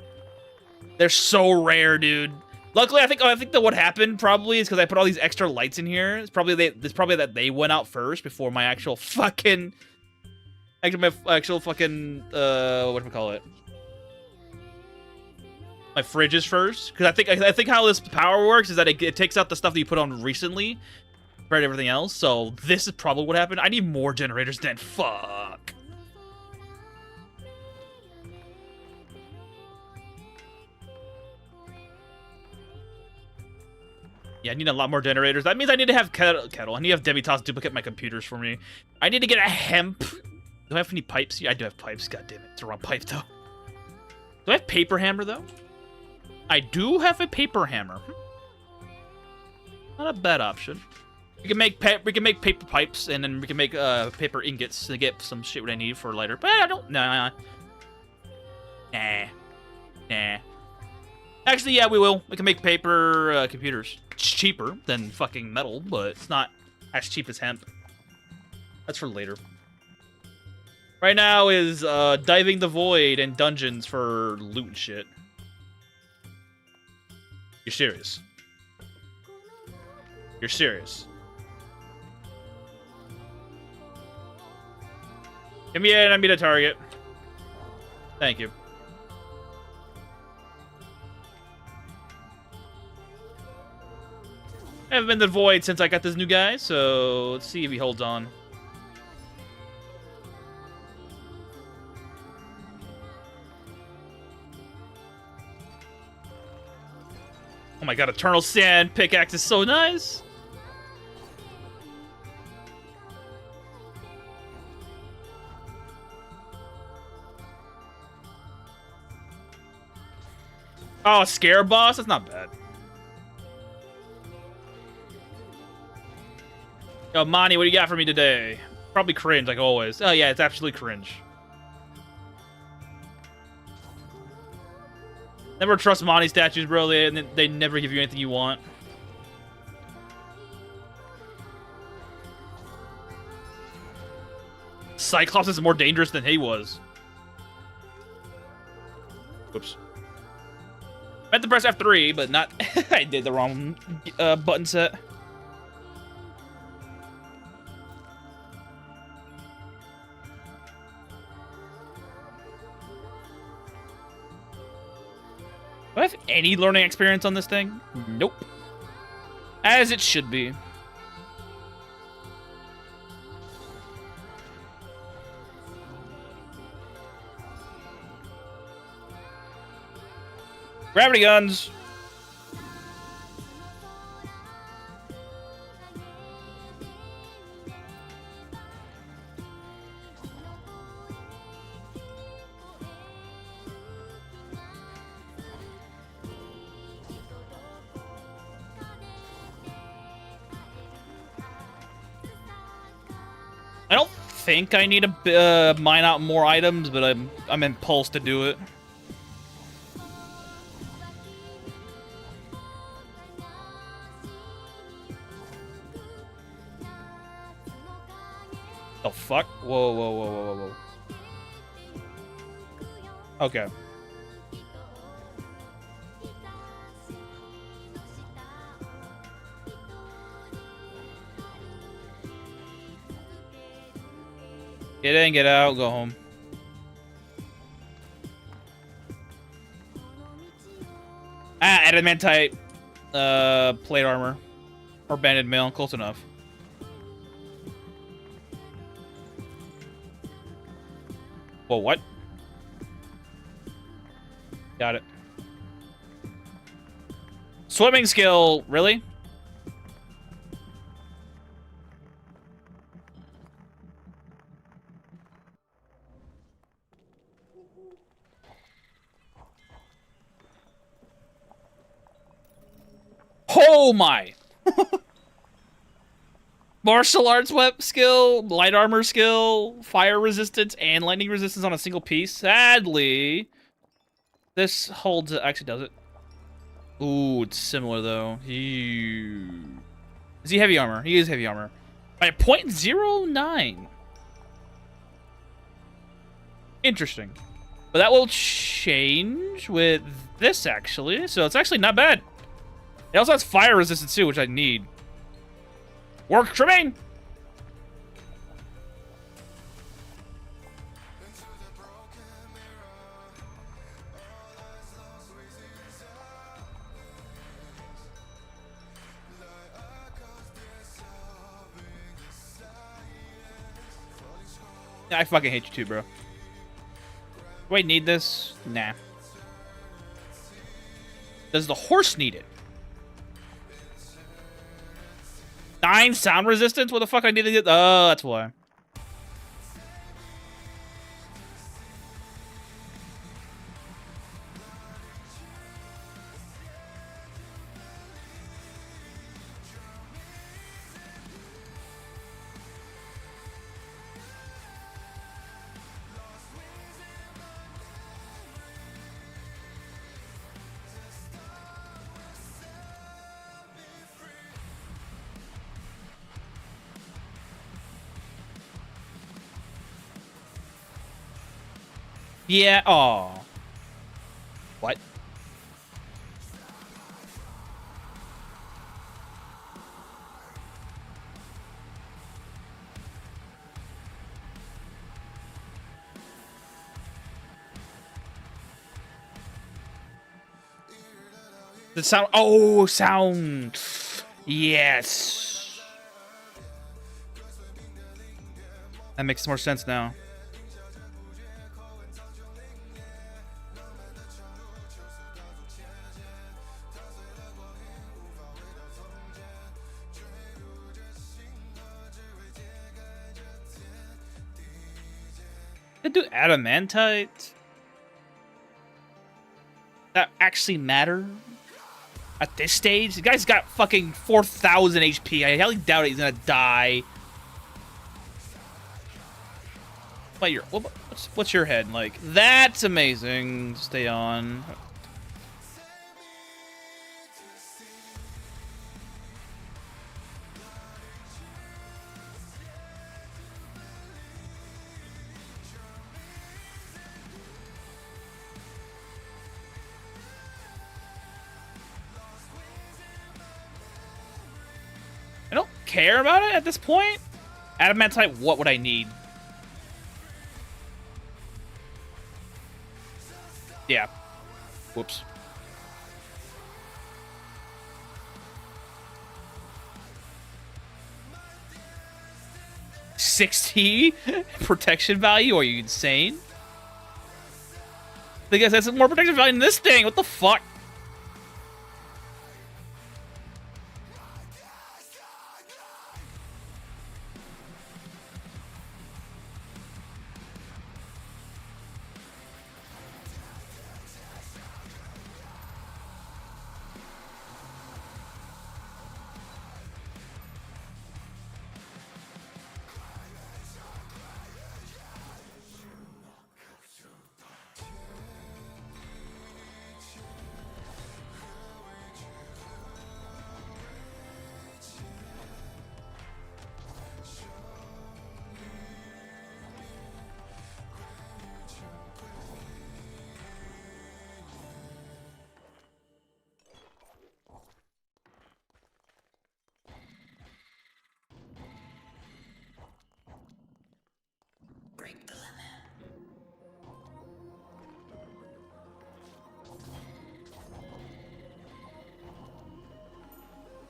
They're so rare, dude. Luckily, I think that what happened probably is because I put all these extra lights in here. It's probably that they went out first before my actual fucking whatchamacallit. My fridge is first, because I think how this power works is that it takes out the stuff that you put on recently, compared to everything else. So this is probably what happened. I need more generators then. Fuck. Yeah, I need a lot more generators. That means I need to have kettle. I need to have Debitas duplicate my computers for me. I need to get a hemp. Do I have any pipes? Yeah, I do have pipes. God damn it, it's a wrong pipe though. Do I have paper hammer though? I do have a paper hammer. Not a bad option. We can make paper pipes, and then we can make paper ingots to get some shit what I need for later. But I don't. Nah. Actually, yeah, we will. We can make paper computers. It's cheaper than fucking metal, but it's not as cheap as hemp. That's for later. Right now is diving the void and dungeons for loot and shit. You're serious? You're serious? Give me an enemy to target. Thank you. I haven't been to the Void since I got this new guy, so let's see if he holds on. Oh my god, Eternal Sand pickaxe is so nice! Oh, Scare Boss? That's not bad. Yo, Monty, what do you got for me today? Probably cringe, like always. Oh yeah, it's absolutely cringe. Never trust Monty statues, bro. They never give you anything you want. Cyclops is more dangerous than he was. Whoops. Meant to press F3, but not... I did the wrong button set. Do I have any learning experience on this thing? Nope. As it should be. Gravity guns! I don't think I need to mine out more items, but I'm impulsed to do it. The fuck? Whoa, whoa, whoa, whoa, whoa, whoa. Okay. Get in, get out, go home. Ah, adamantite plate armor. Or banded mail, close enough. Whoa, what? Got it. Swimming skill, really? Oh my! Martial arts web skill, light armor skill, fire resistance, and lightning resistance on a single piece. Sadly, this holds it. Actually, does it? Ooh, it's similar though. Is he heavy armor? He is heavy armor. By 0.09. Interesting. But that will change with this, actually. So it's actually not bad. It also has fire resistance too, which I need. Work trimming! I fucking hate you too, bro. Do I need this? Nah. Does the horse need it? 9 sound resistance? What the fuck I need to get? Oh, that's why. Yeah, oh. What? The sound, oh, sound. Yes. That makes more sense now. They do adamantite. That actually matter at this stage? The guy's got fucking 4,000 HP. I highly doubt he's gonna die. What's your head like? That's amazing. Stay on. I don't care about it at this point. Adamantite, what would I need? Yeah. Whoops. $60 protection value? Are you insane? I guess that's more protection value than this thing. What the fuck?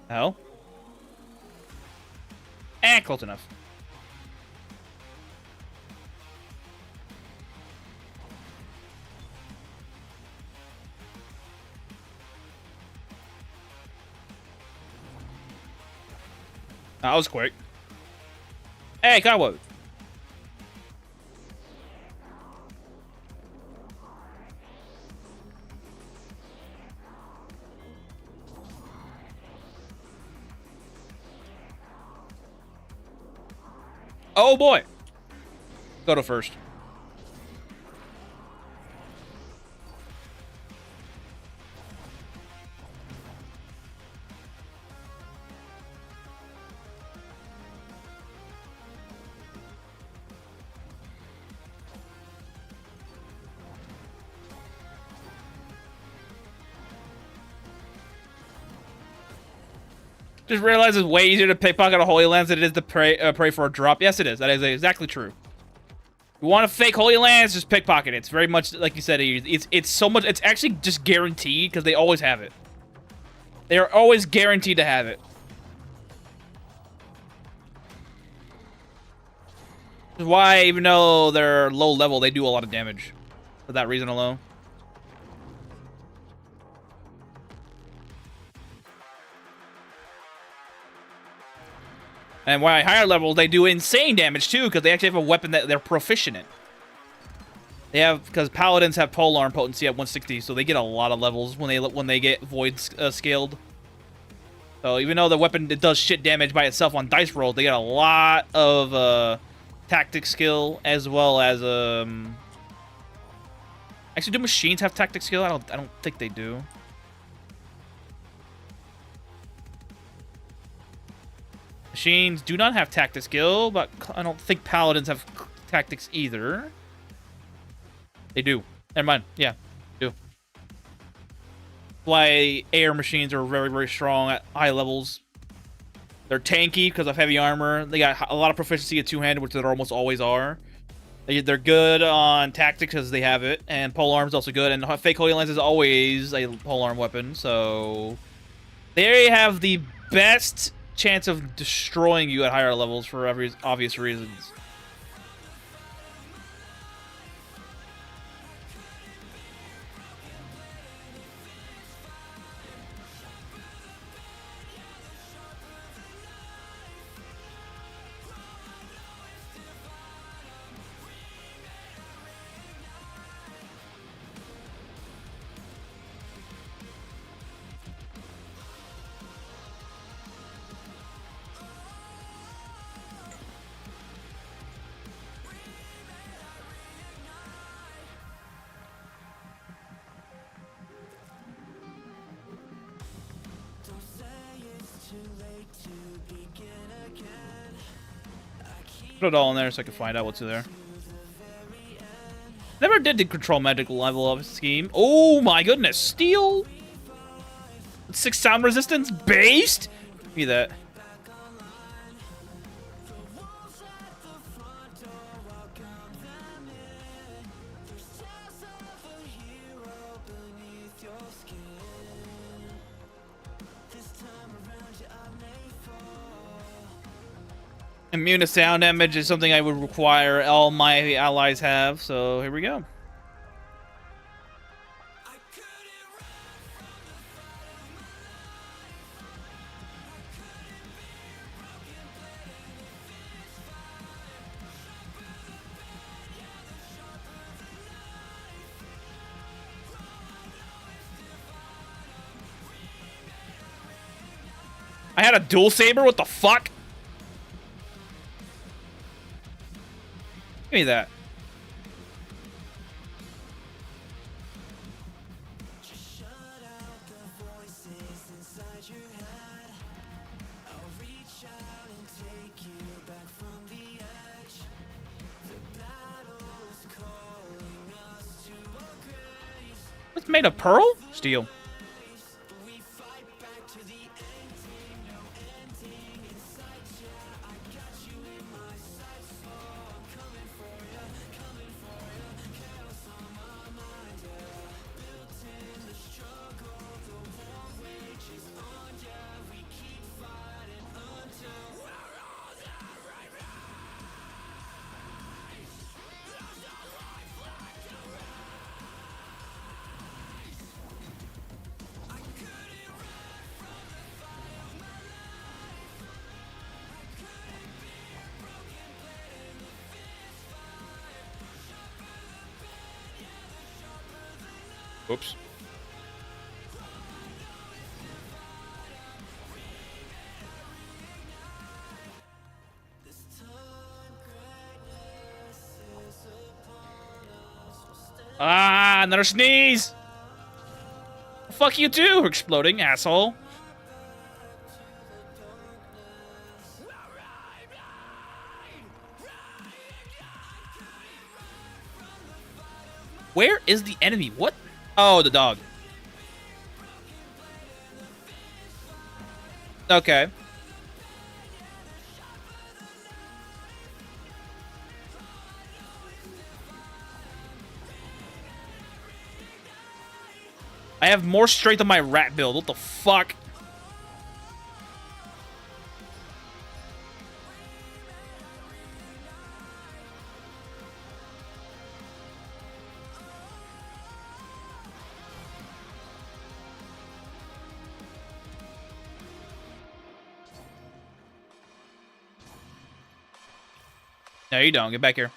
Oh. Close enough. That was quick. Hey, Cowboy. Oh boy. Go to first. Just realize it's way easier to pickpocket a Holy Lands than it is to pray for a drop. Yes, it is. That is exactly true. You want to fake Holy Lands, just pickpocket it. It's very much like you said. It's so much. It's actually just guaranteed because they always have it. They are always guaranteed to have it. Which is why, even though they're low level, they do a lot of damage for that reason alone. And why higher level, they do insane damage too, because they actually have a weapon that they're proficient in. They have, because paladins have polearm potency at 160, so they get a lot of levels when they get void scaled. So even though the weapon it does shit damage by itself on dice roll, they get a lot of tactic skill as well as Actually, do machines have tactic skill? I don't think they do. Machines do not have tactic skill, but I don't think paladins have tactics either. They do. Never mind. Yeah, they do. Why air machines are very, very strong at high levels. They're tanky because of heavy armor. They got a lot of proficiency at two-handed, which they almost always are. They're good on tactics because they have it, and polearm's also good. And fake Holy Lance is always a polearm weapon, so they have the best chance of destroying you at higher levels for obvious reasons. Put it all in there so I can find out what's in there. Never did the control magic level up scheme. Oh my goodness, steel. 6 sound resistance based. Give me that. Immune to sound damage is something I would require all my allies have, so here we go. I had a dual saber? What the fuck? Give me that. What's made of pearl? Steel. Oops. Ah, another sneeze! Fuck you too, exploding asshole. Where is the enemy? What? Oh, the dog. Okay. I have more strength on my rat build. What the fuck? No, you don't. Get back here.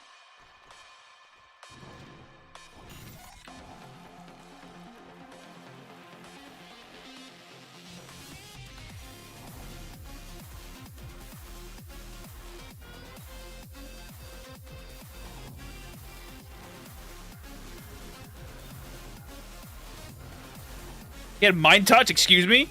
Get mind touch, excuse me?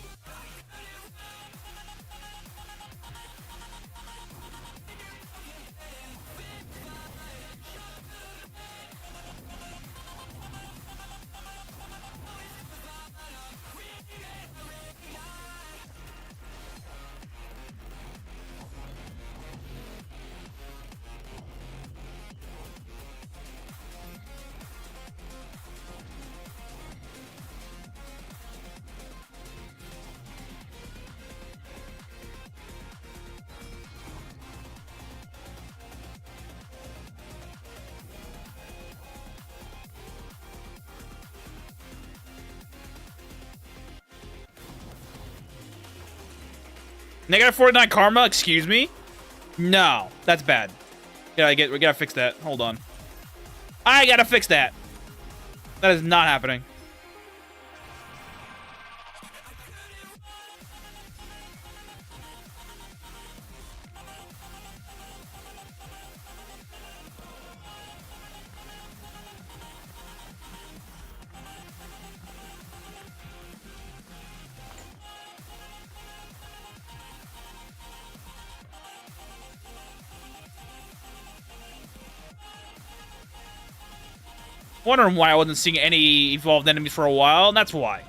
Negative 49 karma, excuse me? No, that's bad. We gotta fix that. Hold on. I gotta fix that. That is not happening. Wondering why I wasn't seeing any evolved enemies for a while, and that's why.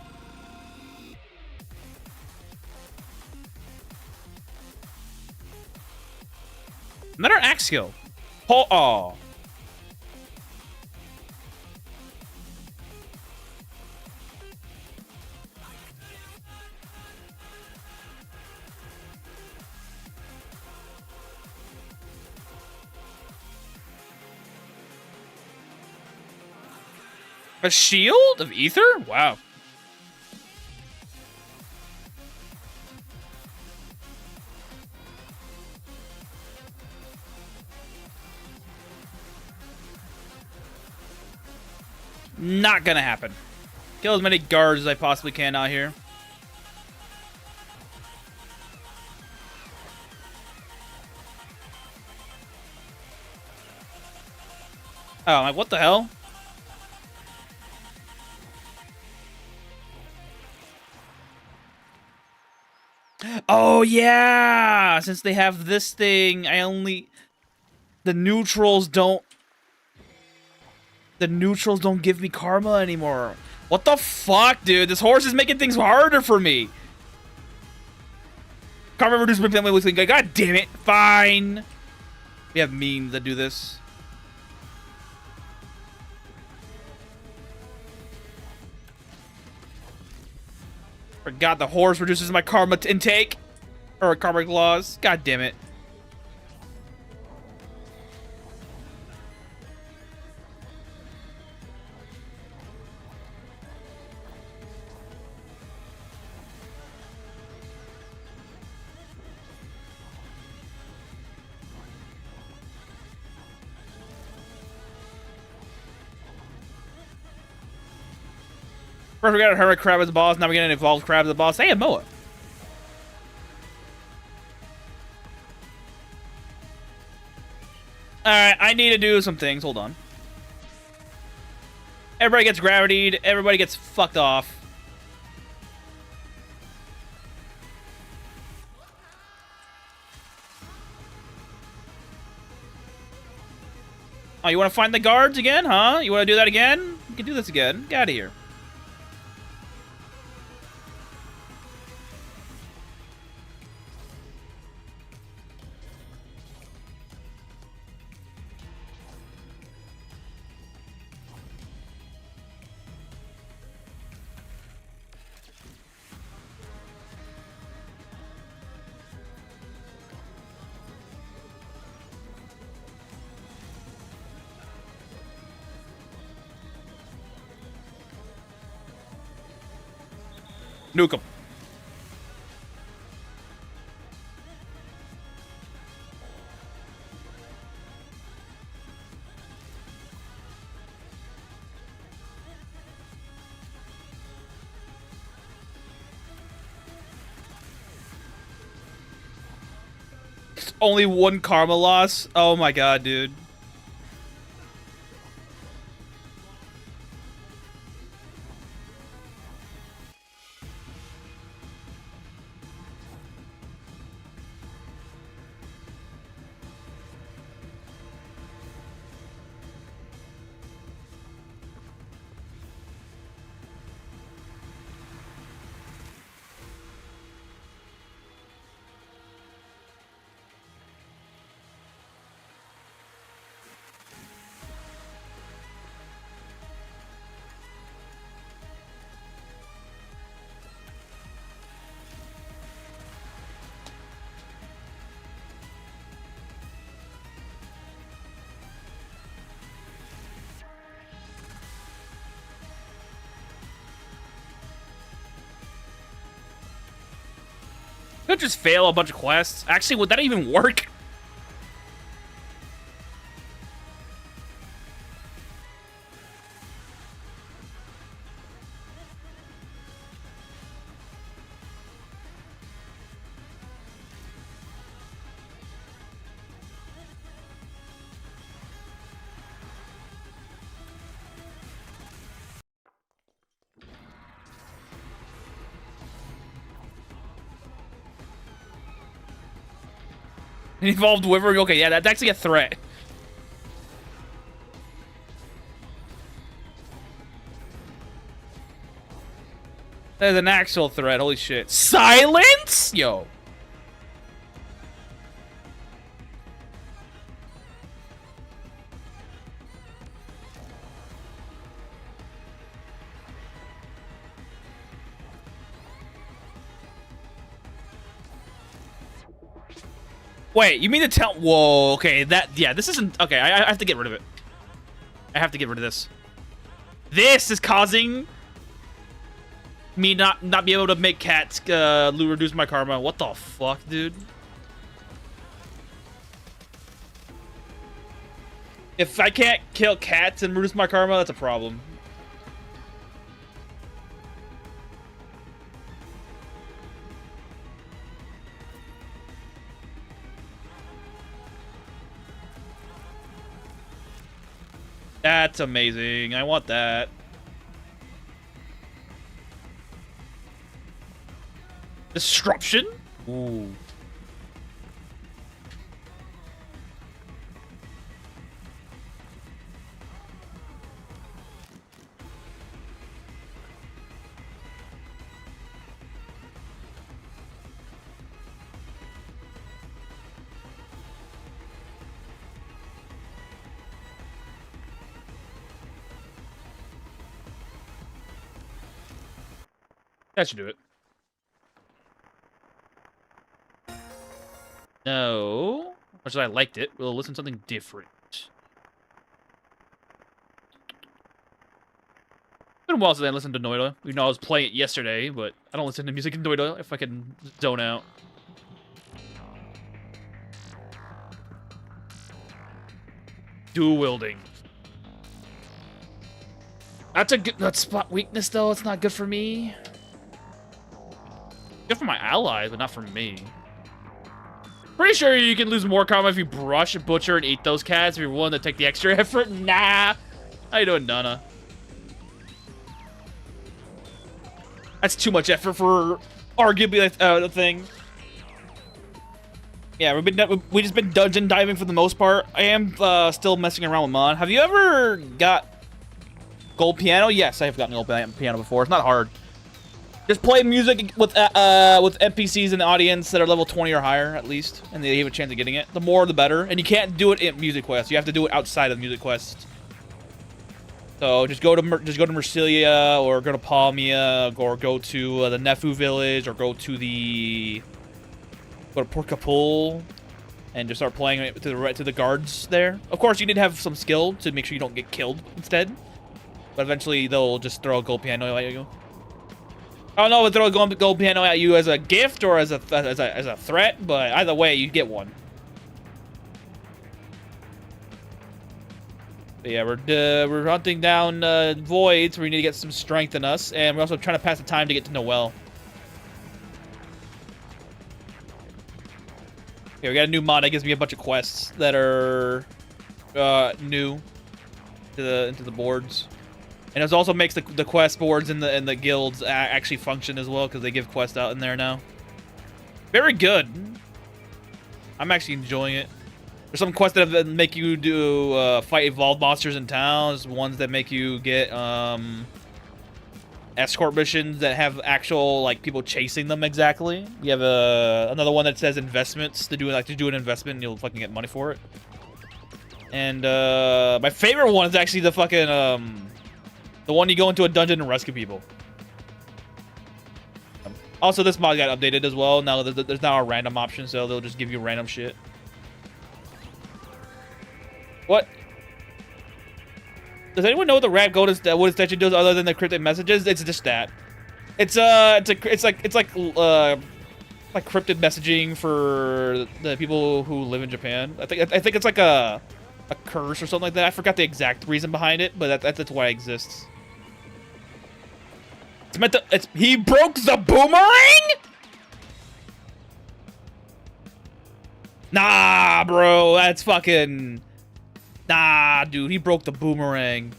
Another axe skill. Oh. A shield of ether? Wow. Not gonna happen. Kill as many guards as I possibly can out here. Oh, I'm like, what the hell? Oh, yeah! Since they have this thing, the neutrals don't give me karma anymore. What the fuck, dude? This horse is making things harder for me. Karma reduces my family with. God damn it. Fine. We have means that do this. Forgot the horse reduces my karma intake. Or karma laws. God damn it. First we got a hermit crab as the boss, now we get an evolved crab as the boss. Hey, a Moa. Alright, I need to do some things. Hold on. Everybody gets gravitied. Everybody gets fucked off. Oh, you want to find the guards again, huh? You want to do that again? You can do this again. Get out of here. Nuke him. Only one karma loss? Oh my god, dude. Could just fail a bunch of quests. Actually, would that even work? An evolved wyvern? Okay, yeah, that's actually a threat. That is an actual threat, holy shit. Silence? Yo. Wait, you mean to tell? Whoa, okay, yeah, this isn't okay. I have to get rid of it. I have to get rid of this. This is causing me not be able to make cats reduce my karma. What the fuck, dude? If I can't kill cats and reduce my karma, that's a problem. That's amazing. I want that. Disruption? Ooh. That should do it. No. Much as I liked it, we'll listen to something different. It's been a while since I listened to Noita. You know, I was playing it yesterday, but I don't listen to music in Noita if I can zone out. Dual wielding. That's a good spot weakness though. It's not good for me. Good for my allies, but not for me. Pretty sure you can lose more karma if you brush, butcher, and eat those cats if you're willing to take the extra effort. Nah. How you doing, Nana? That's too much effort for arguably a thing. Yeah, we just been dungeon diving for the most part. I am still messing around with Mon. Have you ever got gold piano? Yes, I have gotten gold piano before. It's not hard. Just play music with NPCs in the audience that are level 20 or higher, at least, and they have a chance of getting it. The more, the better. And you can't do it in music quests. You have to do it outside of music quests. So just go to Mercilia, or go to Palmia, or go to the Nefu village, or go to Port Capul, and just start playing it to the guards there. Of course, you need to have some skill to make sure you don't get killed instead. But eventually, they'll just throw a gold piano at you. I don't know if they'll throw a gold piano at you as a gift or as a threat, but either way, you get one. But yeah, we're hunting down voids. We need to get some strength in us, and we're also trying to pass the time to get to Noel. Okay, we got a new mod that gives me a bunch of quests that are new into the boards. And it also makes the quest boards and the guilds actually function as well, because they give quests out in there now. Very good. I'm actually enjoying it. There's some quests that make you do fight evolved monsters in towns. Ones that make you get escort missions that have actual like people chasing them exactly. You have another one that says investments to do an investment and you'll fucking get money for it. And my favorite one is actually the fucking the one you go into a dungeon and rescue people. Also, this mod got updated as well. Now there's now a random option, so they'll just give you random shit. What? Does anyone know what the rat goat what statue does other than the cryptic messages? It's just that. It's like like cryptic messaging for the people who live in Japan. I think it's like a curse or something like that. I forgot the exact reason behind it, but that's why it exists. It's meant to. He broke the boomerang. Nah, bro, that's fucking. Nah, dude, he broke the boomerang.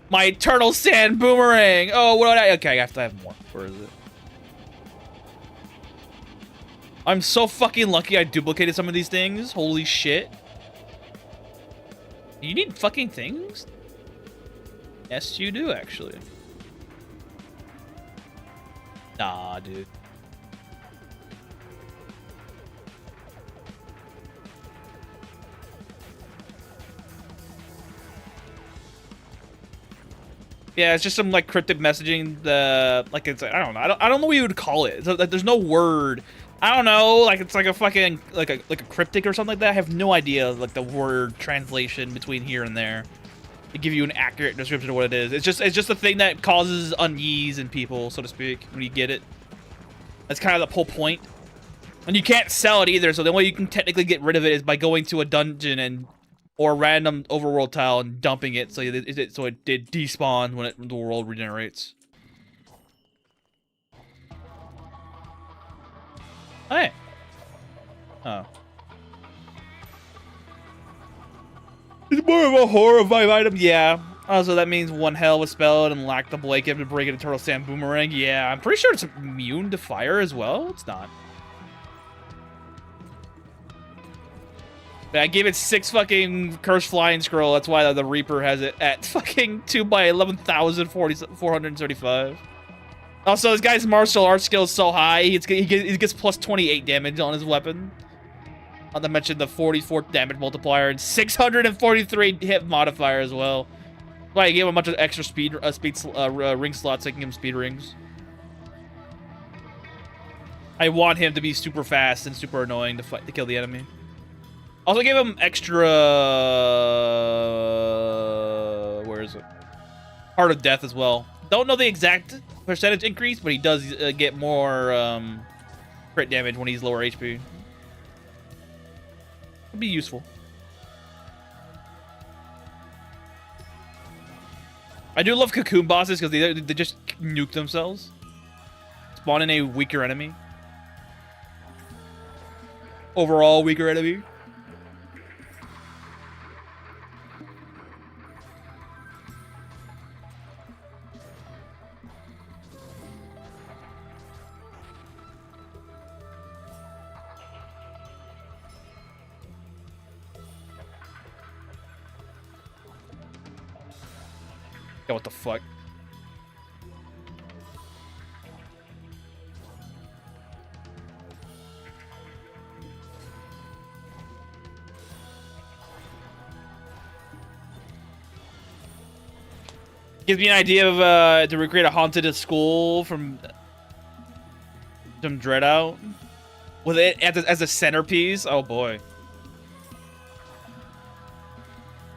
My eternal sand boomerang. Oh, what? Okay, I have to have more. Where is it? I'm so fucking lucky I duplicated some of these things. Holy shit. You need fucking things? Yes, you do, actually. Nah, dude. Yeah, it's just some like cryptic messaging. Like it's I don't know. I don't know what you would call it. Like, there's no word. I don't know. Like it's like a fucking like a cryptic or something like that. I have no idea like the word translation between here and there to give you an accurate description of what it is. It's just a thing that causes unease in people, so to speak, when you get it. That's kind of the whole point. And you can't sell it either. So the only way you can technically get rid of it is by going to a dungeon and. Or a random overworld tile and dumping it so it did despawn when the world regenerates. Hey. Oh. It's more of a horror vibe item, yeah. Also, that means one hell was spelled and lacked the blanket to break an eternal sand boomerang. Yeah, I'm pretty sure it's immune to fire as well. It's not. I gave it 6 fucking cursed flying scroll. That's why the Reaper has it at fucking 2 by 11,435. Also, this guy's martial arts skill is so high. He gets plus 28 damage on his weapon. Not to mention the 44 damage multiplier and 643 hit modifier as well. Why he gave him a bunch of extra ring slots, making him speed rings. I want him to be super fast and super annoying to kill the enemy. Also gave him extra... where is it? Heart of Death as well. Don't know the exact percentage increase, but he does get more crit damage when he's lower HP. Would be useful. I do love cocoon bosses because they just nuke themselves. Spawn in a weaker enemy. Overall weaker enemy. Yeah, what the fuck? Gives me an idea of to recreate a haunted school from Dread Out with it as a centerpiece. Oh boy.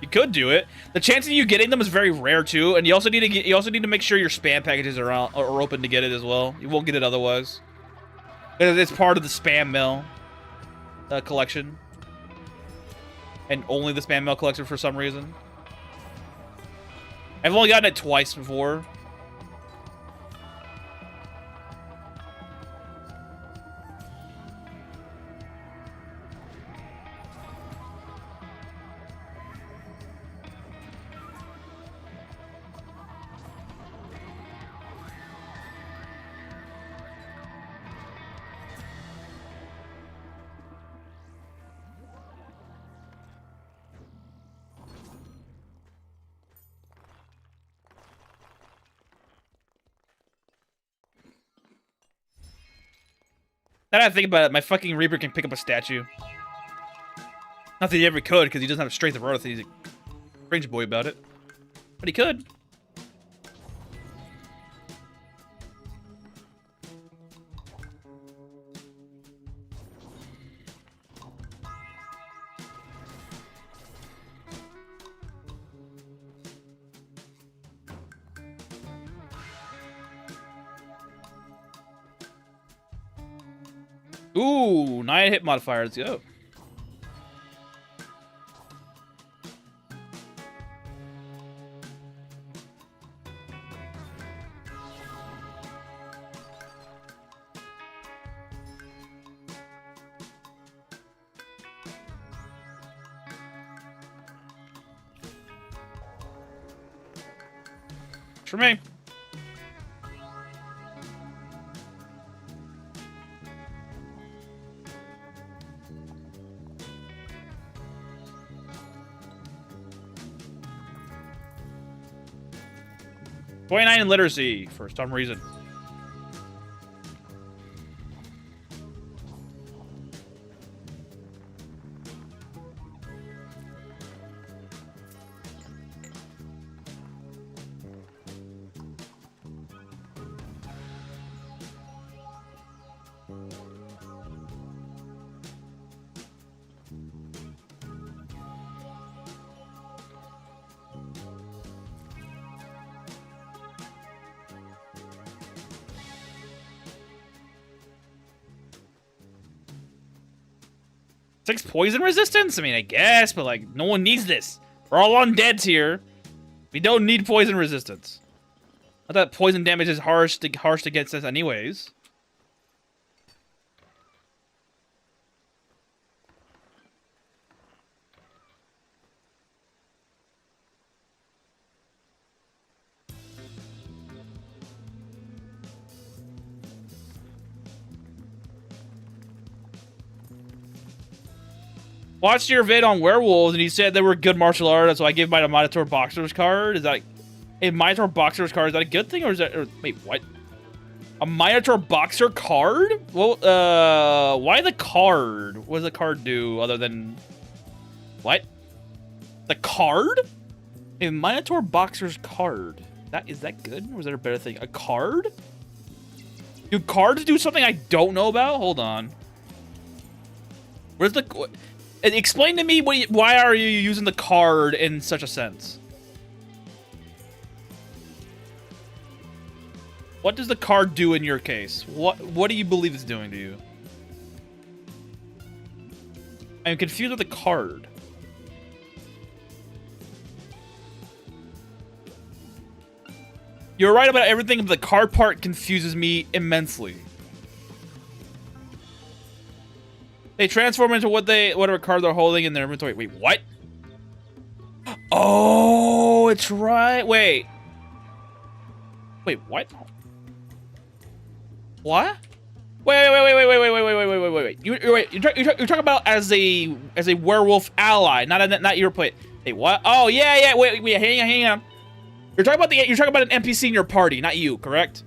You could do it. The chance of you getting them is very rare too, and you also need to make sure your spam packages are open to get it as well. You won't get it otherwise. It's part of the spam mail collection, and only the spam mail collection for some reason. I've only gotten it twice before. Now that I think about it, my fucking Reaper can pick up a statue. Not that he ever could, because he doesn't have strength of earth. He's a strange boy about it. But he could. Ooh, 9 hit modifier. Let's go. For me. .9 in literacy for some reason. Six poison resistance? I mean, I guess, but like, no one needs this. We're all undeads here. We don't need poison resistance. I thought poison damage is harsh to get us anyways. Watched your vid on werewolves, and he said they were good martial artists, so I gave mine a Minotaur Boxer's card. Is that a Minotaur Boxer's card? Is that a good thing, or is that... wait, what? A Minotaur Boxer card? Well, why the card? What does the card do other than... What? The card? A Minotaur Boxer's card. Is that good? Or is there a better thing? A card? Do cards do something I don't know about? Hold on. Where's the... Explain to me why are you using the card in such a sense? What does the card do in your case? What do you believe it's doing to you? I'm confused with the card. You're right about everything, but the card part confuses me immensely. They transform into whatever card they're holding in their inventory. Wait, what? Oh, it's right. Wait, what? What? Wait. You're talking about as a werewolf ally, not your play. Hey, what? Oh, yeah. Wait, hang on. You're talking about an NPC in your party, not you, correct?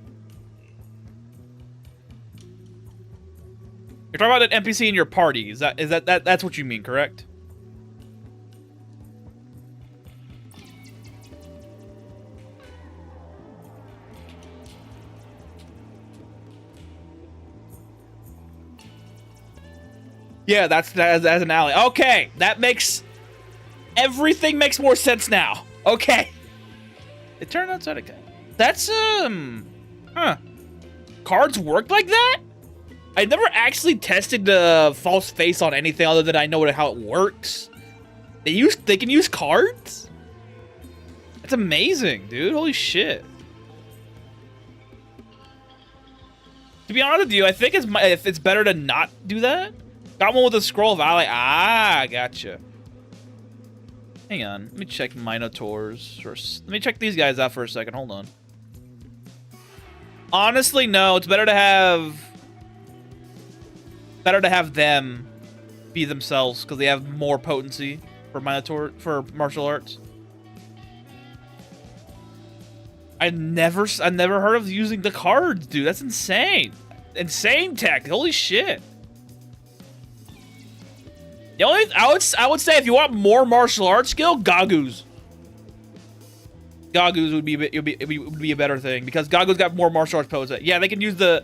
You're talking about an NPC in your party. That's what you mean, correct? Yeah, that's as an ally. Okay, everything makes more sense now. Okay. It turned outside again. That's cards work like that? I never actually tested the false face on anything other than I know how it works. They can use cards? That's amazing, dude. Holy shit. To be honest with you, I think it's better to not do that. Got one with a scroll of ally. Ah, gotcha. Hang on. Let me check Minotaurs first. Let me check these guys out for a second. Hold on. Honestly, no. It's better to have them be themselves because they have more potency for martial arts. I never heard of using the cards, dude. That's insane. Insane tech. Holy shit. The only I would say if you want more martial arts skill, Gagu's. Gagu's would be a better thing because Gagu's got more martial arts potency. Yeah, they can't use the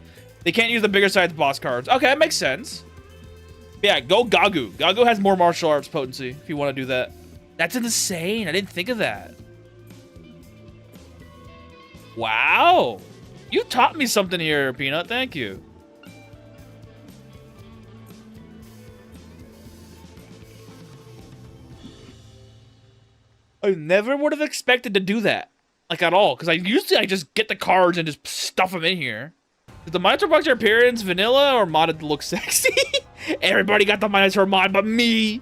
bigger size boss cards. Okay, that makes sense. Yeah, go Gagu. Gagu has more martial arts potency if you want to do that. That's insane. I didn't think of that. Wow. You taught me something here, Peanut. Thank you. I never would have expected to do that. Like, at all. Because I just get the cards and just stuff them in here. Does the Minotaur Boxer appearance vanilla or modded to look sexy? Everybody got the Minotaur mod but me.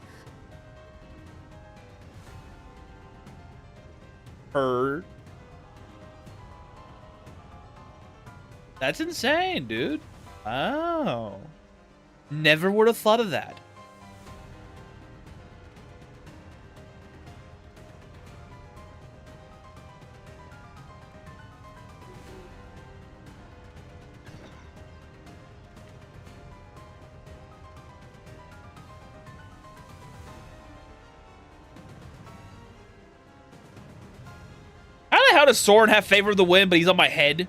Heard. That's insane, dude. Oh. Never would have thought of that. How the hell does Soren have favor of the wind, but he's on my head?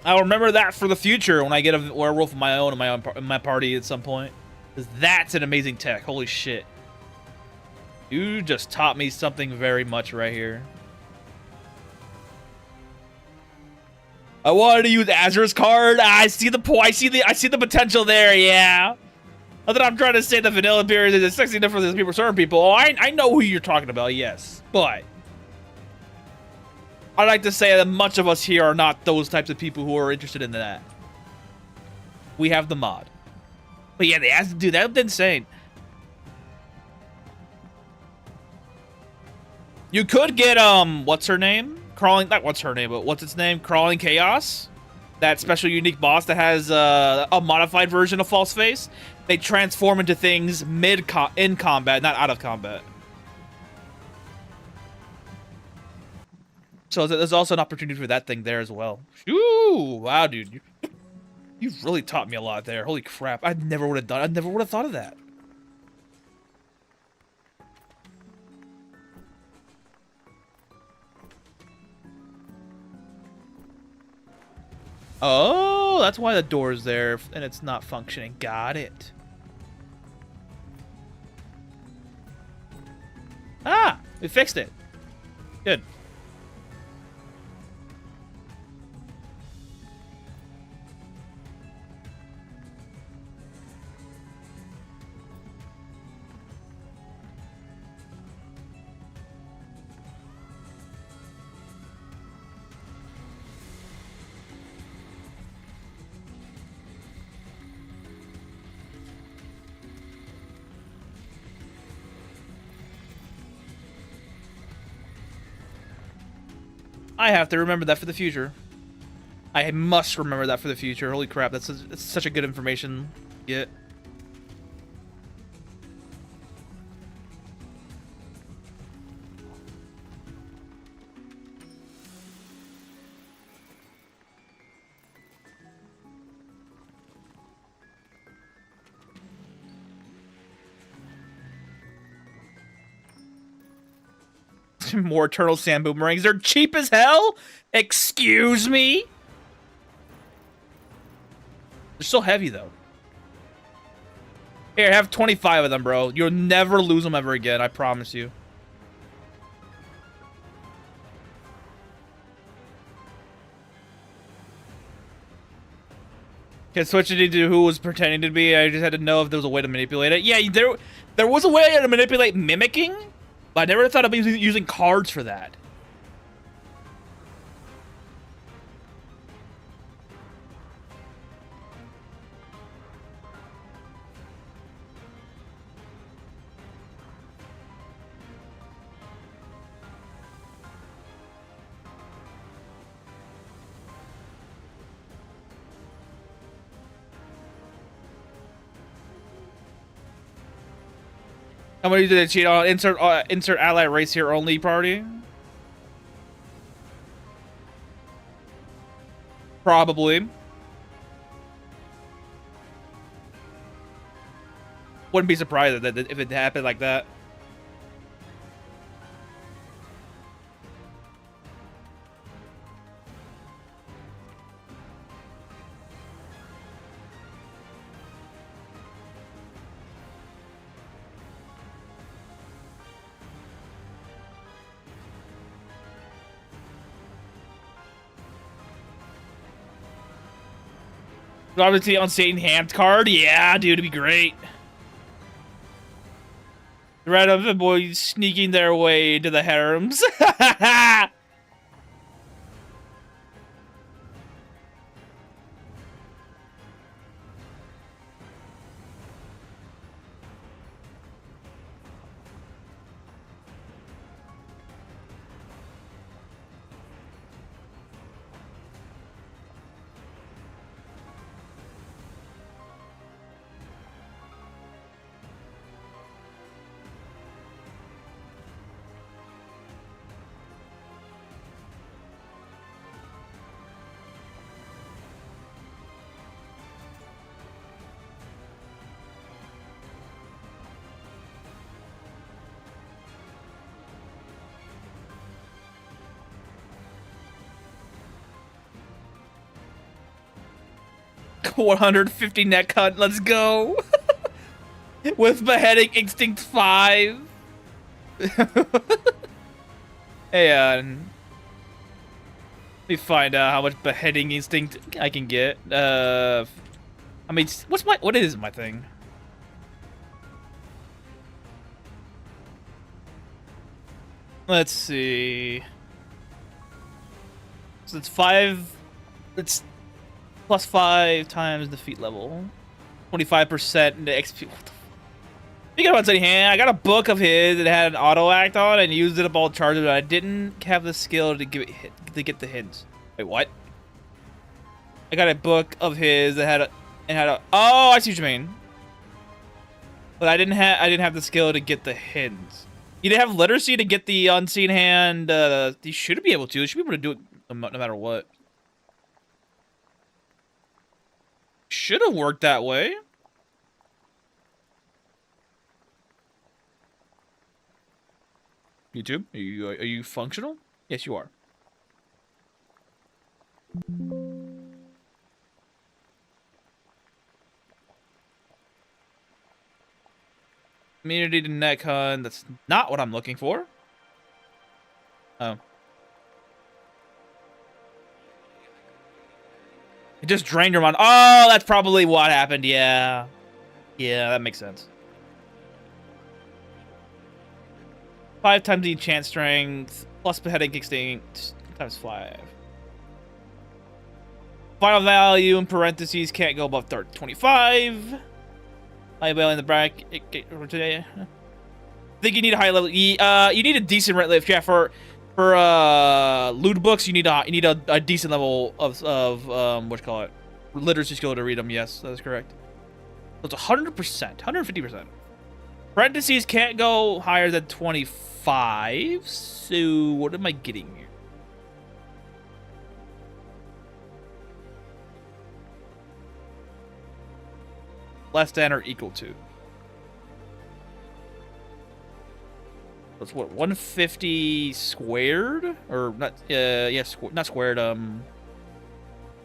I'll remember that for the future when I get a werewolf of my own in my party at some point. Because that's an amazing tech. Holy shit. You just taught me something very much right here. I wanted to use Azur's card. I see the point. I see the potential there. Yeah. Not that I'm trying to say the vanilla beer is sexy enough for certain people. Oh, I know who you're talking about. Yes, but I'd like to say that much of us here are not those types of people who are interested in that. We have the mod. But yeah, the Azur, dude, that was insane. You could get, what's her name? Not what's her name, but what's its name? Crawling Chaos. That special unique boss that has a modified version of False Face. They transform into things in combat, not out of combat. So there's also an opportunity for that thing there as well. Ooh, wow, dude. You've really taught me a lot there. Holy crap. I never would have thought of that. Oh, that's why the door's there and it's not functioning. Got it. Ah, we fixed it. Good. I have to remember that for the future. I must remember that for the future. Holy crap, that's such a good information to get. More Eternal Sand Boomerangs. They're cheap as hell? Excuse me? They're so heavy, though. Here, have 25 of them, bro. You'll never lose them ever again. I promise you. Okay, switching into who was pretending to be. I just had to know if there was a way to manipulate it. Yeah, there was a way to manipulate mimicking. But I never thought of using cards for that. Somebody did a cheat on insert ally race here only party. Probably. Wouldn't be surprised if it happened like that. Obviously, on Satan hand card. Yeah, dude, it'd be great. Random boys sneaking their way into the harems. 150 net cut, let's go. With beheading instinct 5. Hey, let me find out how much beheading instinct I can get. I mean, what is my thing? Let's see. So it's 5. It's plus 5 times defeat level. 25% into XP. What the f. Speaking of what's in hand, I got a book of his that had an auto act on and used it up all charges, but I didn't have the skill to give it get the hints. Wait, what? I got a book of his that had a oh, I see what you mean. But I didn't have the skill to get the hints. You didn't have literacy to get the unseen hand. You should be able to. You should be able to do it no matter what. Should have worked that way. YouTube, are you functional? Yes, you are. Immunity to neck hun. That's not what I'm looking for. Oh. It just drained your mind. Oh, that's probably what happened. Yeah. Yeah, that makes sense. 5 times the enchant strength, plus beheading extinct, times 5. Final value in parentheses can't go above 25. Liability in the bracket. I think you need a high level. You need a decent lift. Yeah, for loot books, you need a decent level of what you call it, literacy skill to read them. Yes, that is correct. So it's 100%, 150%. Parentheses can't go higher than 25. So what am I getting here? Less than or equal to. That's what, 150 squared? Or not, yeah, not squared,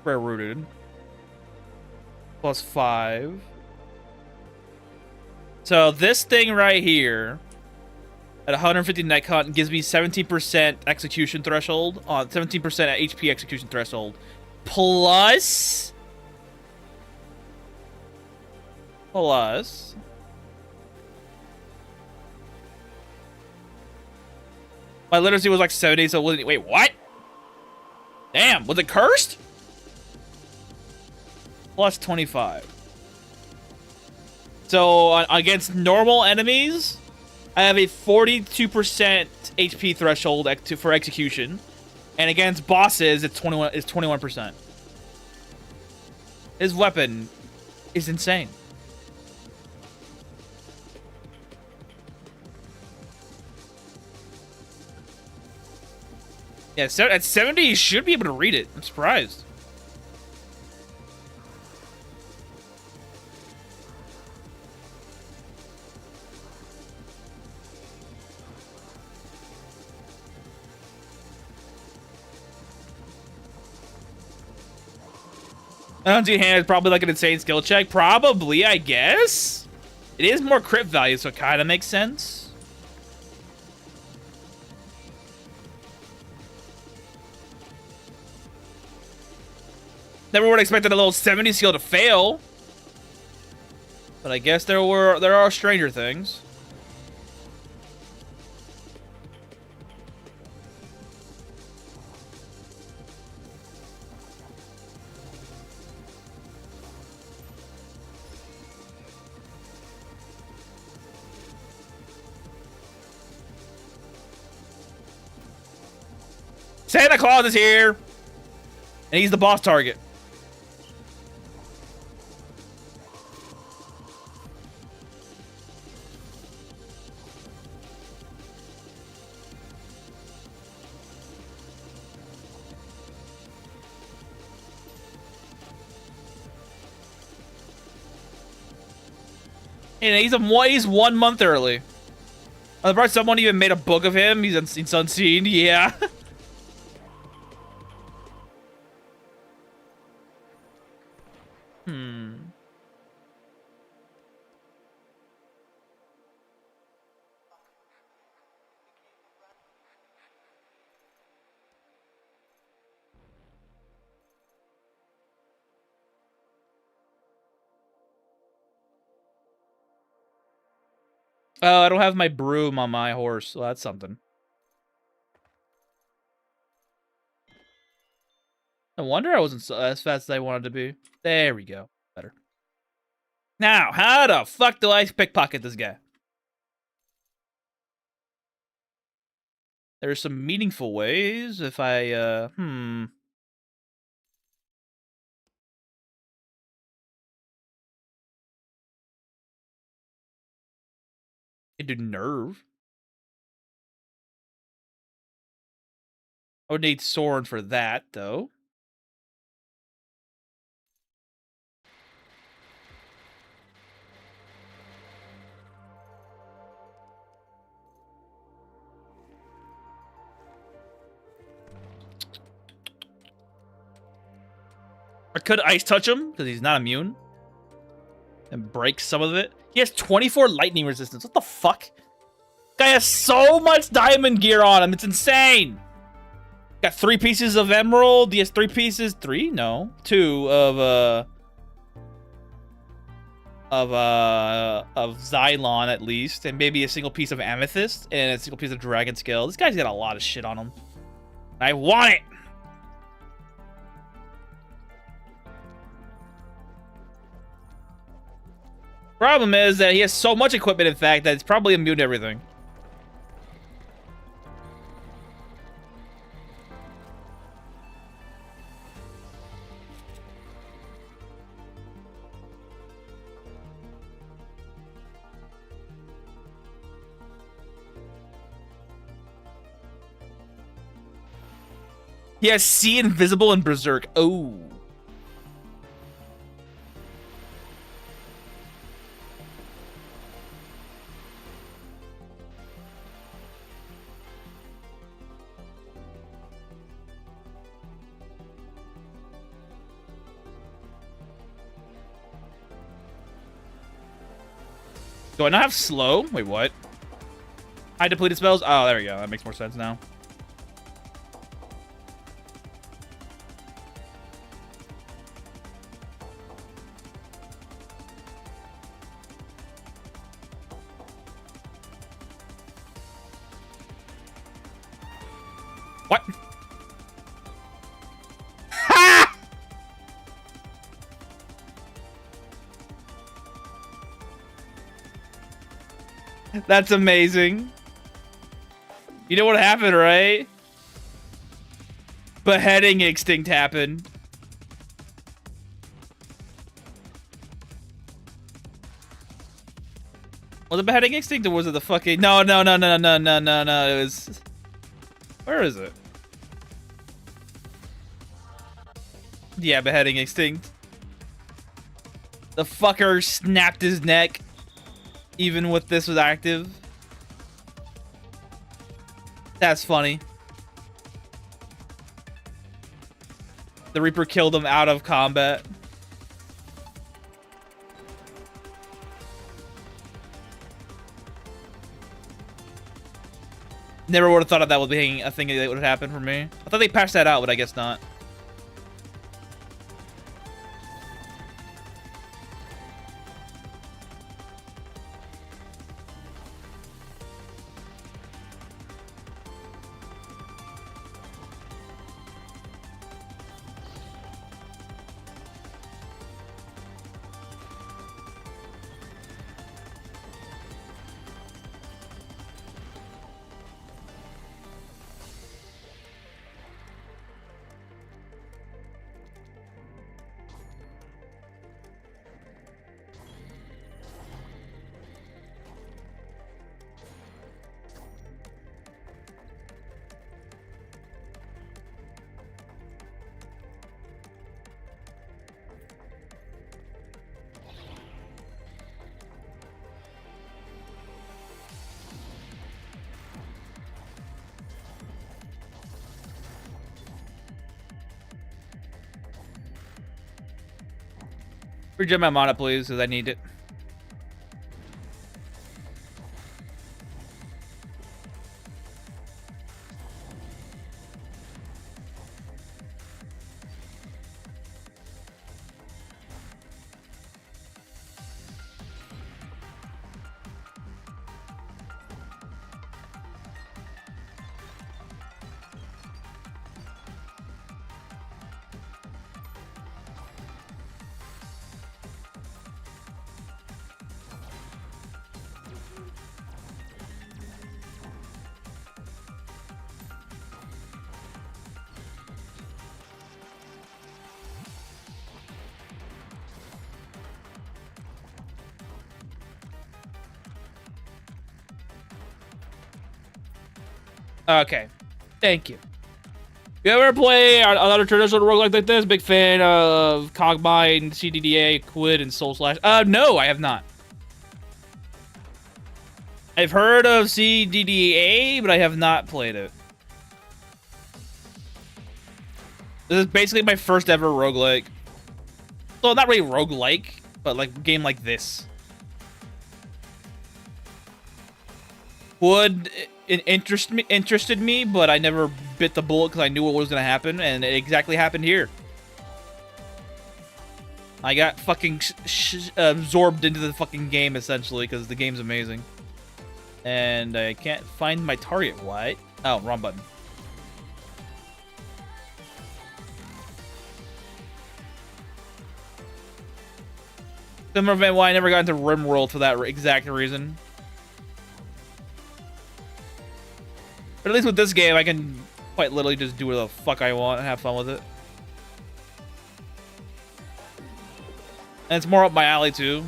square rooted. Plus 5. So this thing right here, at 150 net cut, gives me 17% execution threshold, on 17% HP execution threshold, plus my literacy was like 70, so wait, what? Damn, was it cursed? Plus 25. So against normal enemies, I have a 42% HP threshold for execution, and against bosses, it's 21%. His weapon is insane. Yeah, at 70, you should be able to read it. I'm surprised. Unseen hand is probably like an insane skill check. Probably, I guess. It is more crit value, so it kind of makes sense. Never would have expected a little 70 skill to fail. But I guess there are stranger things. Santa Claus is here! And he's the boss target. And he's 1 month early. I'm surprised someone even made a book of him. He's unseen. Yeah. Oh, I don't have my broom on my horse. Well, that's something. No wonder I wasn't as fast as I wanted to be. There we go. Better. Now, how the fuck do I pickpocket this guy? There's some meaningful ways if I, I do nerve. I would need Soren for that, though. I could ice touch him, because he's not immune. And break some of it. He has 24 lightning resistance. What the fuck? Guy has so much diamond gear on him. It's insane. Got 3 pieces of emerald. He has 3 pieces. 3? No. 2 of Xylon at least. And maybe a single piece of amethyst. And a single piece of dragon scale. This guy's got a lot of shit on him. I want it. Problem is that he has so much equipment, in fact, that it's probably immune to everything. He has See Invisible and Berserk. Oh. Do I not have slow? Wait, what? High depleted spells? Oh, there we go. That makes more sense now. What? Ha! That's amazing. You know what happened, right? Beheading instinct happened. Was it beheading instinct or was it the fucking... No. It was... Where is it? Yeah, beheading instinct. The fucker snapped his neck. Even with this was active. That's funny. The Reaper killed him out of combat. Never would have thought of that would be a thing that would happen for me. I thought they patched that out, but I guess not. Regen my mana, please, because I need it. Okay, thank you. You ever play another traditional roguelike like this? Big fan of Cogmine, CDDA, Quid, and Soul Slash. No, I have not. I've heard of CDDA, but I have not played it. This is basically my first ever roguelike. Well, not really roguelike, but like a game like this. Would it interested me, but I never bit the bullet because I knew what was going to happen, and it exactly happened here. I got fucking absorbed into the fucking game, essentially, because the game's amazing. And I can't find my target. What? Oh, wrong button. Similar event why I never got into RimWorld for that exact reason. But at least with this game, I can quite literally just do whatever the fuck I want and have fun with it. And it's more up my alley, too.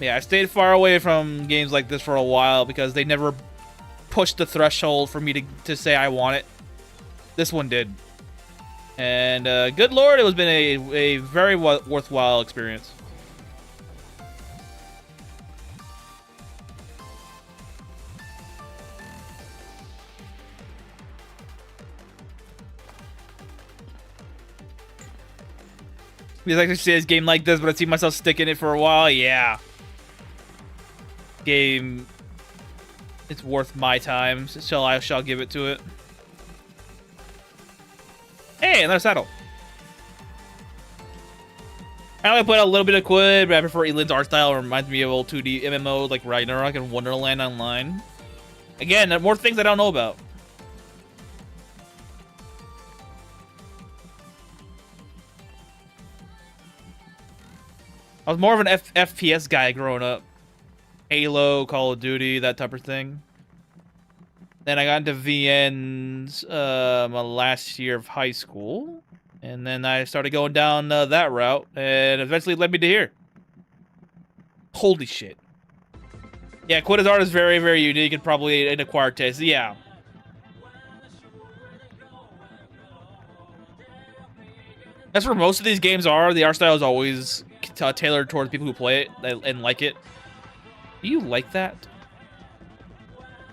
Yeah, I stayed far away from games like this for a while because they never pushed the threshold for me to say I want it. This one did. And good lord, it has been a very worthwhile experience. Because I actually see this game like this, but I see myself sticking it for a while. Yeah. Game, it's worth my time, so I shall give it to it. Hey, another saddle. I only played a little bit of Quid, but I prefer Elin's art style. It reminds me of old 2D MMO like Ragnarok and Wonderland Online. Again, more things I don't know about. I was more of an FPS guy growing up. Halo, Call of Duty, that type of thing. Then I got into VNs my last year of high school. And then I started going down that route. And eventually led me to here. Holy shit. Yeah, Quid's art is very, very unique and probably an acquired taste. Yeah. That's where most of these games are. The art style is always tailored towards people who play it and like it. Do you like that?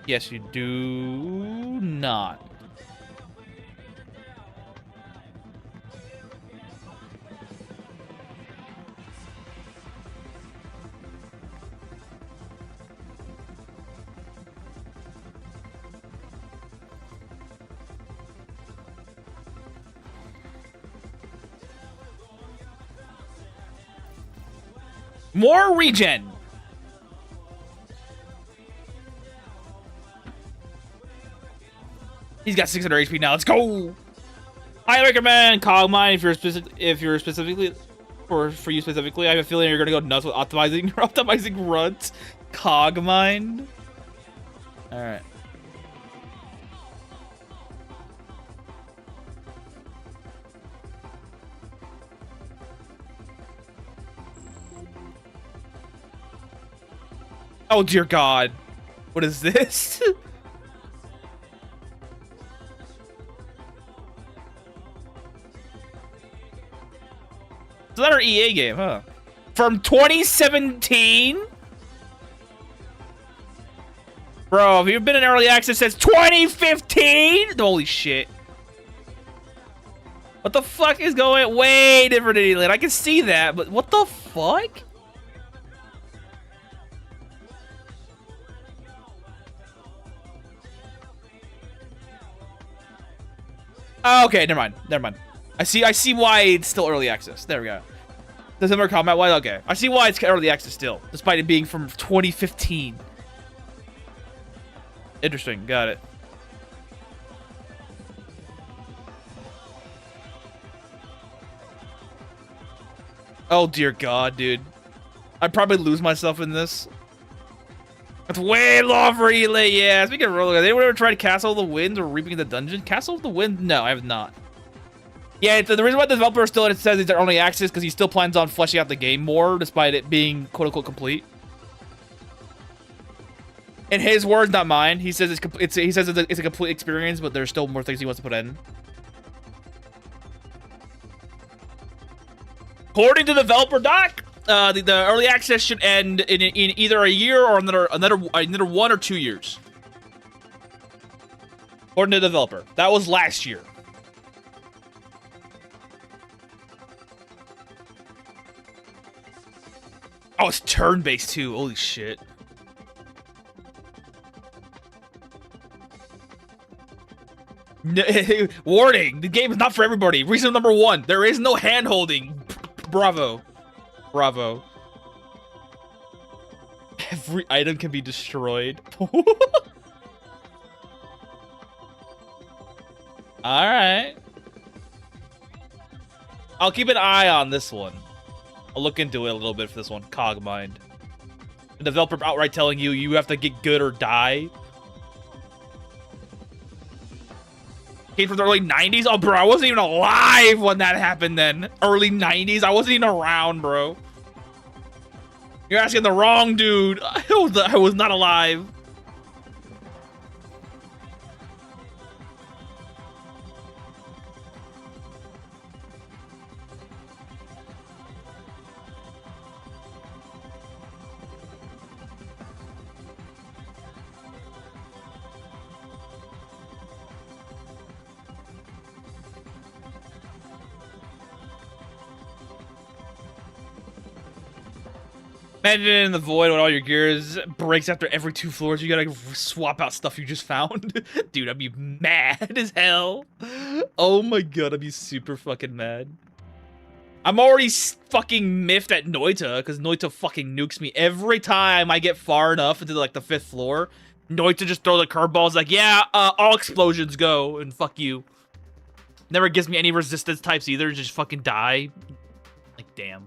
Yes, you do not. More regen. He's got 600 HP now. Let's go. I recommend Cogmine if you're specifically for you specifically. I have a feeling you're gonna go nuts with optimizing runs. Cogmine. All right. Oh dear God. What is this? It's another EA game, huh? From 2017? Bro, have you been in early access since 2015? Holy shit. What the fuck is going way different than Elin? I can see that, but what the fuck? Oh, okay, never mind. Never mind. I see why it's still early access. There we go. Does it combat wise? Okay. I see why it's early access still, despite it being from 2015. Interesting. Got it. Oh dear God, dude. I'd probably lose myself in this. That's way long for Elin. Yeah, speaking of roller, anyone ever tried Castle of the Wind or Reaping the Dungeon? Castle of the Wind? No, I have not. Yeah, the reason why the developer still says it's early access because he still plans on fleshing out the game more, despite it being quote-unquote complete. In his words, not mine. He says it's a complete experience, but there's still more things he wants to put in. According to the developer doc, the early access should end in either a year or another 1 or 2 years. According to the developer, that was last year. Oh, it's turn-based too. Holy shit. Warning, the game is not for everybody. Reason number 1, there is no hand-holding. Bravo. Bravo. Every item can be destroyed. Alright. I'll keep an eye on this one. I'll look into it a little bit for this one. Cogmind. The developer outright telling you you have to get good or die. Came from the early 90s? Oh, bro, I wasn't even alive when that happened then. Early 90s? I wasn't even around, bro. You're asking the wrong dude. I was not alive. Imagine in the void when all your gears breaks after every 2 floors. You gotta swap out stuff you just found. Dude, I'd be mad as hell. Oh my god, I'd be super fucking mad. I'm already fucking miffed at Noita, because Noita fucking nukes me every time I get far enough into like the 5th floor. Noita just throw the curveballs like, yeah, all explosions go, and fuck you. Never gives me any resistance types either, just fucking die. Like, damn.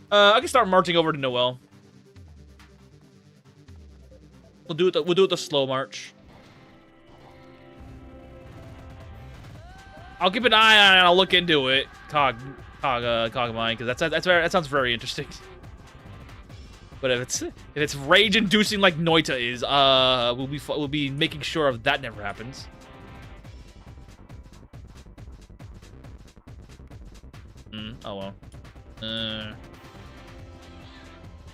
I can start marching over to Noel. We'll do it the slow march. I'll keep an eye on it and I'll look into it. Cogmind, because that sounds very interesting. But if it's rage-inducing like Noita is, we'll be making sure of that never happens. Oh well.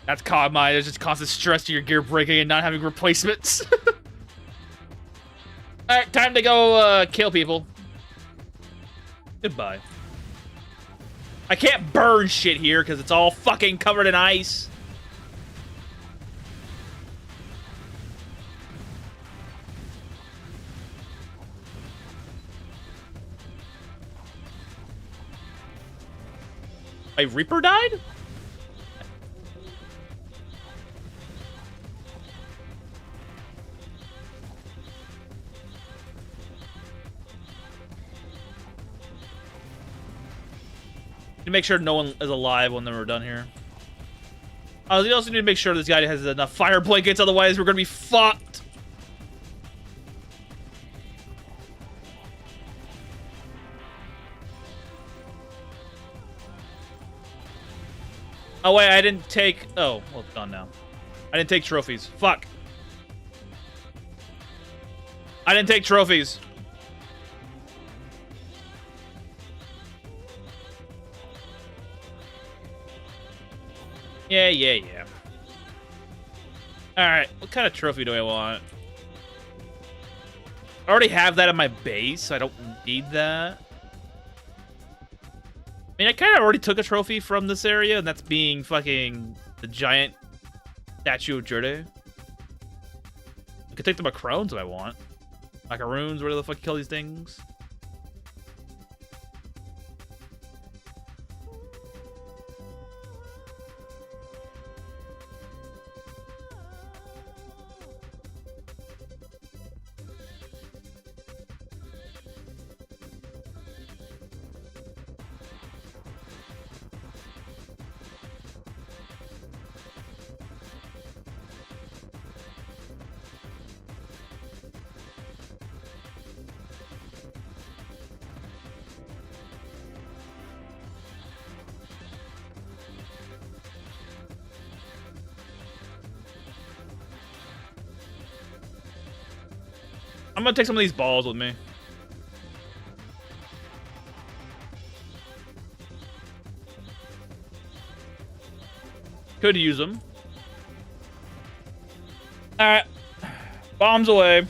That's Cogmind. It just causes stress to your gear breaking and not having replacements. Alright, time to go kill people. Goodbye. I can't burn shit here because it's all fucking covered in ice. A Reaper died? To make sure no one is alive when we're done here. We also need to make sure this guy has enough fire blankets, otherwise we're gonna be fucked. Oh wait, I didn't take... Oh, well, it's gone now. I didn't take trophies. Fuck. I didn't take trophies. Yeah. Alright, what kind of trophy do I want? I already have that in my base, so I don't need that. I mean, I kind of already took a trophy from this area, and that's being fucking the giant statue of Jerde. I could take the Macrones if I want. Macaroons, whatever the fuck you call these things. I'm gonna take some of these balls with me. Could use them. Alright. Bombs away.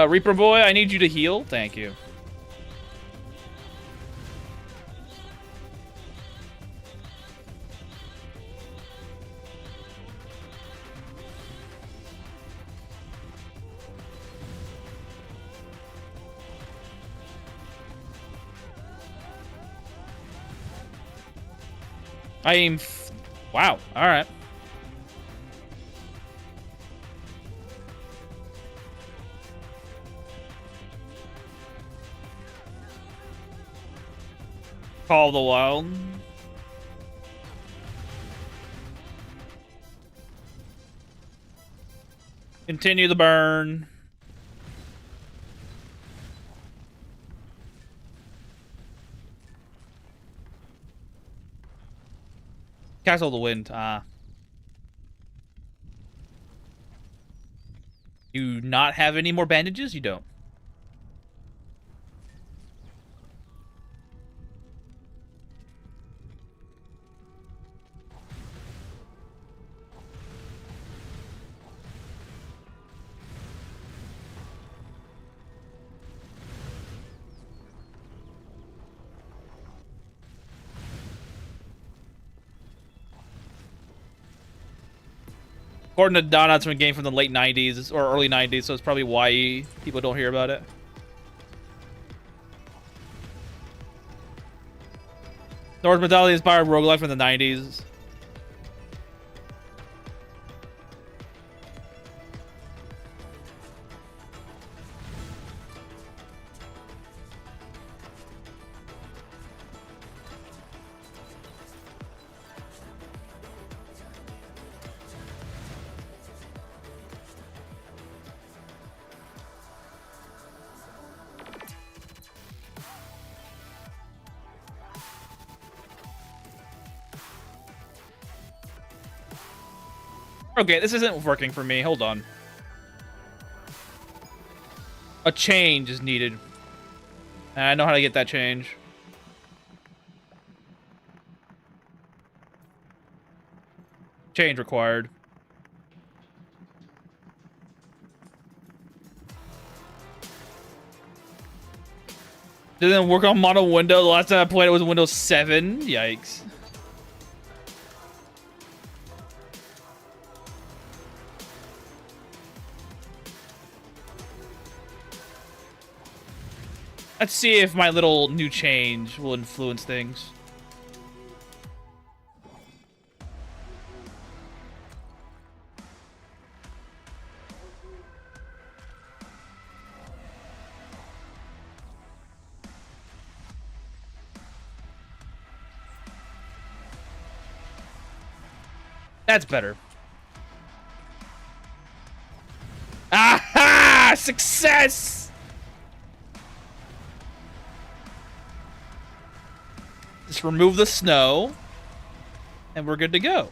Reaper Boy, I need you to heal. Thank you. Wow. All right. Call of the Wild. Continue the burn. Castle of the Wind. You not have any more bandages? You don't. According to Donna, it's been a game from the late 90s or early 90s, so it's probably why people don't hear about it. North Mentality inspired roguelike from the 90s. Okay, this isn't working for me. Hold on. A change is needed. And I know how to get that change. Change required. Didn't work on mono window. The last time I played it was Windows 7. Yikes. Let's see if my little new change will influence things. That's better. Aha! Success! remove the snow, and we're good to go.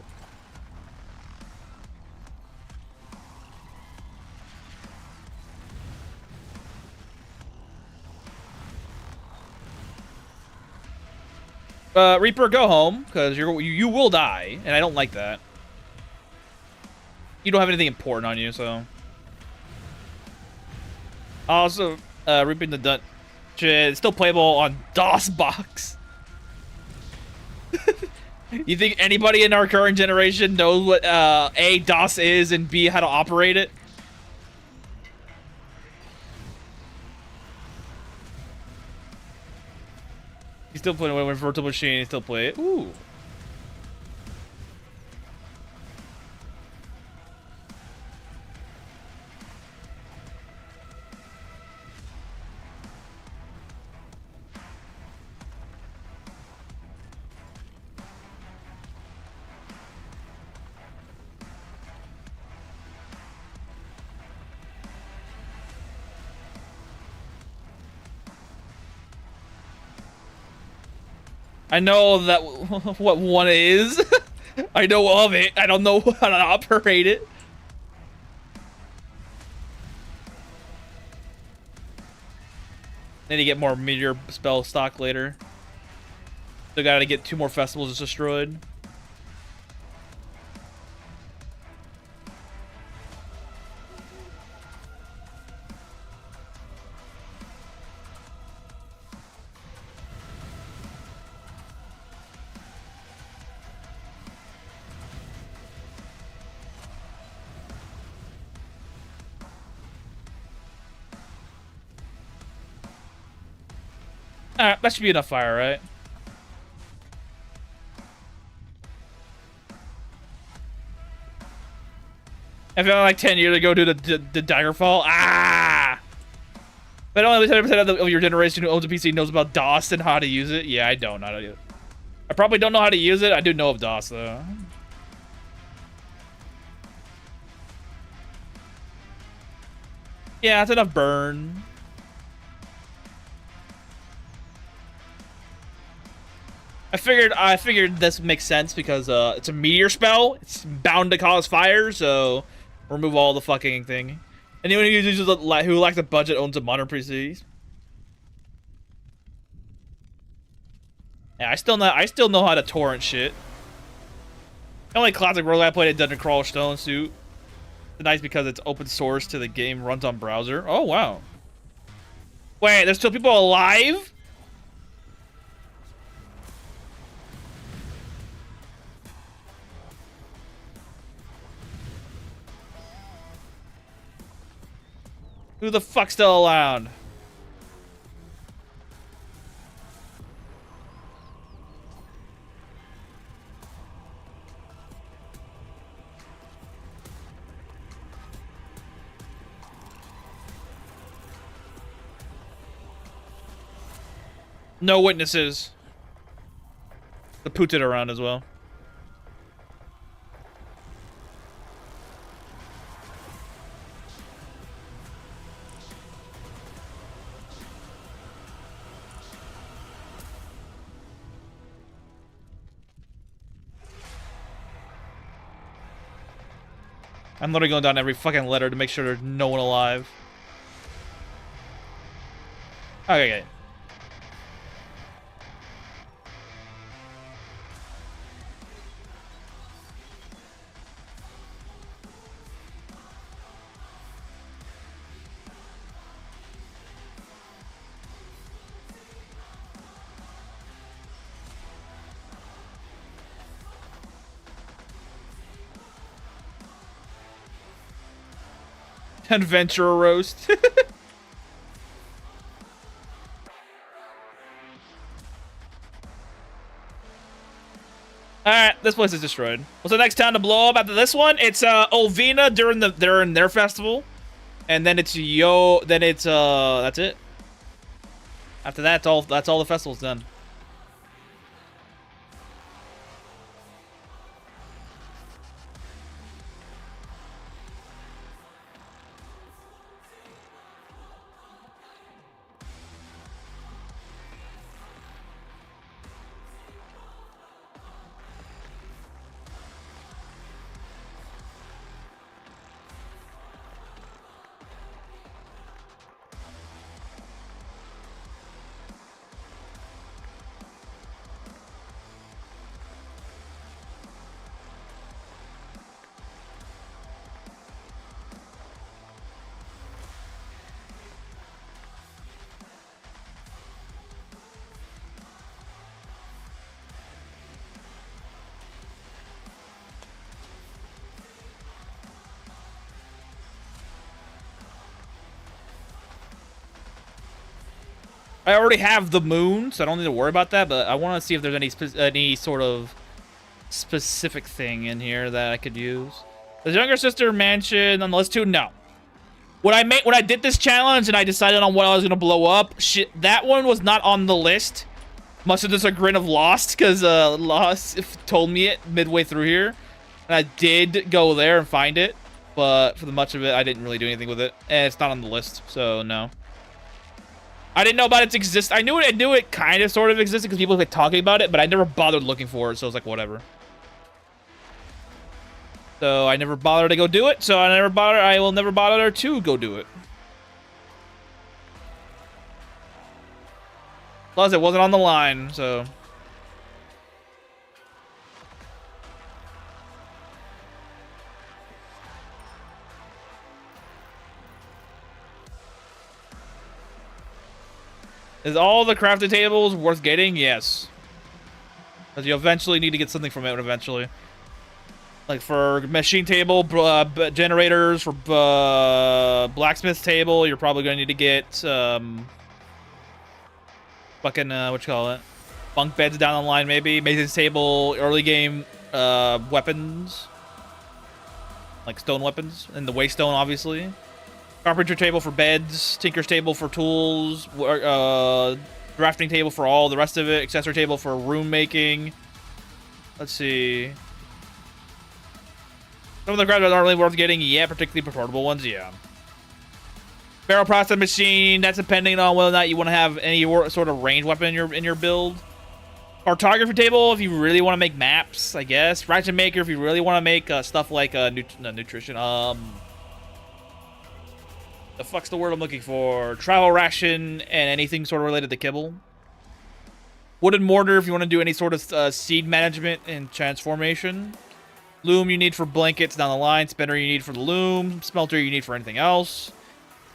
Reaper, go home, because you will die, and I don't like that. You don't have anything important on you, so. Also, Reaping the Dungeon, it's still playable on DOSBox. You think anybody in our current generation knows what A, DOS is, and B, how to operate it? He's still playing with virtual machine, he still play it. Ooh. I know that what one is. I know of it. I don't know how to operate it. Need to get more meteor spell stock later. Still gotta get 2 more festivals destroyed. Alright, that should be enough fire, right? I felt like 10 years ago do the Daggerfall. Ah! But only 10% of your generation who owns a PC knows about DOS and how to use it. Yeah, I don't know how to use it. I probably don't know how to use it. I do know of DOS, though. Yeah, that's enough burn. I figured this makes sense because it's a meteor spell. It's bound to cause fire, so remove all the fucking thing. Anyone who uses who lacks a budget owns a modern PC. Yeah, I still know how to torrent shit. The only classic roguelike I played at Dungeon Crawl Stone Suit. It's nice because it's open source to the game, runs on browser. Oh wow. Wait, there's still people alive? Who the fuck's still around? No witnesses. The pooted around as well. I'm literally going down every fucking letter to make sure there's no one alive. Okay. Adventurer roast. Alright, this place is destroyed. What's the next town to blow up after this one? It's Olvina during their festival. And then it's that's it. After that, that's all the festival's done. I already have the moon, so I don't need to worry about that, but I want to see if there's any sort of specific thing in here that I could use. The younger sister mansion on the list too? No. When I did this challenge and I decided on what I was gonna blow up, shit, that one was not on the list. Must have just a grin of Lost, because Lost told me it midway through here. And I did go there and find it, but for the much of it, I didn't really do anything with it. And it's not on the list, so no. I didn't know about its existence. I knew it kind of sort of existed because people were talking about it, but I never bothered looking for it, so I was like, whatever. So I never bothered to go do it, so I will never bother to go do it. Plus, it wasn't on the line, so... Is all the crafting tables worth getting? Yes. Because you eventually need to get something from it eventually. Like for machine table, generators, for blacksmith table, you're probably going to need to get fucking, what you call it? Bunk beds down the line, maybe. Mason's table, early game weapons. Like stone weapons. And the waystone, obviously. Carpenter table for beds, tinker's table for tools, drafting table for all the rest of it, accessory table for room making. Let's see. Some of the crafts aren't really worth getting, yeah, particularly portable ones, yeah. Barrel processing machine, that's depending on whether or not you want to have any sort of ranged weapon in your build. Cartography table, if you really want to make maps, I guess. Ratchet maker, if you really want to make stuff like nutrition, the fuck's the word I'm looking for? Travel ration and anything sort of related to kibble. Wooden mortar if you want to do any sort of seed management and transformation. Loom you need for blankets down the line. Spinner you need for the loom. Smelter you need for anything else.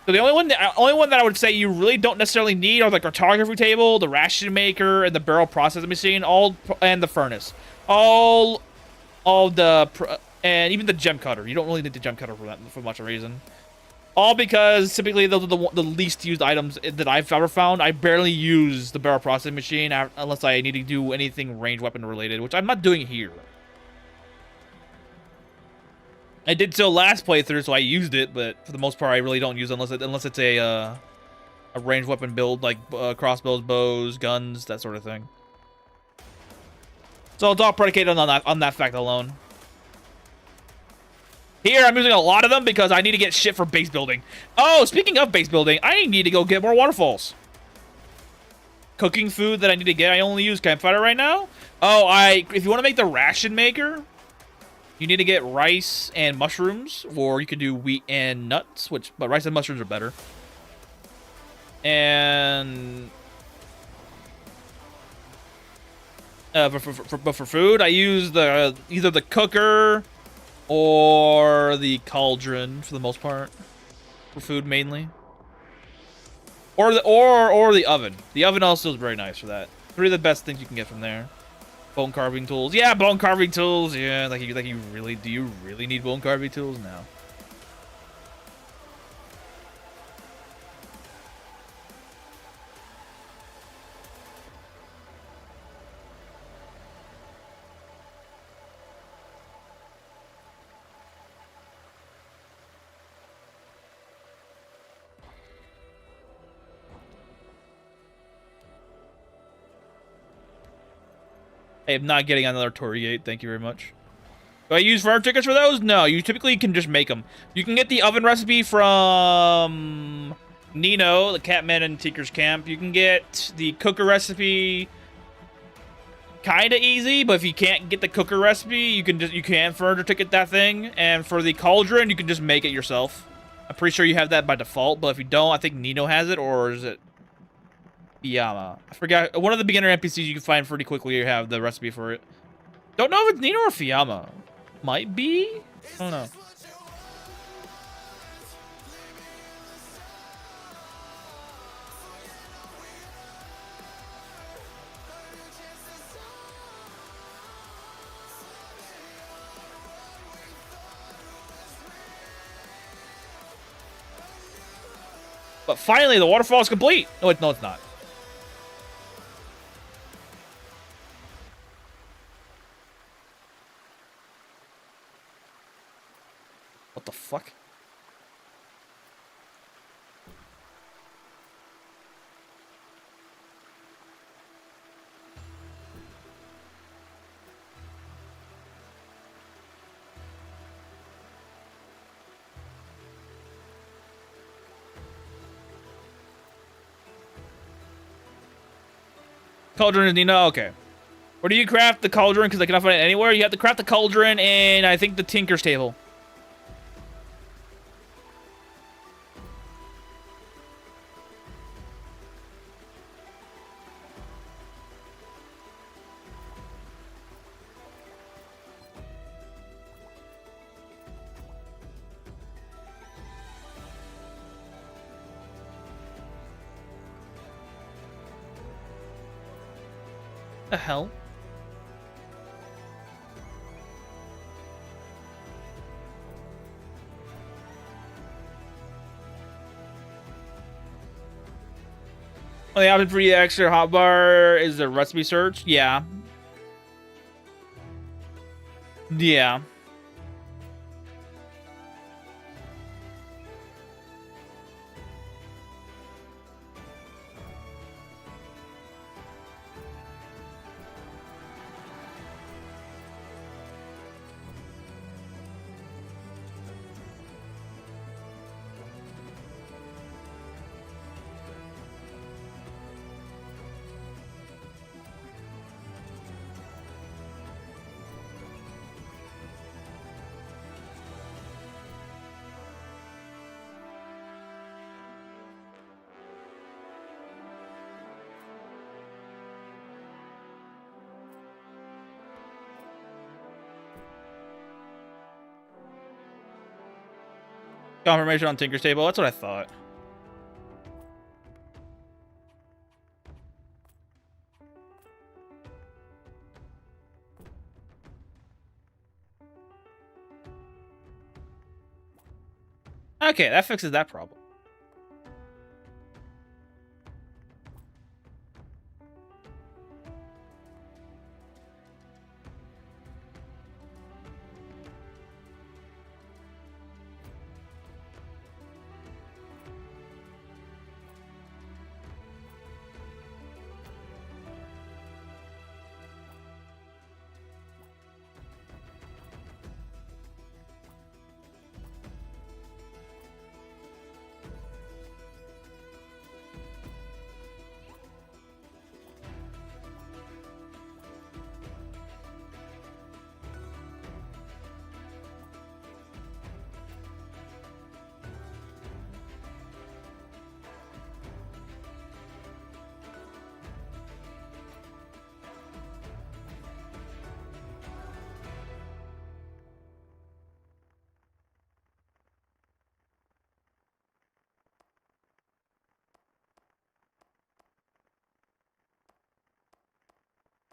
So the only one that I would say you really don't necessarily need are the cartography table, the ration maker, and the barrel processing machine, and the furnace. And even the gem cutter. You don't really need the gem cutter for much of a reason. All because typically those are the least used items that I've ever found. I barely use the barrel processing machine unless I need to do anything ranged weapon related, which I'm not doing here. I did so last playthrough, so I used it, but for the most part, I really don't use it unless it's a ranged weapon build like crossbows, bows, guns, that sort of thing. So it's all predicated on that fact alone. Here, I'm using a lot of them because I need to get shit for base building. Oh, speaking of base building, I need to go get more waterfalls. Cooking food that I need to get. I only use campfire right now. Oh, if you want to make the ration maker, you need to get rice and mushrooms, or you could do wheat and nuts, but rice and mushrooms are better. And but for food, I use either the cooker or the cauldron for the most part, for food mainly, or the oven. The oven also is very nice for that. Three of the best things you can get from there. Bone carving tools, yeah, bone carving tools, yeah. Do you really need bone carving tools? No. I am not getting another Torii Gate. Thank you very much. Do I use fire tickets for those? No, you typically can just make them. You can get the oven recipe from Nino, the Catman and Tinker's Camp. You can get the cooker recipe kind of easy, but if you can't get the cooker recipe, you can furniture ticket that thing. And for the cauldron, you can just make it yourself. I'm pretty sure you have that by default, but if you don't, I think Nino has it, or is it Fiyama? I forgot. One of the beginner NPCs you can find pretty quickly. You have the recipe for it. Don't know if it's Nino or Fiyama. Might be. I don't know. But finally, the waterfall is complete. No, it's not. Cauldron is Nina? Okay. Where do you craft the cauldron? Because I cannot find it anywhere. You have to craft the cauldron in, I think, the Tinker's table. The hell? Well, the option for the extra hotbar is the recipe search. Yeah. Yeah. Confirmation on Tinker's table. That's what I thought. Okay, that fixes that problem.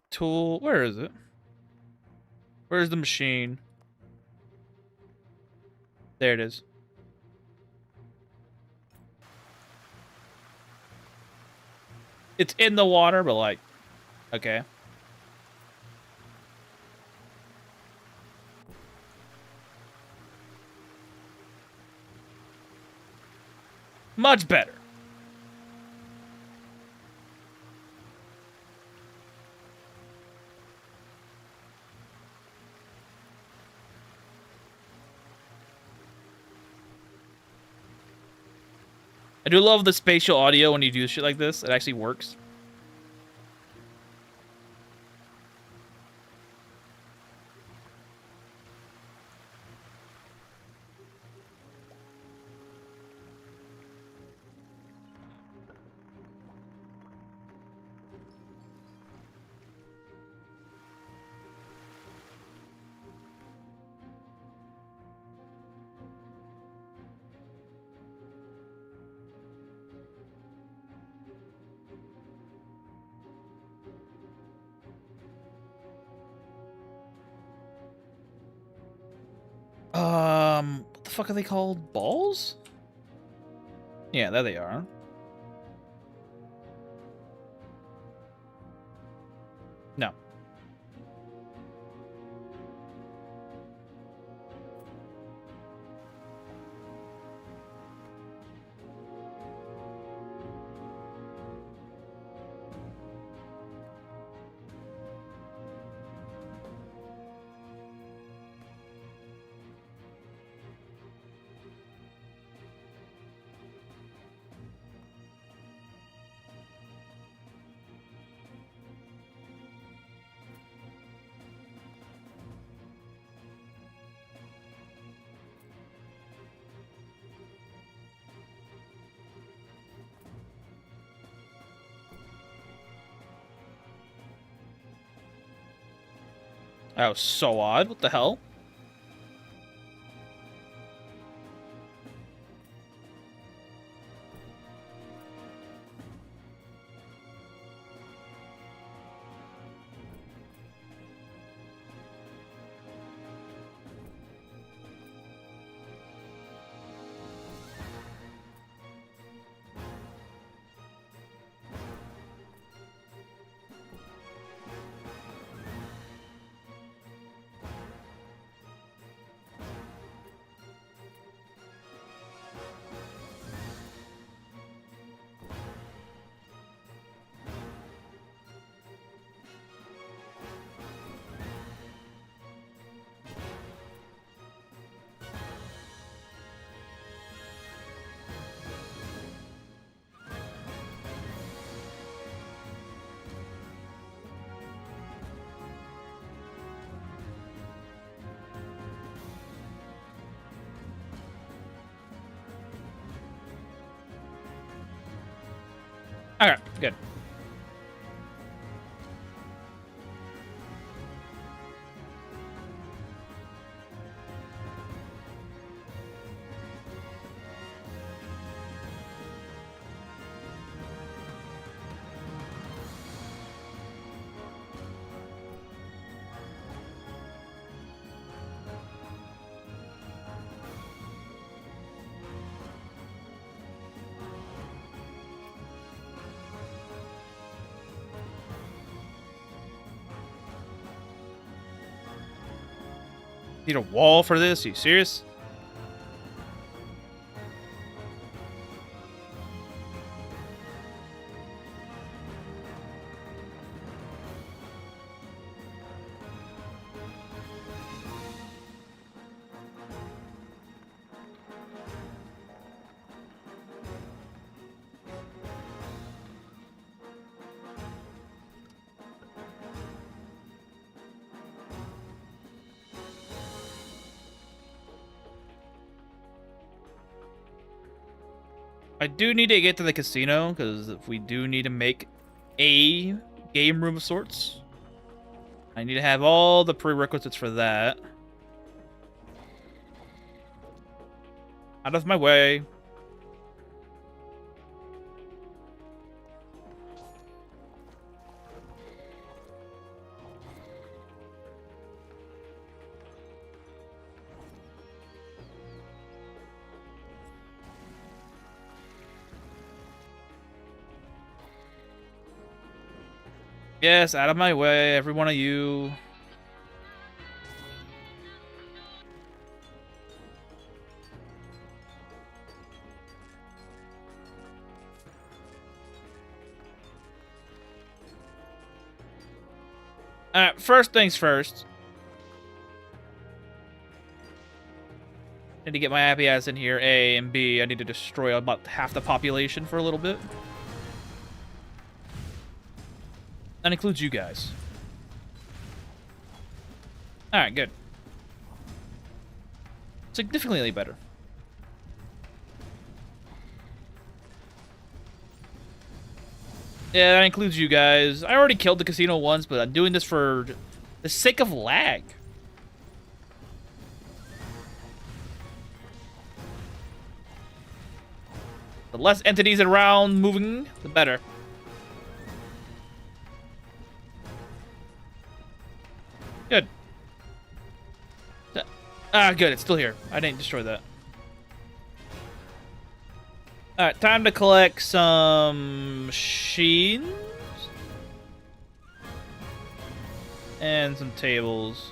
Tool. Where is it? Where's the machine? There it is. It's in the water, but like, okay. Much better. I do love the spatial audio when you do shit like this. It actually works. What the fuck are they called? Balls? Yeah, there they are. No. That was so odd. What the hell? Okay, good. Need a wall for this? Are you serious? I do need to get to the casino, because if we do need to make a game room of sorts, I need to have all the prerequisites for that. Out of my way. Yes, out of my way, every one of you. Alright, first things first. Need to get my happy ass in here, A, and B, I need to destroy about half the population for a little bit. That includes you guys. Alright, good. Significantly better. Yeah, that includes you guys. I already killed the casino once, but I'm doing this for the sake of lag. The less entities around moving, the better. Good. Ah, good. It's still here. I didn't destroy that. Alright, time to collect some machines. And some tables.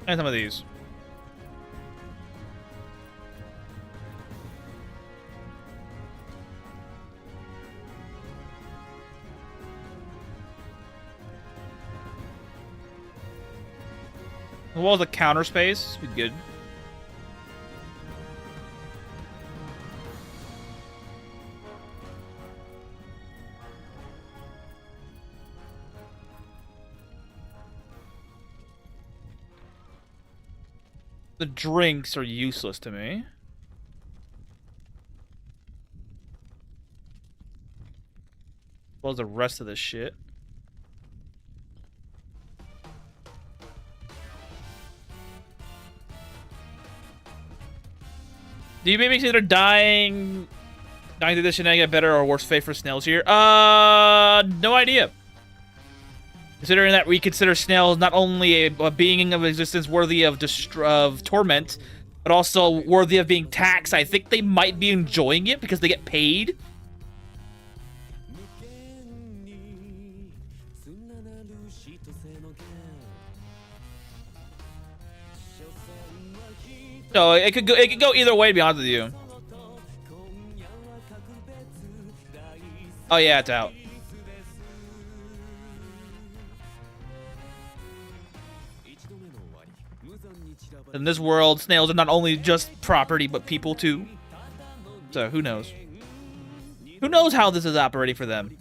And some of these. The wall's a counter space. Be good. The drinks are useless to me. well as the rest of this shit. Do you maybe consider dying through this and get better or worse fate for snails here? No idea. Considering that we consider snails not only a being of existence worthy of torment, but also worthy of being taxed, I think they might be enjoying it because they get paid. So it could go either way, to be honest with you. Oh yeah, it's out. In this world, snails are not only just property, but people too. So who knows? Who knows how this is operating for them?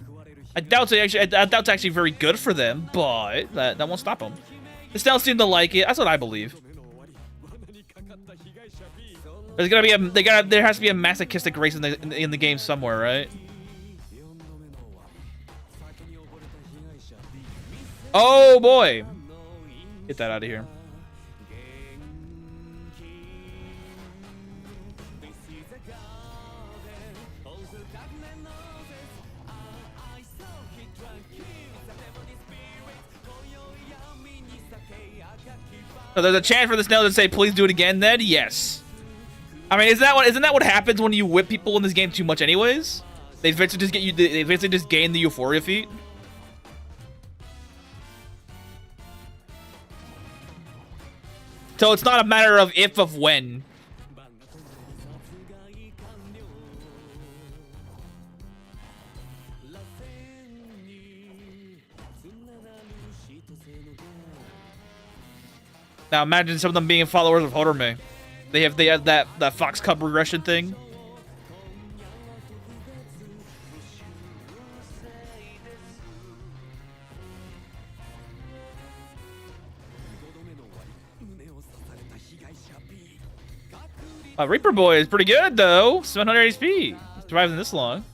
I doubt it's actually very good for them, but that won't stop them. The snails seem to like it. That's what I believe. There's gonna be there has to be a masochistic race in the game somewhere, right? Oh boy! Get that out of here. So there's a chance for the snail to say, "Please do it again." Then yes. I mean, isn't that what happens when you whip people in this game too much, anyways? They eventually just get you. They eventually just gain the euphoria feat. So it's not a matter of if, of when. Now imagine some of them being followers of Hodorme. They have that Fox Cub regression thing. Reaper Boy is pretty good though. 700 HP. Surviving this long.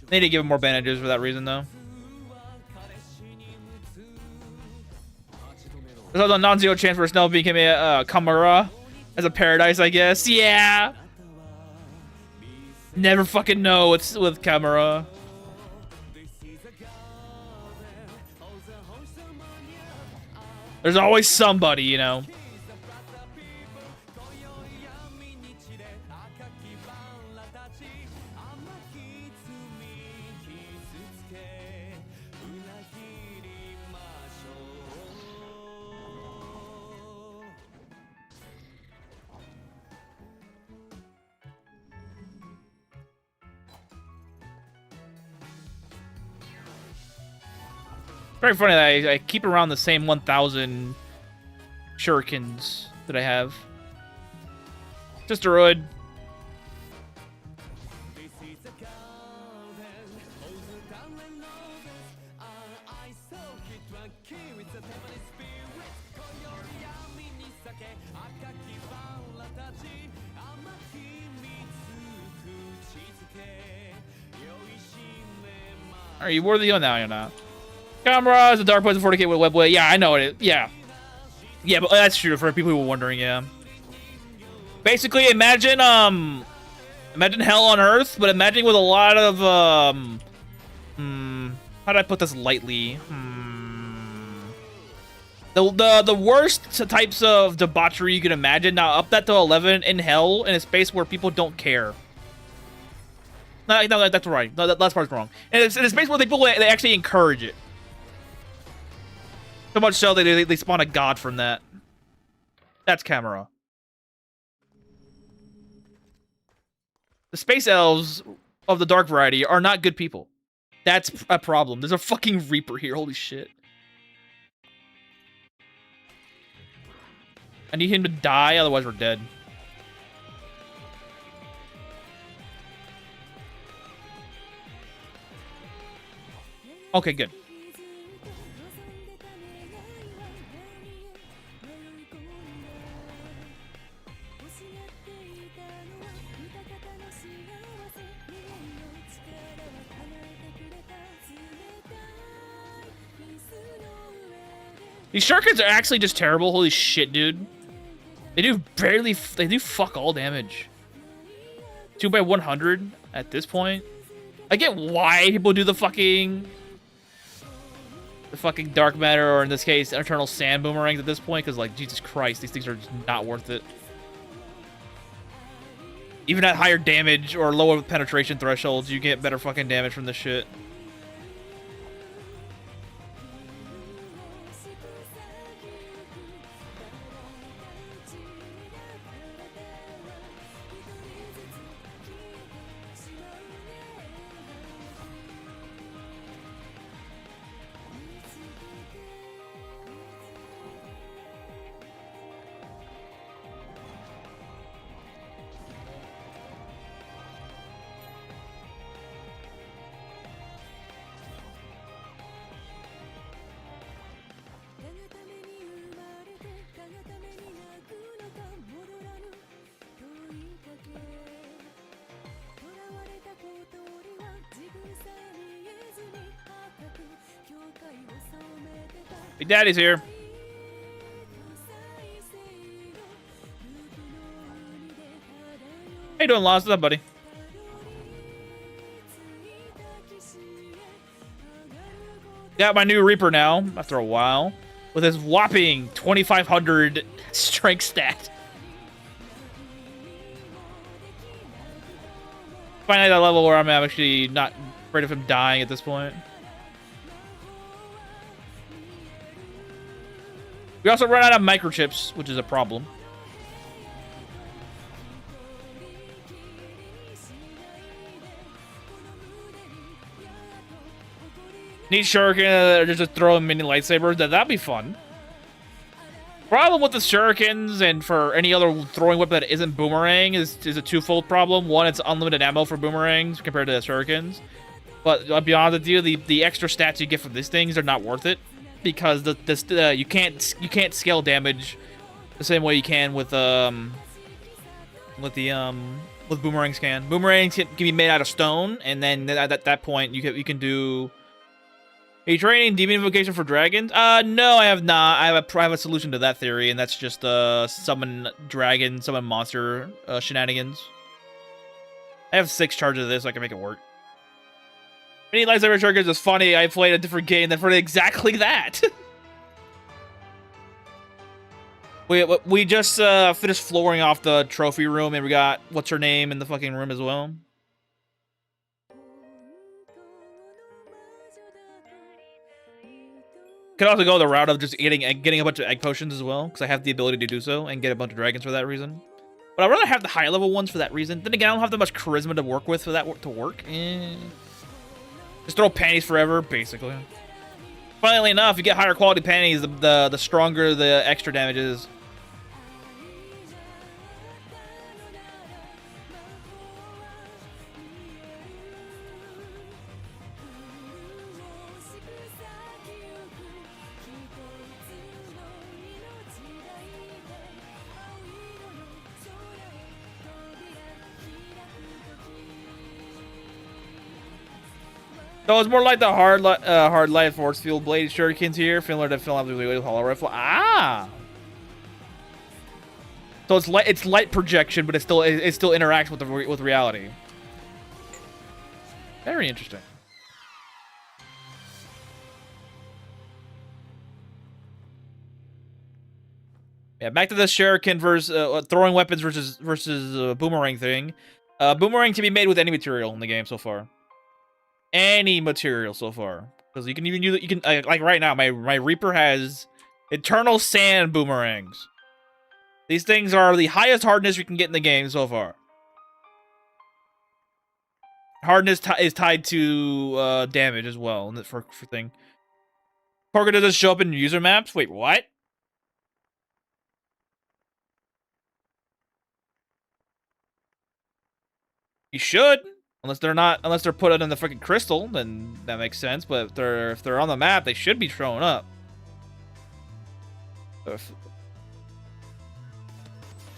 They need to give him more bandages for that reason, though. There's also a non-zero chance for Snell becoming a Kamara as a paradise, I guess. Yeah. Never fucking know what's with Kamara. There's always somebody, you know. Very funny that I keep around the same 1,000 shurikens that I have. Just a roid. Are you worthy? Oh, no, you're not. Camera is a dark poison 40k with web way. Yeah, I know it. Yeah. Yeah, but that's true for people who were wondering, yeah. Basically, imagine hell on Earth, but imagine with a lot of, how do I put this lightly? The worst types of debauchery you can imagine. Now, up that to 11 in hell in a space where people don't care. No, that's right. No, that last part's wrong. And it's in a space where they actually encourage it. So much so they spawn a god from that. That's Camera. The space elves of the dark variety are not good people. That's a problem. There's a fucking Reaper here. Holy shit. I need him to die, otherwise we're dead. Okay, good. These shurikens are actually just terrible. Holy shit, dude. They do fuck all damage. 2 by 100 at this point. I get why people do the fucking dark matter, or in this case, eternal sand boomerangs at this point, because like, Jesus Christ, these things are just not worth it. Even at higher damage or lower penetration thresholds, you get better fucking damage from this shit. Big Daddy's here. How you doing, Lost? What's up, buddy? Got my new Reaper now, after a while, with his whopping 2,500 strength stat. Finally, that level where I'm actually not afraid of him dying at this point. We also run out of microchips, which is a problem. Need shuriken, or just throw mini lightsabers. That'd be fun. Problem with the shurikens and for any other throwing weapon that isn't boomerang is a twofold problem. One, it's unlimited ammo for boomerangs compared to the shurikens. But I'll be honest with you, the extra stats you get from these things are not worth it, because you can't scale damage the same way you can with boomerangs can. Boomerangs can be made out of stone, and then at that point you can do. Are you training demon invocation for dragons? No, I have not. I have a solution to that theory, and that's just summon dragon, summon monster shenanigans. I have 6 charges of this, so I can make it work. Mini lightsaber shurikens is funny. I played a different game that for exactly that. we just finished flooring off the trophy room, and we got what's her name in the fucking room as well. Could also go the route of just getting a bunch of egg potions as well, because I have the ability to do so and get a bunch of dragons for that reason. But I'd rather have the high level ones for that reason. Then again, I don't have that much charisma to work with for that to work. Just throw panties forever, basically. Funnily enough, you get higher quality panties, the stronger the extra damage is. So it's more like the hard light force field blade shurikens here, similar to fill up with hollow rifle. Ah, so it's light projection, but it still interacts with reality. Very interesting. Yeah, back to the shuriken versus throwing weapons versus boomerang thing. Boomerang can be made with any material in the game so far. Any material so far, because you can even use it. Like right now, my Reaper has eternal sand boomerangs. These things are the highest hardness you can get in the game so far. Hardness is tied to damage as well for thing. Korga doesn't show up in user maps. Wait, what? You should. Unless they're put in the freaking crystal, then that makes sense. But if they're on the map, they should be showing up.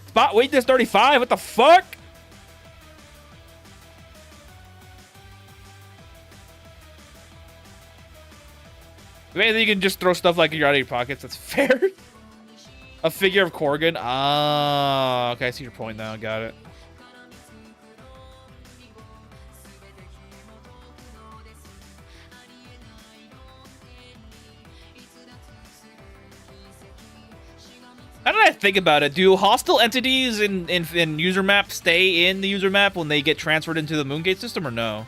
Spot weakness 35. What the fuck? Maybe you can just throw stuff like you're out of your pockets. That's fair. A figure of Korgan. Ah, okay. I see your point now. Got it. How did I think about it? Do hostile entities in user map stay in the user map when they get transferred into the Moongate system, or no?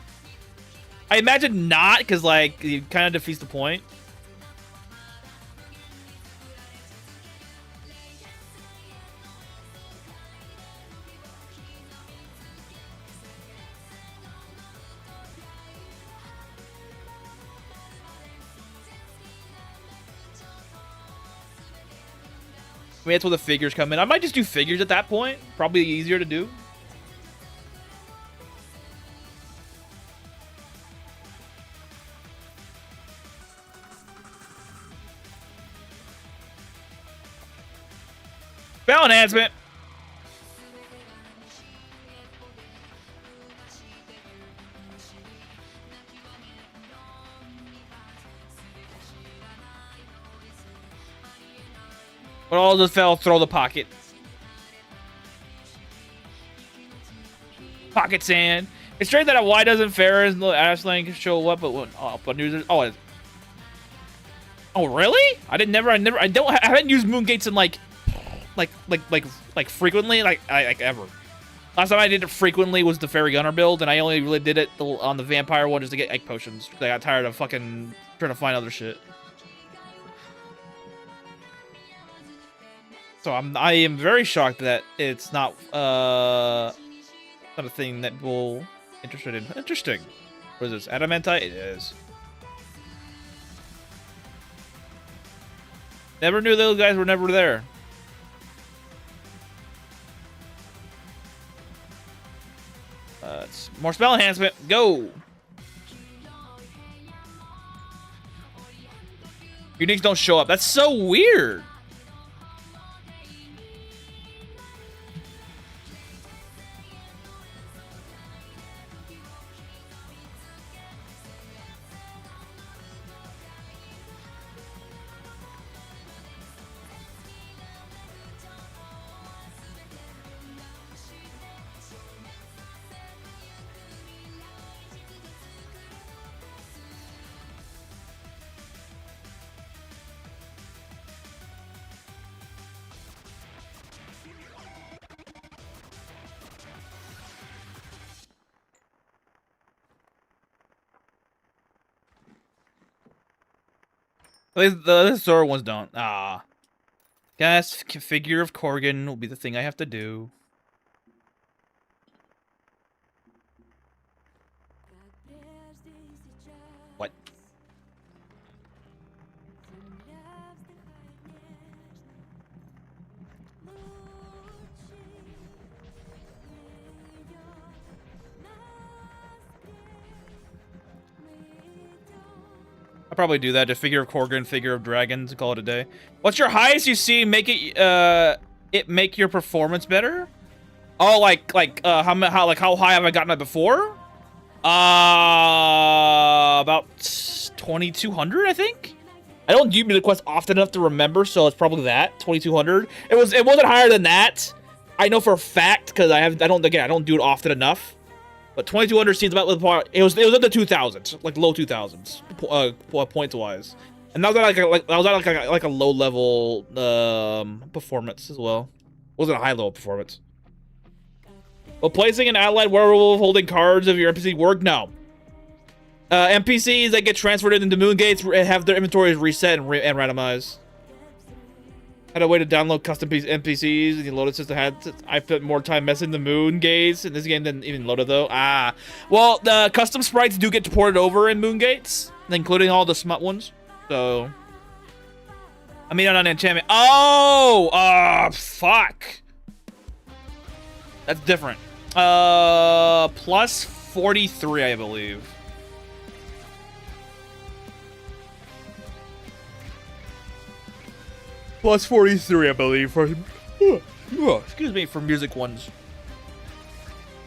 I imagine not, because like it kind of defeats the point. I mean, that's where the figures come in. I might just do figures at that point. Probably easier to do. Spell enhancement. But all just fell, throw the pocket. Pocket sand. It's strange that why doesn't Farrah's Ashling show up but when users? Oh, really? I haven't used Moongates in like frequently, like ever. Last time I did it frequently was the Fairy Gunner build, and I only really did it on the Vampire one just to get egg potions. I got tired of fucking trying to find other shit. So I am very shocked that it's not a thing that we'll interested in. Interesting. What is this? Adamantite? It is. Never knew those guys were never there. It's more spell enhancement. Go. Uniques don't show up. That's so weird. The Zora ones don't. Ah. Guess figure of Korgan will be the thing I have to do. What? I'll probably do that. Just figure of Korgan, figure of dragons, call it a day. What's your highest you see? Make it make your performance better? Oh, how high have I gotten it before? About 2200, I think. I don't do the quest often enough to remember, so it's probably that 2200. It wasn't higher than that. I know for a fact because I don't do it often enough. But 2200 seems about the part. It was in the 2000s, like low 2000s, points wise, and that was like a low level performance as well. Wasn't a high level performance. Well, placing an allied werewolf holding cards of your NPC work? No. NPCs that get transferred into Moongates have their inventories reset and randomized. Had a way to download custom NPCs and the loaded system I spent more time messing the Moongates in this game than even loaded though. Ah. Well, the custom sprites do get ported over in Moongates, including all the smut ones. So I mean on an enchantment. Oh, fuck. That's different. Plus 43, I believe. Plus 43, I believe, for excuse me, for music ones,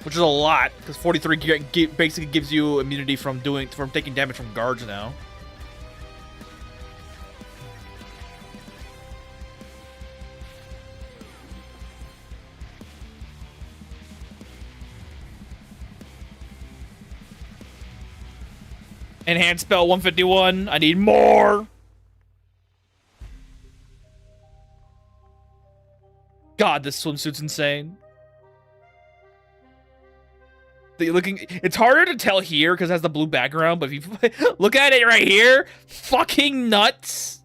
which is a lot because 43 basically gives you immunity from taking damage from guards now. Enhanced spell 151. I need more. God, this swimsuit's insane. It's harder to tell here because it has the blue background, but if you look at it right here, fucking nuts.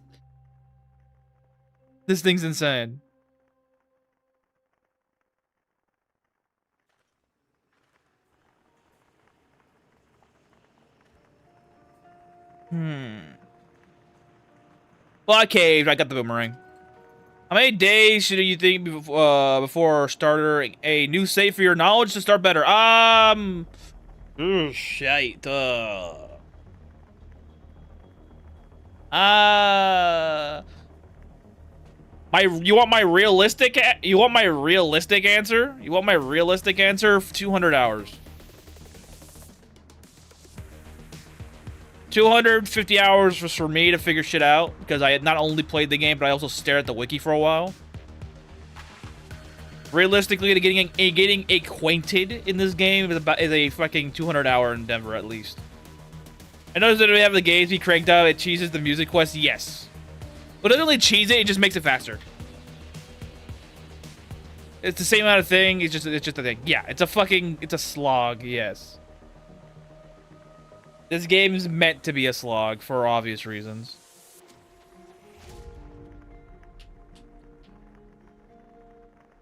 This thing's insane. Well, I caved. I got the boomerang. How many days should you think before starter a new save for your knowledge to start better? Shite. You want my realistic answer? You want my realistic answer? 200 hours. 250 hours was for me to figure shit out because I had not only played the game, but I also stared at the wiki for a while. Realistically, getting acquainted in this game is a fucking 200-hour endeavor at least. I noticed that we have the games we cranked out. It cheeses the music quest, yes, but it doesn't really cheese it just makes it faster. It's the same amount of thing. It's just a thing. Yeah, it's a slog. Yes. This game's meant to be a slog for obvious reasons.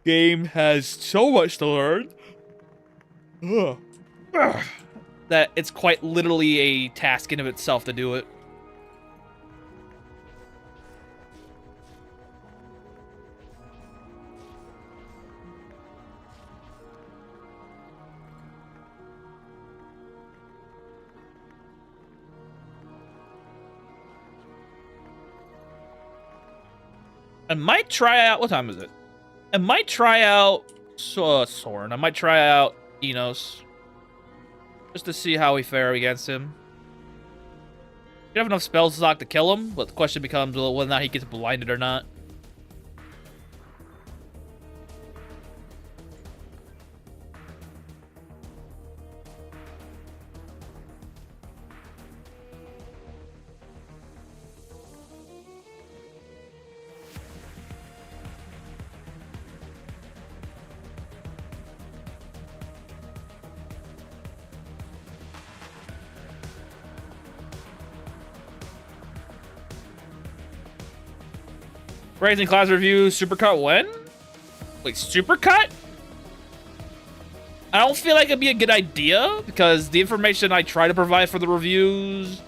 Game has so much to learn. That it's quite literally a task in of itself to do it. I might try out... What time is it? I might try out Soren. I might try out Enos. Just to see how we fare against him. You have enough spells to kill him, but the question becomes whether or not he gets blinded or not. Raising class review, supercut when? Wait, supercut? I don't feel like it'd be a good idea because the information I try to provide for the reviews,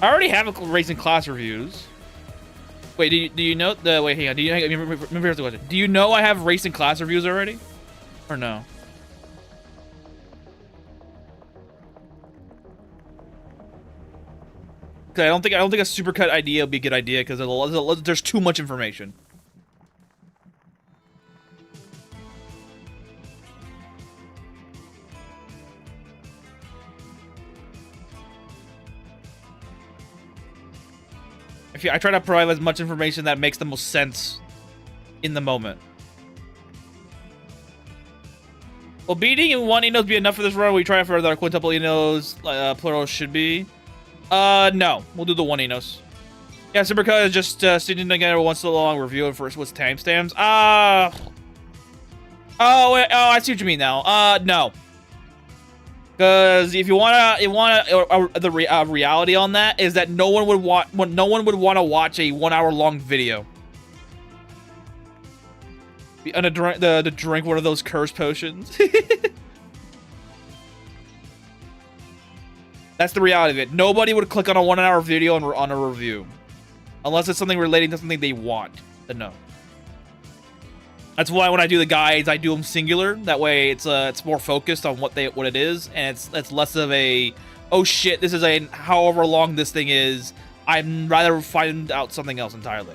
I already have raising class reviews. Wait, do you know the wait? Hang on. Remember the question. Do you know I have racing class reviews already, or no? I don't think a supercut idea would be a good idea because there's too much information. I try to provide as much information that makes the most sense in the moment. Will beating in one Enos be enough for this run? We try for our quintuple Enos, plural should be. No. We'll do the one Enos. Yeah, Supercut is just sitting together once in a long reviewing first with timestamps. Oh, wait, I see what you mean now. No. Because if the reality on that is that no one would want to watch a 1 hour long video. To drink one of those curse potions. That's the reality of it. Nobody would click on a 1 hour video on a review. Unless it's something relating to something they want to know. That's why when I do the guides, I do them singular. That way it's more focused on what it is. And it's less of a, oh shit, this is a however long this thing is. I'd rather find out something else entirely.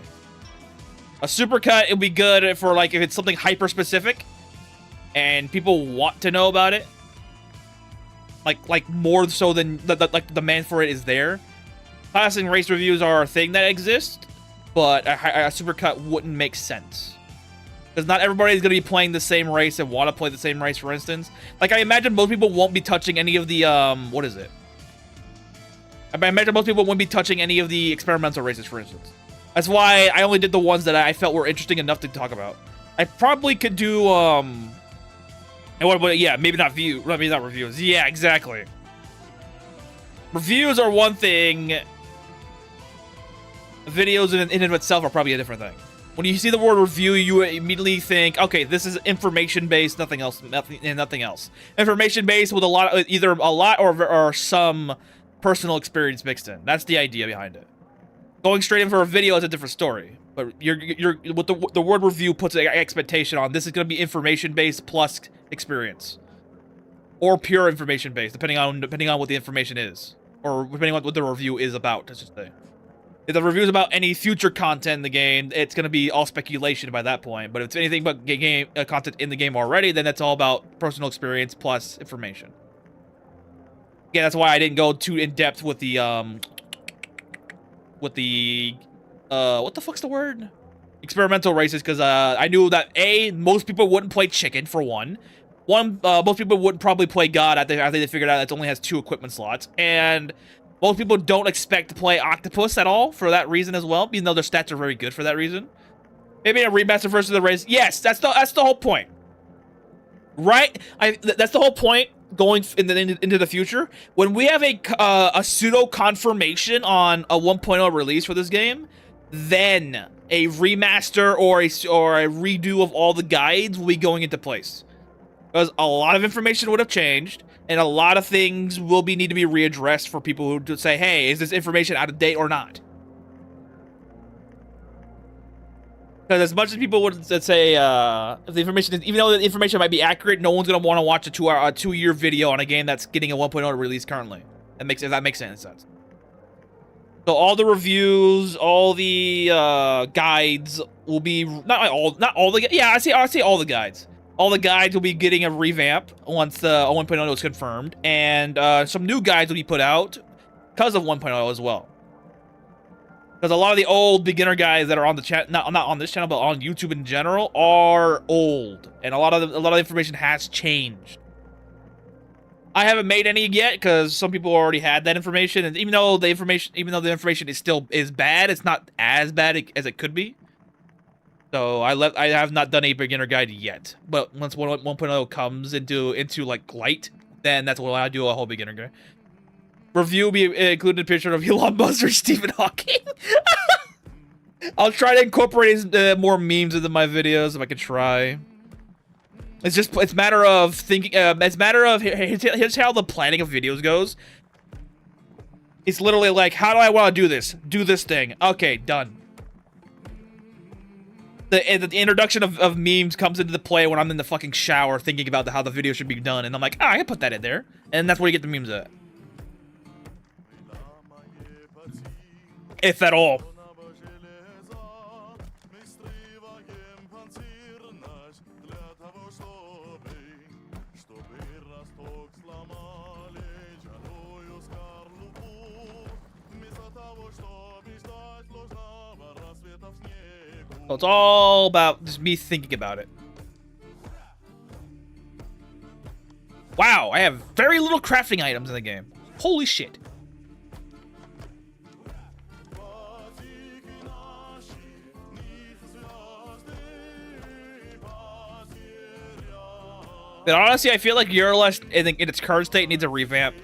A supercut, it would be good for like if it's something hyper specific and people want to know about it. Like more so than the demand for it is there. Class and race reviews are a thing that exists, but a supercut wouldn't make sense. Because not everybody's going to be playing the same race and want to play the same race, for instance. Like, I imagine most people won't be touching any of the, what is it? I imagine most people wouldn't be touching any of the experimental races, for instance. That's why I only did the ones that I felt were interesting enough to talk about. I probably could do, yeah, maybe not reviews. Yeah, exactly. Reviews are one thing. Videos in and of itself are probably a different thing. When you see the word review, you immediately think, okay, this is information-based, nothing else. Information-based with either a lot or some personal experience mixed in. That's the idea behind it. Going straight in for a video is a different story. But you're with the word review puts an expectation on this is going to be information-based plus experience, or pure information-based, depending on what the information is, or depending on what the review is about. I should say. If the review is about any future content in the game, it's going to be all speculation by that point. But if it's anything but game content in the game already, then that's all about personal experience plus information. Yeah, that's why I didn't go too in depth with the what the fuck's the word? Experimental races, because I knew that most people wouldn't play chicken for one. Most people wouldn't probably play God after they figured out it only has 2 equipment slots, and most people don't expect to play Octopus at all for that reason as well, even though their stats are very good for that reason. Maybe a remaster versus the race. Yes, that's the whole point, right? That's the whole point going into the future. When we have a pseudo confirmation on a 1.0 release for this game, then a remaster or a redo of all the guides will be going into place. Because a lot of information would have changed, and a lot of things will need to be readdressed for people who say, hey, is this information out of date or not? Because as much as people would say, if the information, even though the information might be accurate, no one's going to want to watch a 2-year video on a game that's getting a 1.0 release currently. If that makes any sense. So all the reviews, all the guides will be not all the, yeah, I see all the guides. All the guides will be getting a revamp once 1.0 is confirmed, and some new guides will be put out because of 1.0 as well. Because a lot of the old beginner guides that are on the channel, not on this channel, but on YouTube in general, are old, and a lot of the information has changed. I haven't made any yet because some people already had that information, and even though the information is bad, it's not as bad as it could be. So I have not done a beginner guide yet, but once 1.0 comes into like light, then that's when I do a whole beginner guide. Review will be included a picture of Elon Musk or Stephen Hawking. I'll try to incorporate more memes into my videos if I can try. It's a matter of thinking. Here's how the planning of videos goes. It's literally like, how do I want to do this? Do this thing. Okay, done. The introduction of memes comes into the play when I'm in the fucking shower thinking about how the video should be done, and I'm like, I can put that in there, and that's where you get the memes at. If at all. So it's all about just me thinking about it. Wow, I have very little crafting items in the game. Holy shit. But honestly, I feel like Euroless in its current state needs a revamp.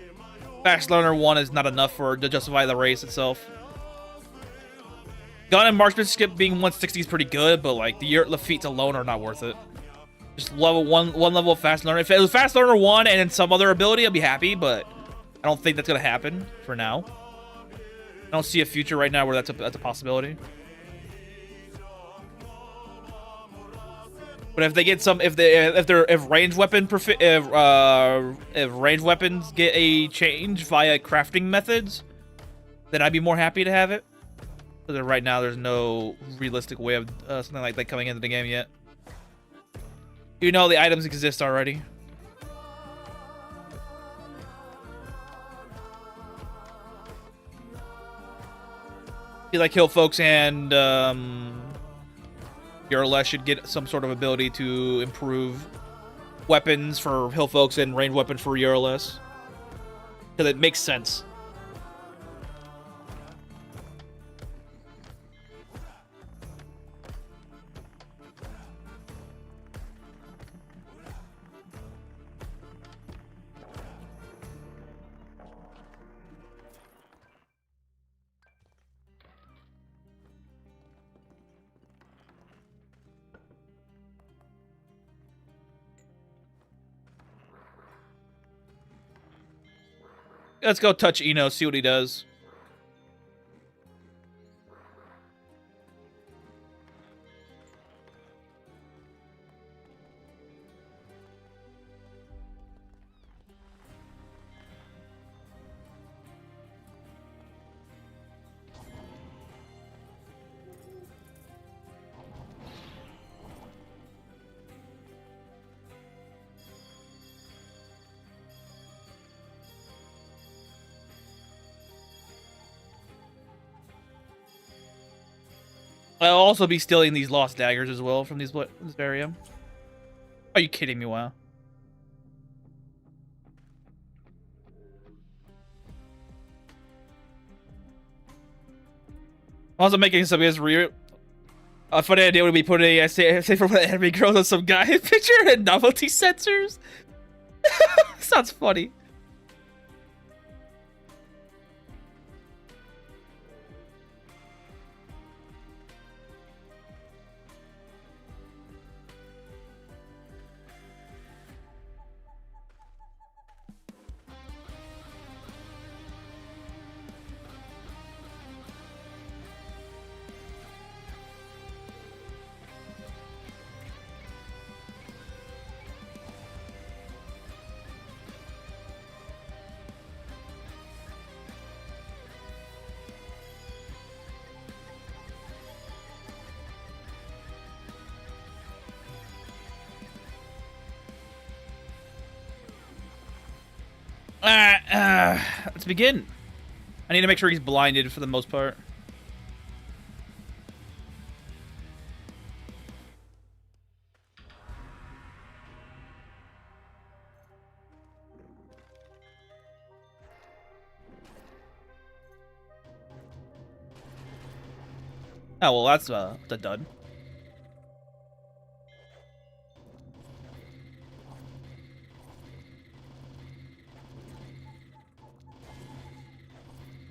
Fast Learner 1 is not enough to justify the race itself. Gun and marksman skip being 160 is pretty good, but like the feats alone are not worth it. Just level one level of Fast Learner. If it was Fast Learner 1 and then some other ability, I'd be happy, but I don't think that's gonna happen for now. I don't see a future right now where that's a possibility. But if they get some, if ranged weapons get a change via crafting methods, then I'd be more happy to have it. But right now, there's no realistic way of something like that coming into the game yet. You know the items exist already. I feel like Hill Folks and Euroless should get some sort of ability to improve weapons for Hill Folks and ranged weapons for Euroless. Because it makes sense. Let's go touch Eno, see what he does. I'll also be stealing these lost daggers as well from this area. Are you kidding me? Wow. Also making some a funny idea would be putting a say for the enemy girls on some guy picture and novelty sensors. Sounds funny. Let's begin. I need to make sure he's blinded for the most part. Oh, well, that's a dud.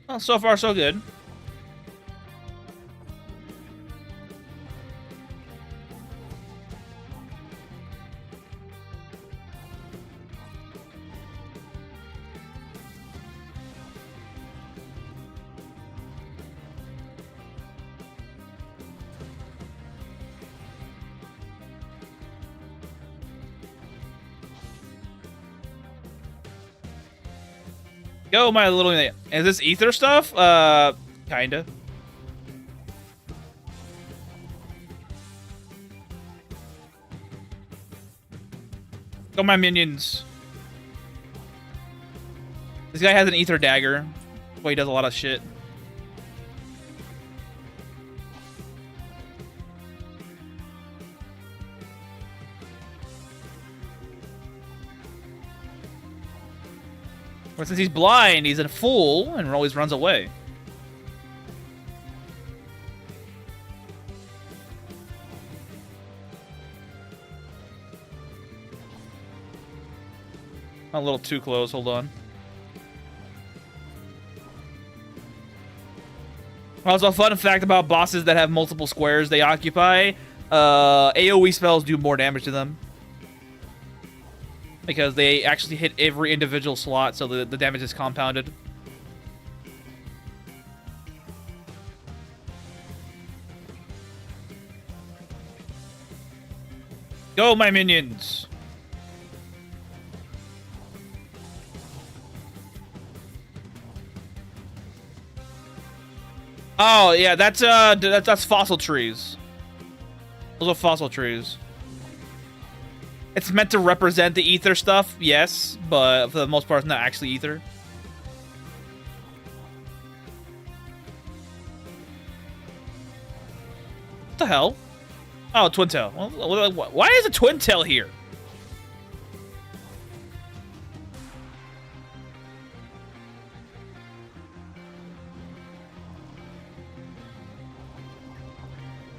Well, so far, so good. Go, my little... Is this ether stuff? Kinda. Go, my minions. This guy has an ether dagger. Well, he does a lot of shit. But since he's blind, he's a fool and always runs away. A little too close, hold on. Also, a fun fact about bosses that have multiple squares they occupy, AoE spells do more damage to them. Because they actually hit every individual slot, so the damage is compounded. Go, my minions! Oh, yeah, that's fossil trees. Those are fossil trees. It's meant to represent the ether stuff, yes, but for the most part, it's not actually ether. What the hell? Oh, twin tail. Well, why is a twin tail here?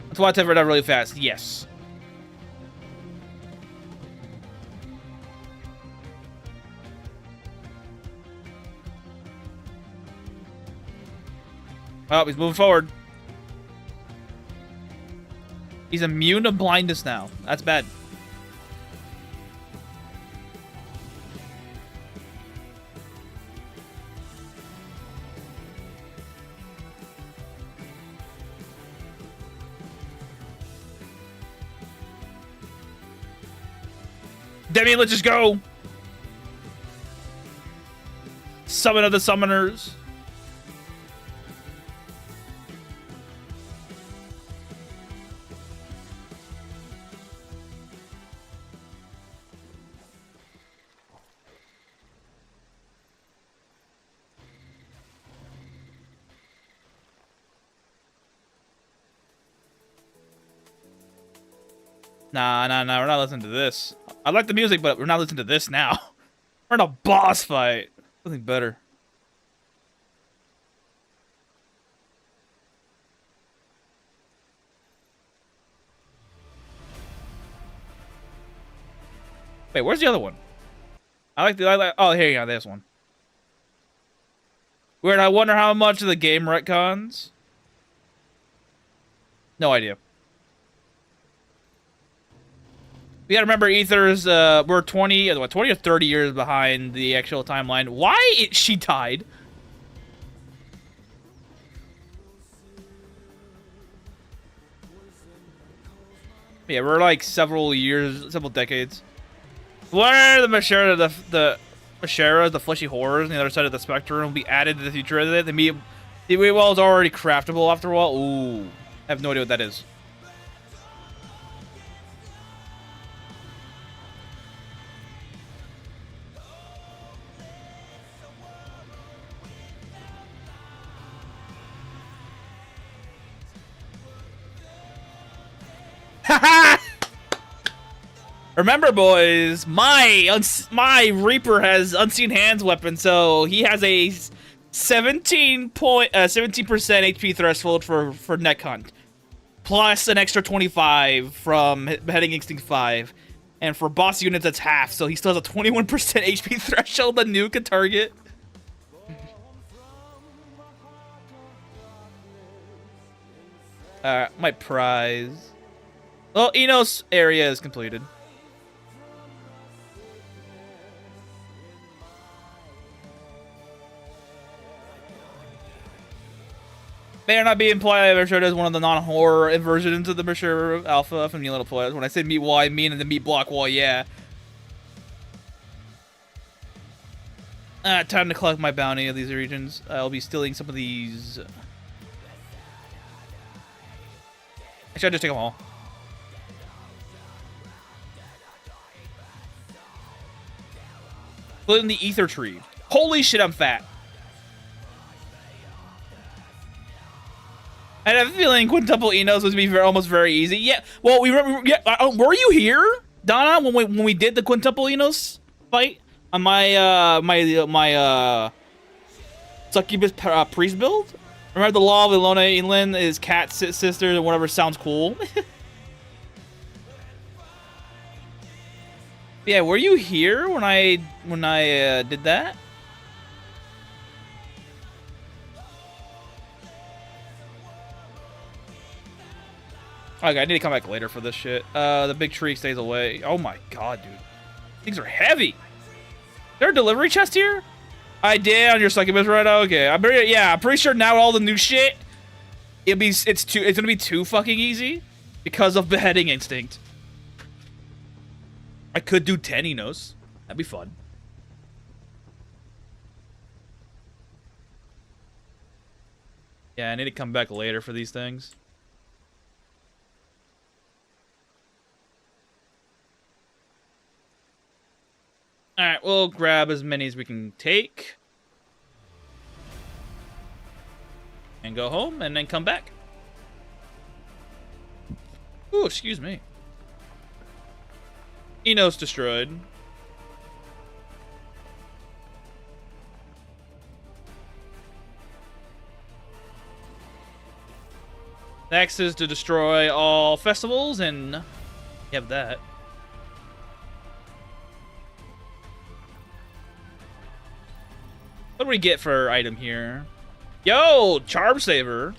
That's why I tethered out really fast. Yes. Oh, he's moving forward. He's immune to blindness now. That's bad. Demi, let's just go. Summon of the summoners. Nah, we're not listening to this. I like the music, but we're not listening to this now. We're in a boss fight. Something better. Wait, where's the other one? I like, oh, here you go, this one. Weird, I wonder how much of the game retcons. No idea. You gotta remember, Ether's, we're 20 or 30 years behind the actual timeline. Why she died? Yeah, we're like several decades. What are the Mashera, the Masheras, the fleshy horrors on the other side of the spectrum will be added to the future of it? The meat well is already craftable after a while. Ooh, I have no idea what that is. Remember, boys, my Reaper has Unseen Hands weapon, so he has a 17% HP threshold for neck hunt, plus an extra 25 from Beheading Instinct 5, and for boss units that's half, so he still has a 21% HP threshold to nuke a target. My prize. Well, Enos area is completed. May or not be implied I've showed as one of the non-horror versions of the Mature Alpha from the Little Players. When I say meat wall, I mean in the meat block wall, yeah. Time to collect my bounty of these regions. I'll be stealing some of these. Actually, I'll just take them all. Put in the ether tree. Holy shit, I'm fat. I have a feeling quintuple Enos would be almost very easy. Yeah, well, were you here, Donna, when we did the quintuple Enos fight on my succubus priest build? Remember the law of Elona, Elin is cat sister, and whatever sounds cool. Yeah, were you here when I did that? Okay, I need to come back later for this shit. The big tree stays away. Oh my god, dude. Things are heavy. Is there a delivery chest here? I did on your succubus, right? Okay. I'm pretty sure now with all the new shit, it's gonna be too fucking easy because of Beheading Instinct. I could do 10 Enos. That'd be fun. Yeah, I need to come back later for these things. Alright, we'll grab as many as we can take. And go home, and then come back. Ooh, excuse me. Enos destroyed. Next is to destroy all festivals, and you have that. What do we get for item here? Yo, Charm Saver.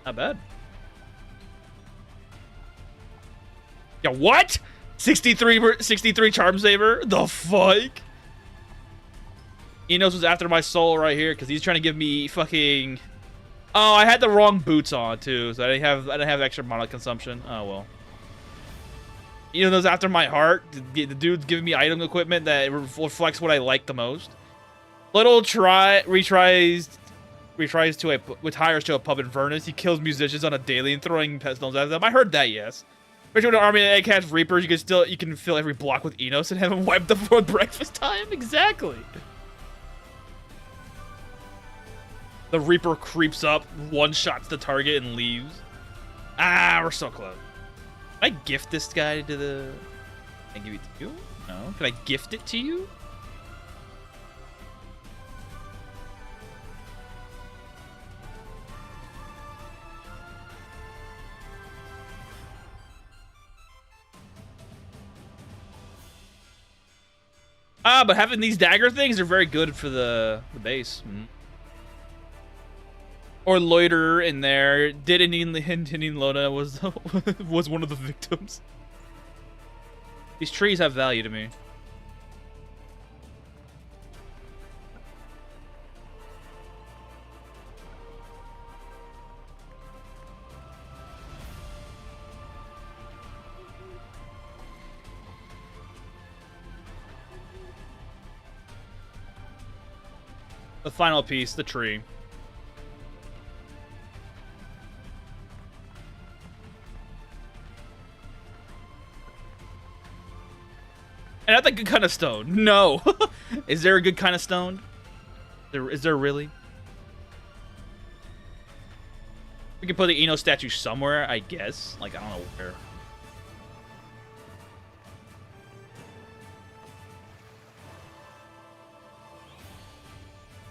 Not bad. Yo, what? 63 Charm Saver? The fuck? Enos was after my soul right here because he's trying to give me fucking. Oh, I had the wrong boots on too, so I didn't have extra mana consumption. Oh well. You know, those after my heart. The dude's giving me item equipment that reflects what I like the most. Little retries to a pub in Venice. He kills musicians on a daily and throwing pestilence at them. I heard that, yes. Especially with an army that catch reapers, you can fill every block with Enos and have them wiped up before breakfast time. Exactly. The reaper creeps up, one-shots the target, and leaves. Ah, we're so close. Can I gift this guy to the... Can I give it to you? No. Can I gift it to you? Ah, but having these dagger things are very good for the base. Or loiterer in there. Did Elona was one of the victims. These trees have value to me. The final piece, the tree. And not the good kind of stone. No. Is there a good kind of stone? Is there really? We can put the Eno statue somewhere, I guess. Like, I don't know where.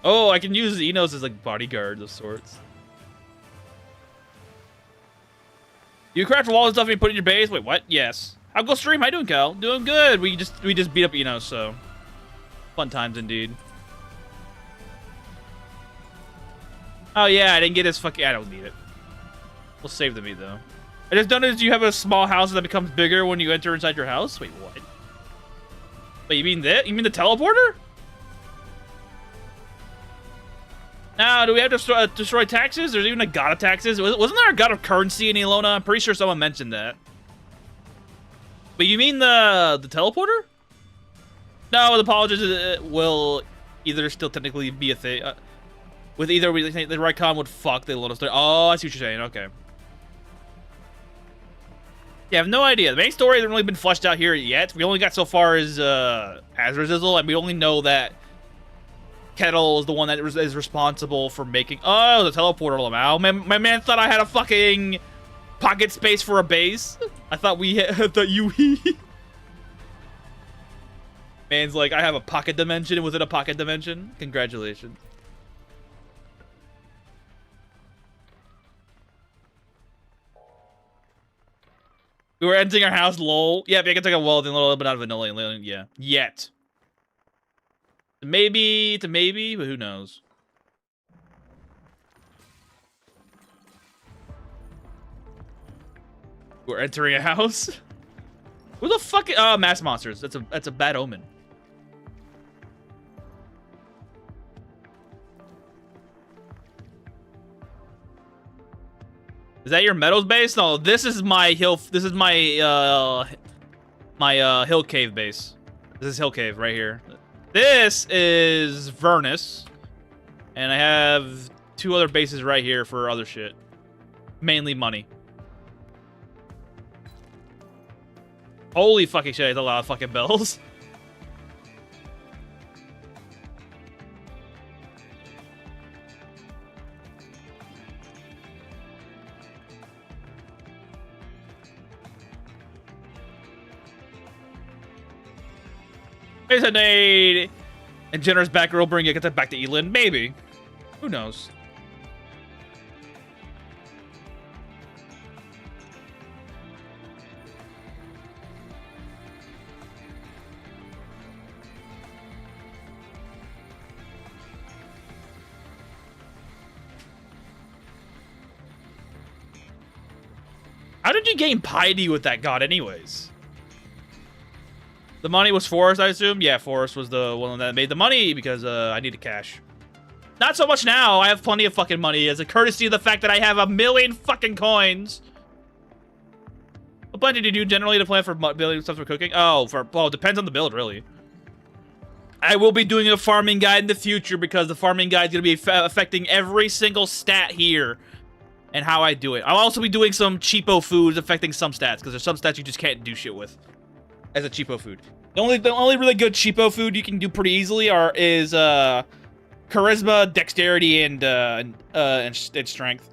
Oh, I can use Enos as, like, bodyguards of sorts. You craft walls and stuff and you put it in your base? Wait, what? Yes. How go stream? How you doing, Cal? Doing good. We just beat up Enos, so fun times indeed. Oh yeah, I didn't get his fucking. I don't need it. We'll save the meat though. I just noticed you have a small house that becomes bigger when you enter inside your house. Wait, what? Wait, you mean that? You mean the teleporter? Now, do we have to destroy taxes? There's even a god of taxes. Wasn't there a god of currency in Elona? I'm pretty sure someone mentioned that. But you mean the teleporter? No, the apologies will either still technically be a thing. With either we think the Rycon would fuck the Elona story. Oh, I see what you're saying. Okay. Yeah, I have no idea. The main story hasn't really been fleshed out here yet. We only got so far as Azrazizzle, and we only know that Kettle is the one that is responsible for making... Oh, the teleporter, Lamau. My man thought I had a fucking pocket space for a base. I thought Man's like, I have a pocket dimension within a pocket dimension. Congratulations. We were entering our house, lol. Yeah, I can take a welding, a little bit out of vanilla. Yeah. Yet. Maybe to maybe, but who knows? We're entering a house. Who the fuck? Mass monsters. That's a bad omen. Is that your metals base? No, this is my hill. This is my hill cave base. This is hill cave right here. This is Vernus, and I have 2 other bases right here for other shit. Mainly money. Holy fucking shit, that's a lot of fucking bells. Is a nade and generous backer will bring you get that back to Elin. Maybe. Who knows? How did you gain piety with that god anyways? The money was Forrest, I assume? Yeah, Forrest was the one that made the money because I needed cash. Not so much now. I have plenty of fucking money as a courtesy of the fact that I have 1 million fucking coins. But plenty to do generally to plan for building stuff for cooking. Oh, well, it depends on the build, really. I will be doing a farming guide in the future because the farming guide is going to be affecting every single stat here and how I do it. I'll also be doing some cheapo foods affecting some stats because there's some stats you just can't do shit with as a cheapo food. The only really good cheapo food you can do pretty easily is charisma, dexterity, and strength.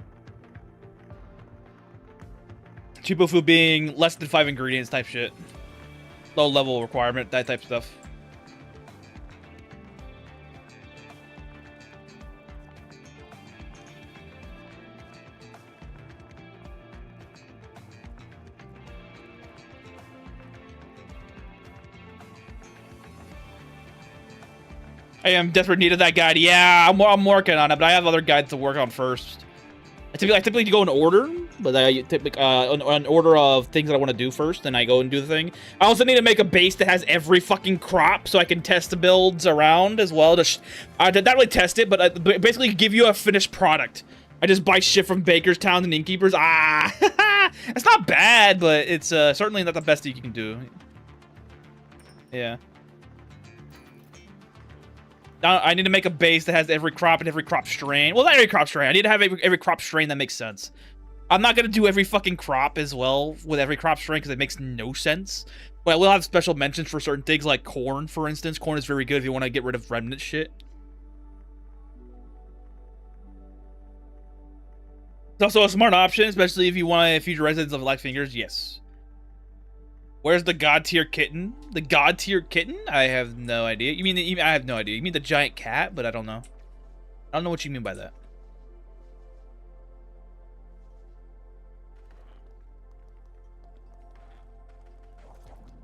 Cheapo food being less than 5 ingredients type shit. Low level requirement, that type stuff. I am desperate need of that guide. Yeah, I'm working on it, but I have other guides to work on first. I typically go in order, but I typically an order of things that I want to do first, then I go and do the thing. I also need to make a base that has every fucking crop, so I can test the builds around as well. Not really test it, but basically give you a finished product. I just buy shit from bakers, towns, and innkeepers. It's not bad, but it's certainly not the best that you can do. Yeah. Now I need to make a base that has every crop and every crop strain. Well, not every crop strain. I need to have every crop strain that makes sense. I'm not going to do every fucking crop as well with every crop strain because it makes no sense. But I will have special mentions for certain things like corn, for instance. Corn is very good if you want to get rid of remnant shit. It's also a smart option, especially if you want to feed your residents of light fingers. Yes. Where's the god tier kitten? The god tier kitten? I have no idea. You mean I have no idea. You mean the giant cat? But I don't know. I don't know what you mean by that.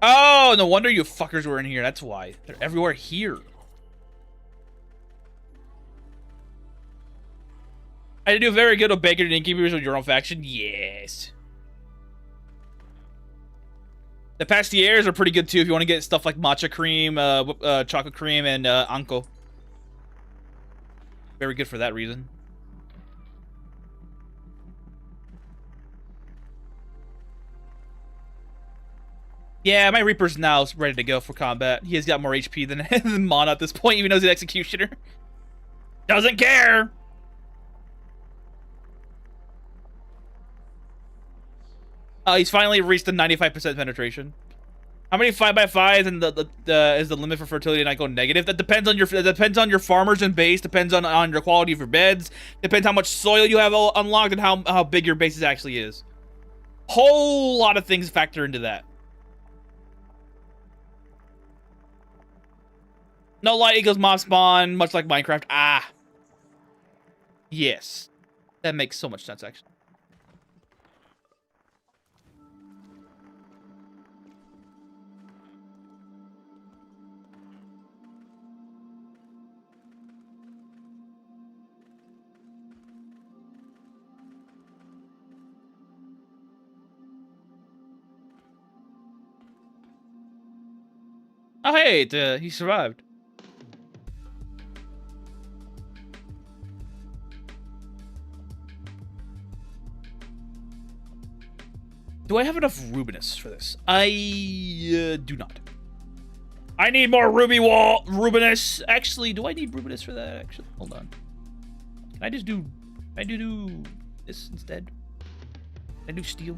Oh, no wonder you fuckers were in here. That's why. They're everywhere here. I do very good with Baker and Innkeepers with your own faction. Yes. The pastiers are pretty good too if you want to get stuff like matcha cream, chocolate cream, and anko. Very good for that reason. Yeah, my Reaper's now ready to go for combat. He has got more HP than Mana at this point, even though he's an Executioner. Doesn't care! He's finally reached the 95% penetration. How many 5x5s and is the limit for fertility not go negative? That depends on your farmers and base. Depends on your quality of your beds. Depends how much soil you have unlocked and how big your base actually is. Whole lot of things factor into that. No light equals mob spawn, much like Minecraft. Ah. Yes. That makes so much sense, actually. Oh, hey, he survived. Do I have enough Rubinus for this? I do not. I need more Rubinus. Actually, do I need Rubinus for that? Actually, hold on. Can I just do? Can I do this instead? Can I do steel?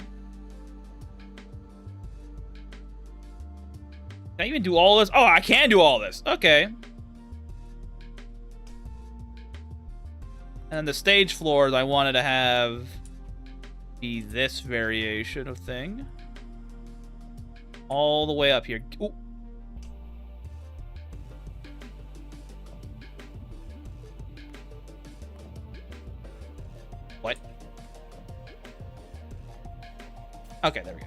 Can I even do all this? Oh, I can do all this. Okay. And the stage floors I wanted to have be this variation of thing. All the way up here. Ooh. What? Okay, there we go.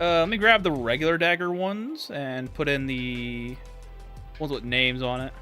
Let me grab the regular dagger ones and put in the ones with names on it.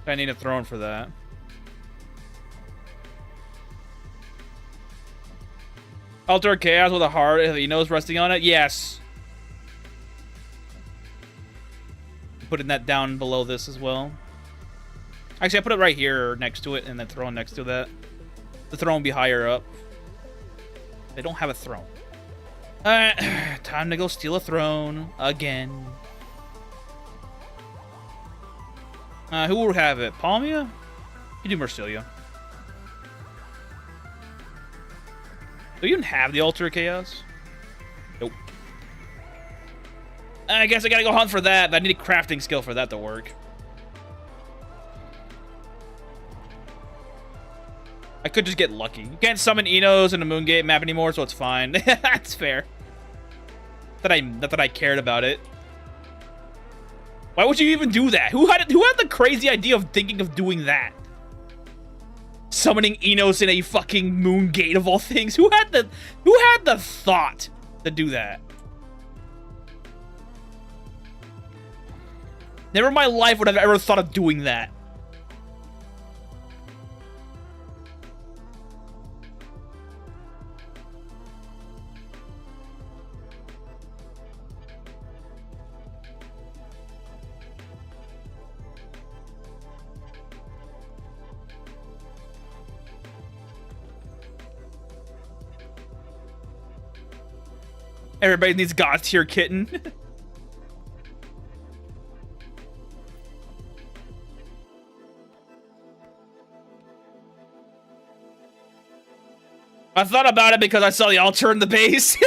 I need a throne for that. Altar of Chaos with a heart, he knows resting on it? Yes. Putting that down below this as well. Actually, I put it right here next to it and then throne next to that. The throne will be higher up. They don't have a throne. Alright, time to go steal a throne again. Who will have it? Palmia? You do Marsilia. Do you even have the Altar of Chaos? Nope. I guess I gotta go hunt for that, but I need a crafting skill for that to work. I could just get lucky. You can't summon Enos in the Moongate map anymore, so it's fine. That's fair. Not that I cared about it. Why would you even do that? Who had the crazy idea of thinking of doing that? Summoning Enos in a fucking Moongate of all things. Who had the thought to do that? Never in my life would I have ever thought of doing that. Everybody needs God tier kitten. I thought about it because I saw the altar in the base.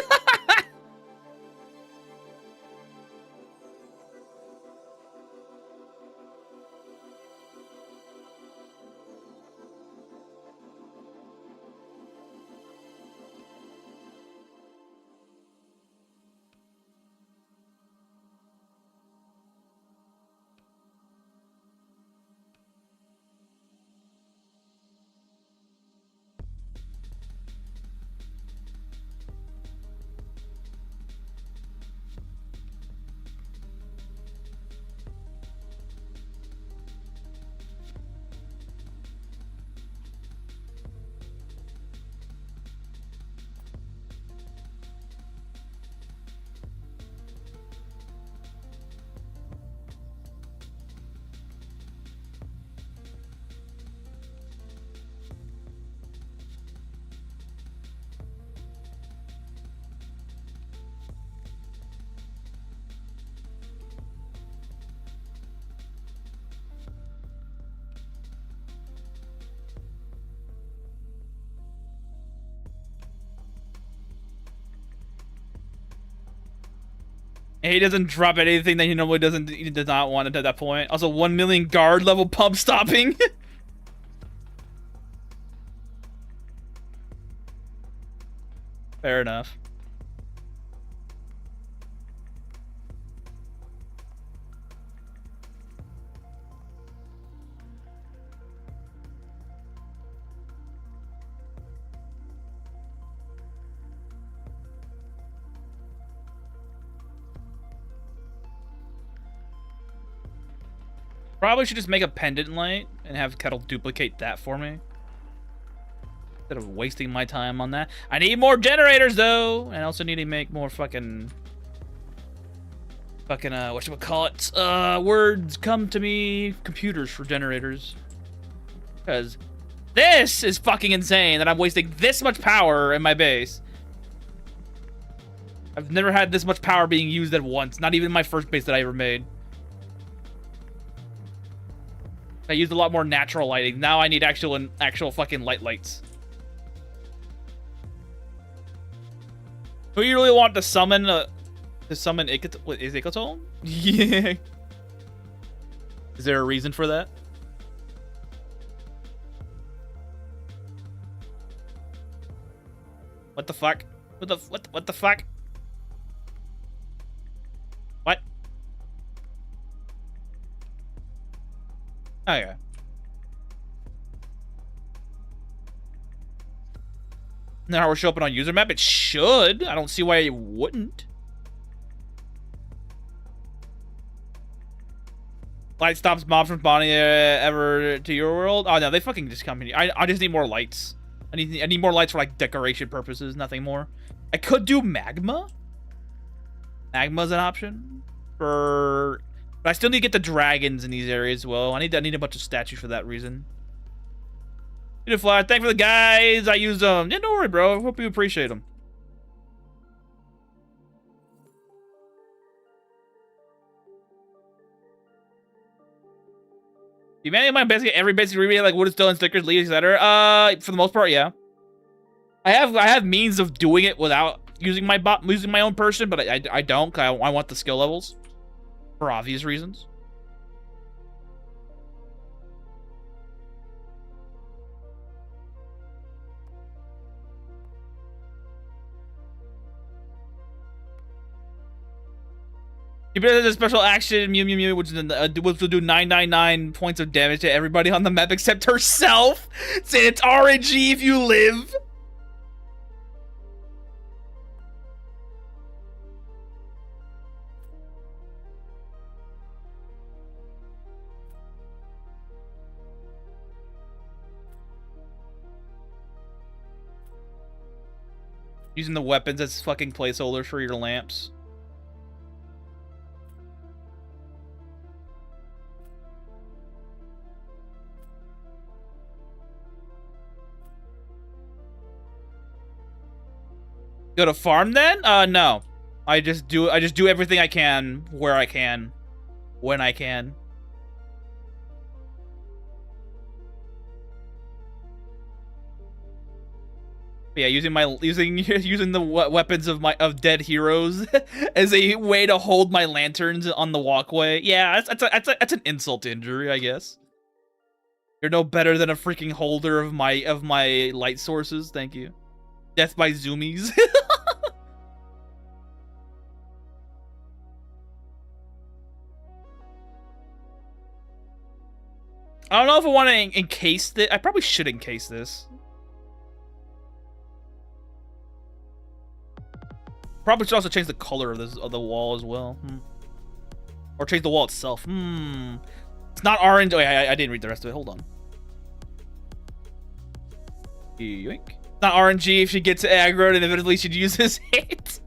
He doesn't drop anything that he normally he does not want at that point. Also, 1 million guard level pump stopping. Fair enough. Probably should just make a pendant light and have Kettle duplicate that for me. Instead of wasting my time on that. I need more generators, though! And I also need to make more fucking, whatchamacallit? Words come to me. Computers for generators. Because this is fucking insane that I'm wasting this much power in my base. I've never had this much power being used at once. Not even in my first base that I ever made. I used a lot more natural lighting. Now I need actual fucking lights. Who you really want to summon? Is Icatol? Yeah. Is there a reason for that? What the fuck? What the fuck? What? Oh yeah. Now we're showing up on user map. It should. I don't see why it wouldn't. Light stops mobs from spawning ever to your world. Oh no, they fucking just come here. I just need more lights. I need more lights for like decoration purposes, nothing more. I could do magma. Magma's an option for, but I still need to get the dragons in these areas as well. I need a bunch of statues for that reason. Fly. Thank you for the guys. I used them. Yeah, don't worry, bro. I hope you appreciate them. You manage my basically every basic remake like wood, stone, stickers, leaves, etc. For the most part, yeah. I have means of doing it without using my own person, but I don't. I want the skill levels for obvious reasons. He does a special action, Mew Mew Mew, which will do 999 points of damage to everybody on the map except herself. Say it's RNG if you live. Using the weapons as fucking placeholders for your lamps. Go to farm then? No. I just do everything I can where I can when I can. Yeah, using the weapons of dead heroes as a way to hold my lanterns on the walkway. Yeah, that's an insult to injury, I guess. You're no better than a freaking holder of my light sources. Thank you. Death by zoomies. I don't know if I want to encase this. I probably should encase this. Probably should also change the color of the wall as well. Or change the wall itself. It's not orange. Oh, yeah, I didn't read the rest of it. Hold on. Yoink. It's not RNG if she gets aggroed and eventually she uses it.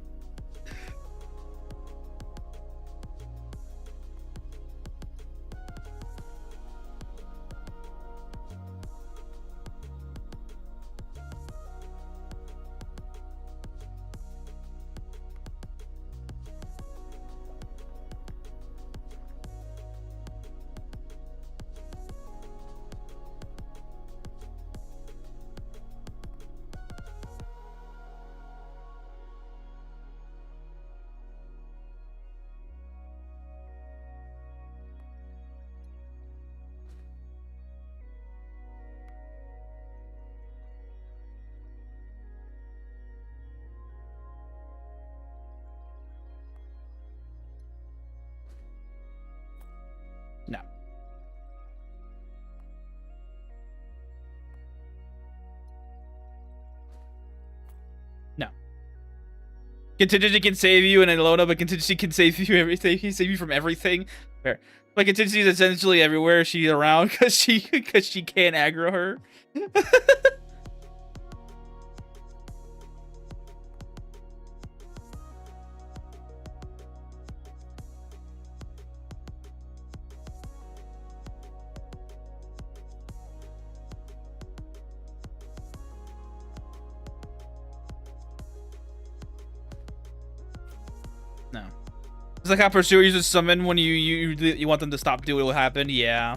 Contingency can save you in Elona, but contingency can save you everything. He save you from everything. Fair. But contingency is essentially everywhere she's around because she can't aggro her. No. It's like how Pursuer uses summon when you want them to stop doing what will happen. Yeah.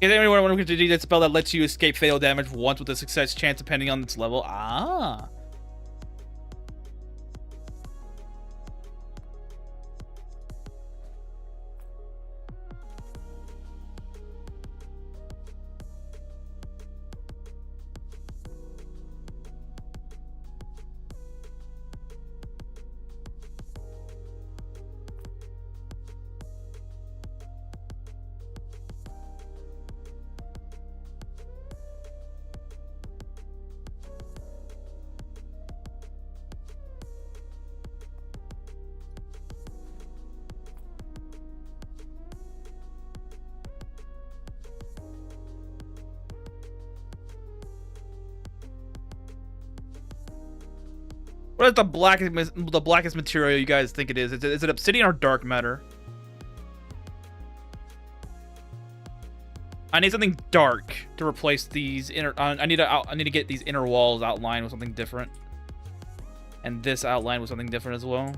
Is anyone want to do that spell that lets you escape fatal damage once with a success chance depending on its level? Ah. What is the blackest material you guys think it is? Is it obsidian or dark matter? I need something dark to replace these inner. I need to get these inner walls outlined with something different, and this outlined with something different as well.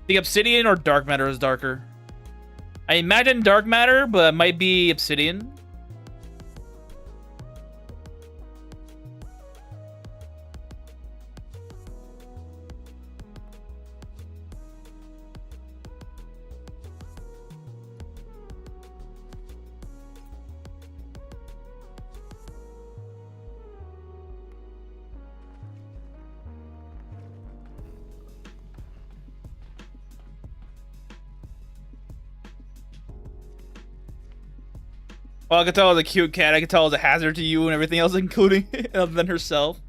The obsidian or dark matter is darker. I imagine dark matter, but it might be obsidian. Well, I could tell it was a cute cat. I could tell it was a hazard to you and everything else, including other than herself.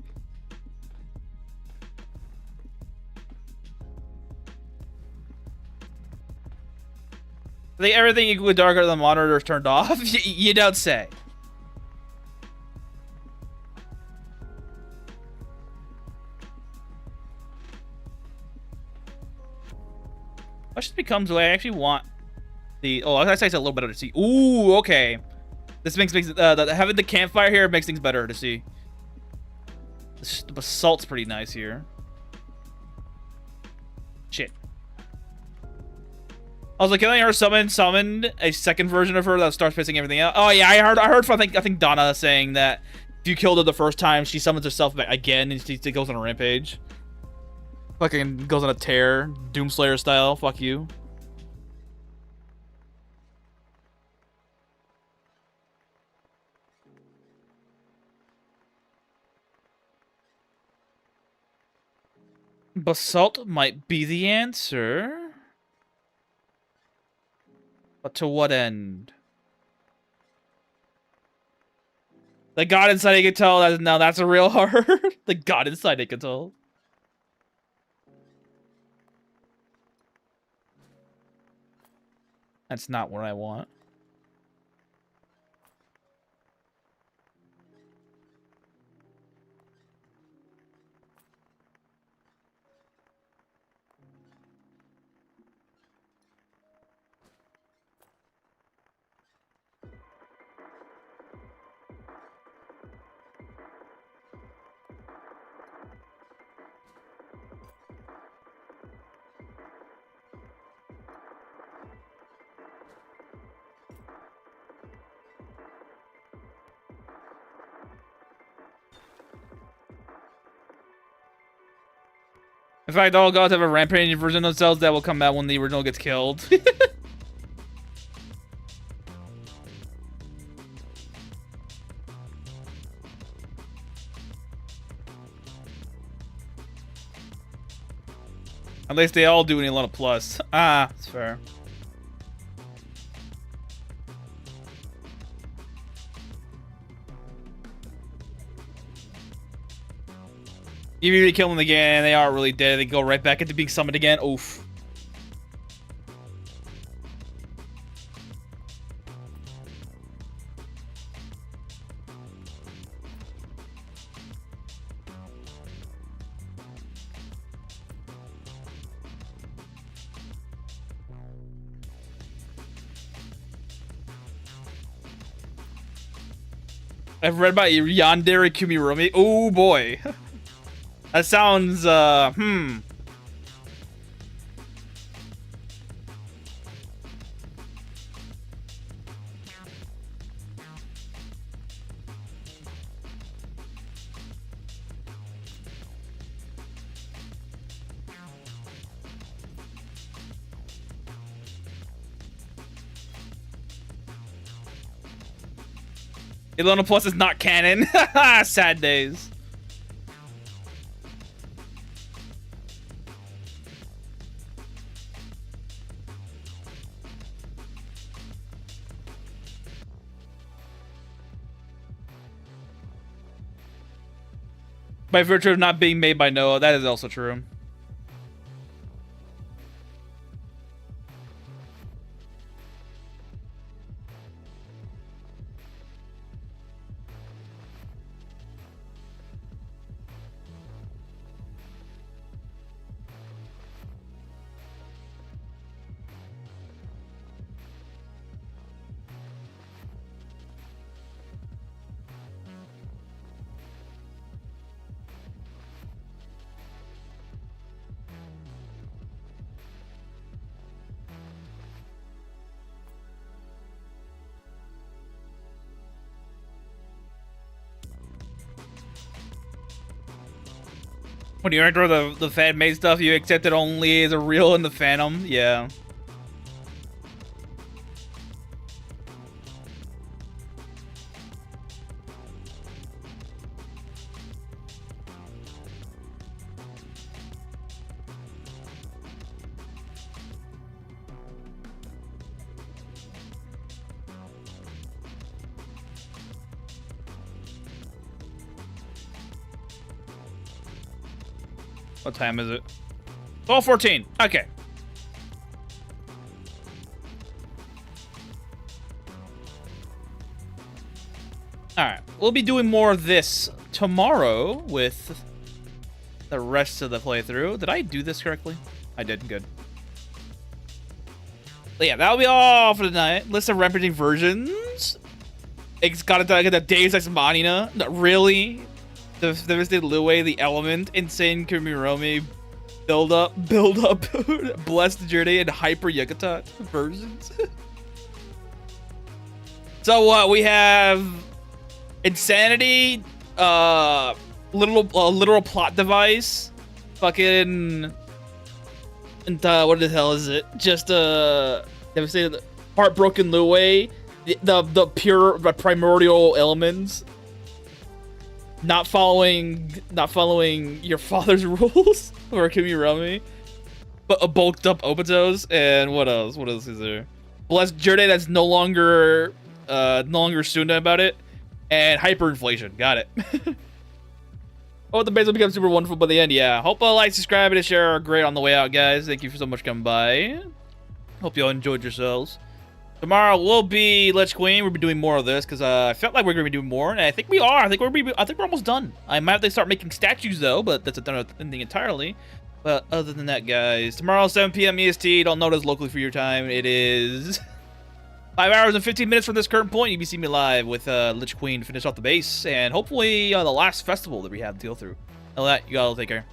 I think everything equally darker than the monitor is turned off. You don't say. That just becomes the way I actually want the. Oh, I say it's a little better to see. Ooh, okay. This makes having the campfire here makes things better to see. The basalt's pretty nice here. Shit. I was like, can I her summon a second version of her that starts pissing everything out? Oh yeah, I heard from I think Donna saying that if you killed her the first time, she summons herself back again and she goes on a rampage. Fucking goes on a tear, Doomslayer style. Fuck you. Basalt might be the answer. But to what end? The god inside I can tell that now that's a real heart. The god inside I can tell. That's not what I want. In fact, all gods have a rampaging version of themselves that will come out when the original gets killed. At least they all do in elonaplus. Ah, that's fair. Even if you kill them again, they aren't really dead. They go right back into being summoned again. Oof. I've read about Yandere Kumiromi. Oh boy. That sounds, elonaplus is not canon. Sad days. By virtue of not being made by Noah, that is also true. When you enter the fan made stuff, you accept it only as a real in the Phantom. Yeah. What time is it? 12:14. Okay. Alright. We'll be doing more of this tomorrow with the rest of the playthrough. Did I do this correctly? I did. Good. But yeah, that'll be all for tonight. List of representing versions. It's got to get the Deus Ex Machina. Really? The Lue, the Element, Insane Kumiromi, Build Up, Blessed Journey, and Hyper Yucatan versions. So what? We have Insanity, literal plot device, fucking, and what the hell is it? Just devastated, Heartbroken Lue, the pure primordial elements. Not following your father's rules or Kumiromi, but a bulked up Obitos, and what else? What else is there? Blessed Journey that's no longer Suna about it, and hyperinflation. Got it. Oh, the base will become super wonderful by the end. Yeah. Hope a like, subscribe, and a share are great on the way out, guys. Thank you so much for coming by. Hope you all enjoyed yourselves. Tomorrow will be Lich King. We'll be doing more of this because I felt like we're going to be doing more, and I think we are. I think we're almost done. I might have to start making statues though, but that's another thing entirely. But other than that, guys, tomorrow 7 p.m. EST. Don't notice locally for your time. It is 5 hours and 15 minutes from this current point. You'll be seeing me live with Lich King to finish off the base, and hopefully the last festival that we have to go through. All that, you all take care.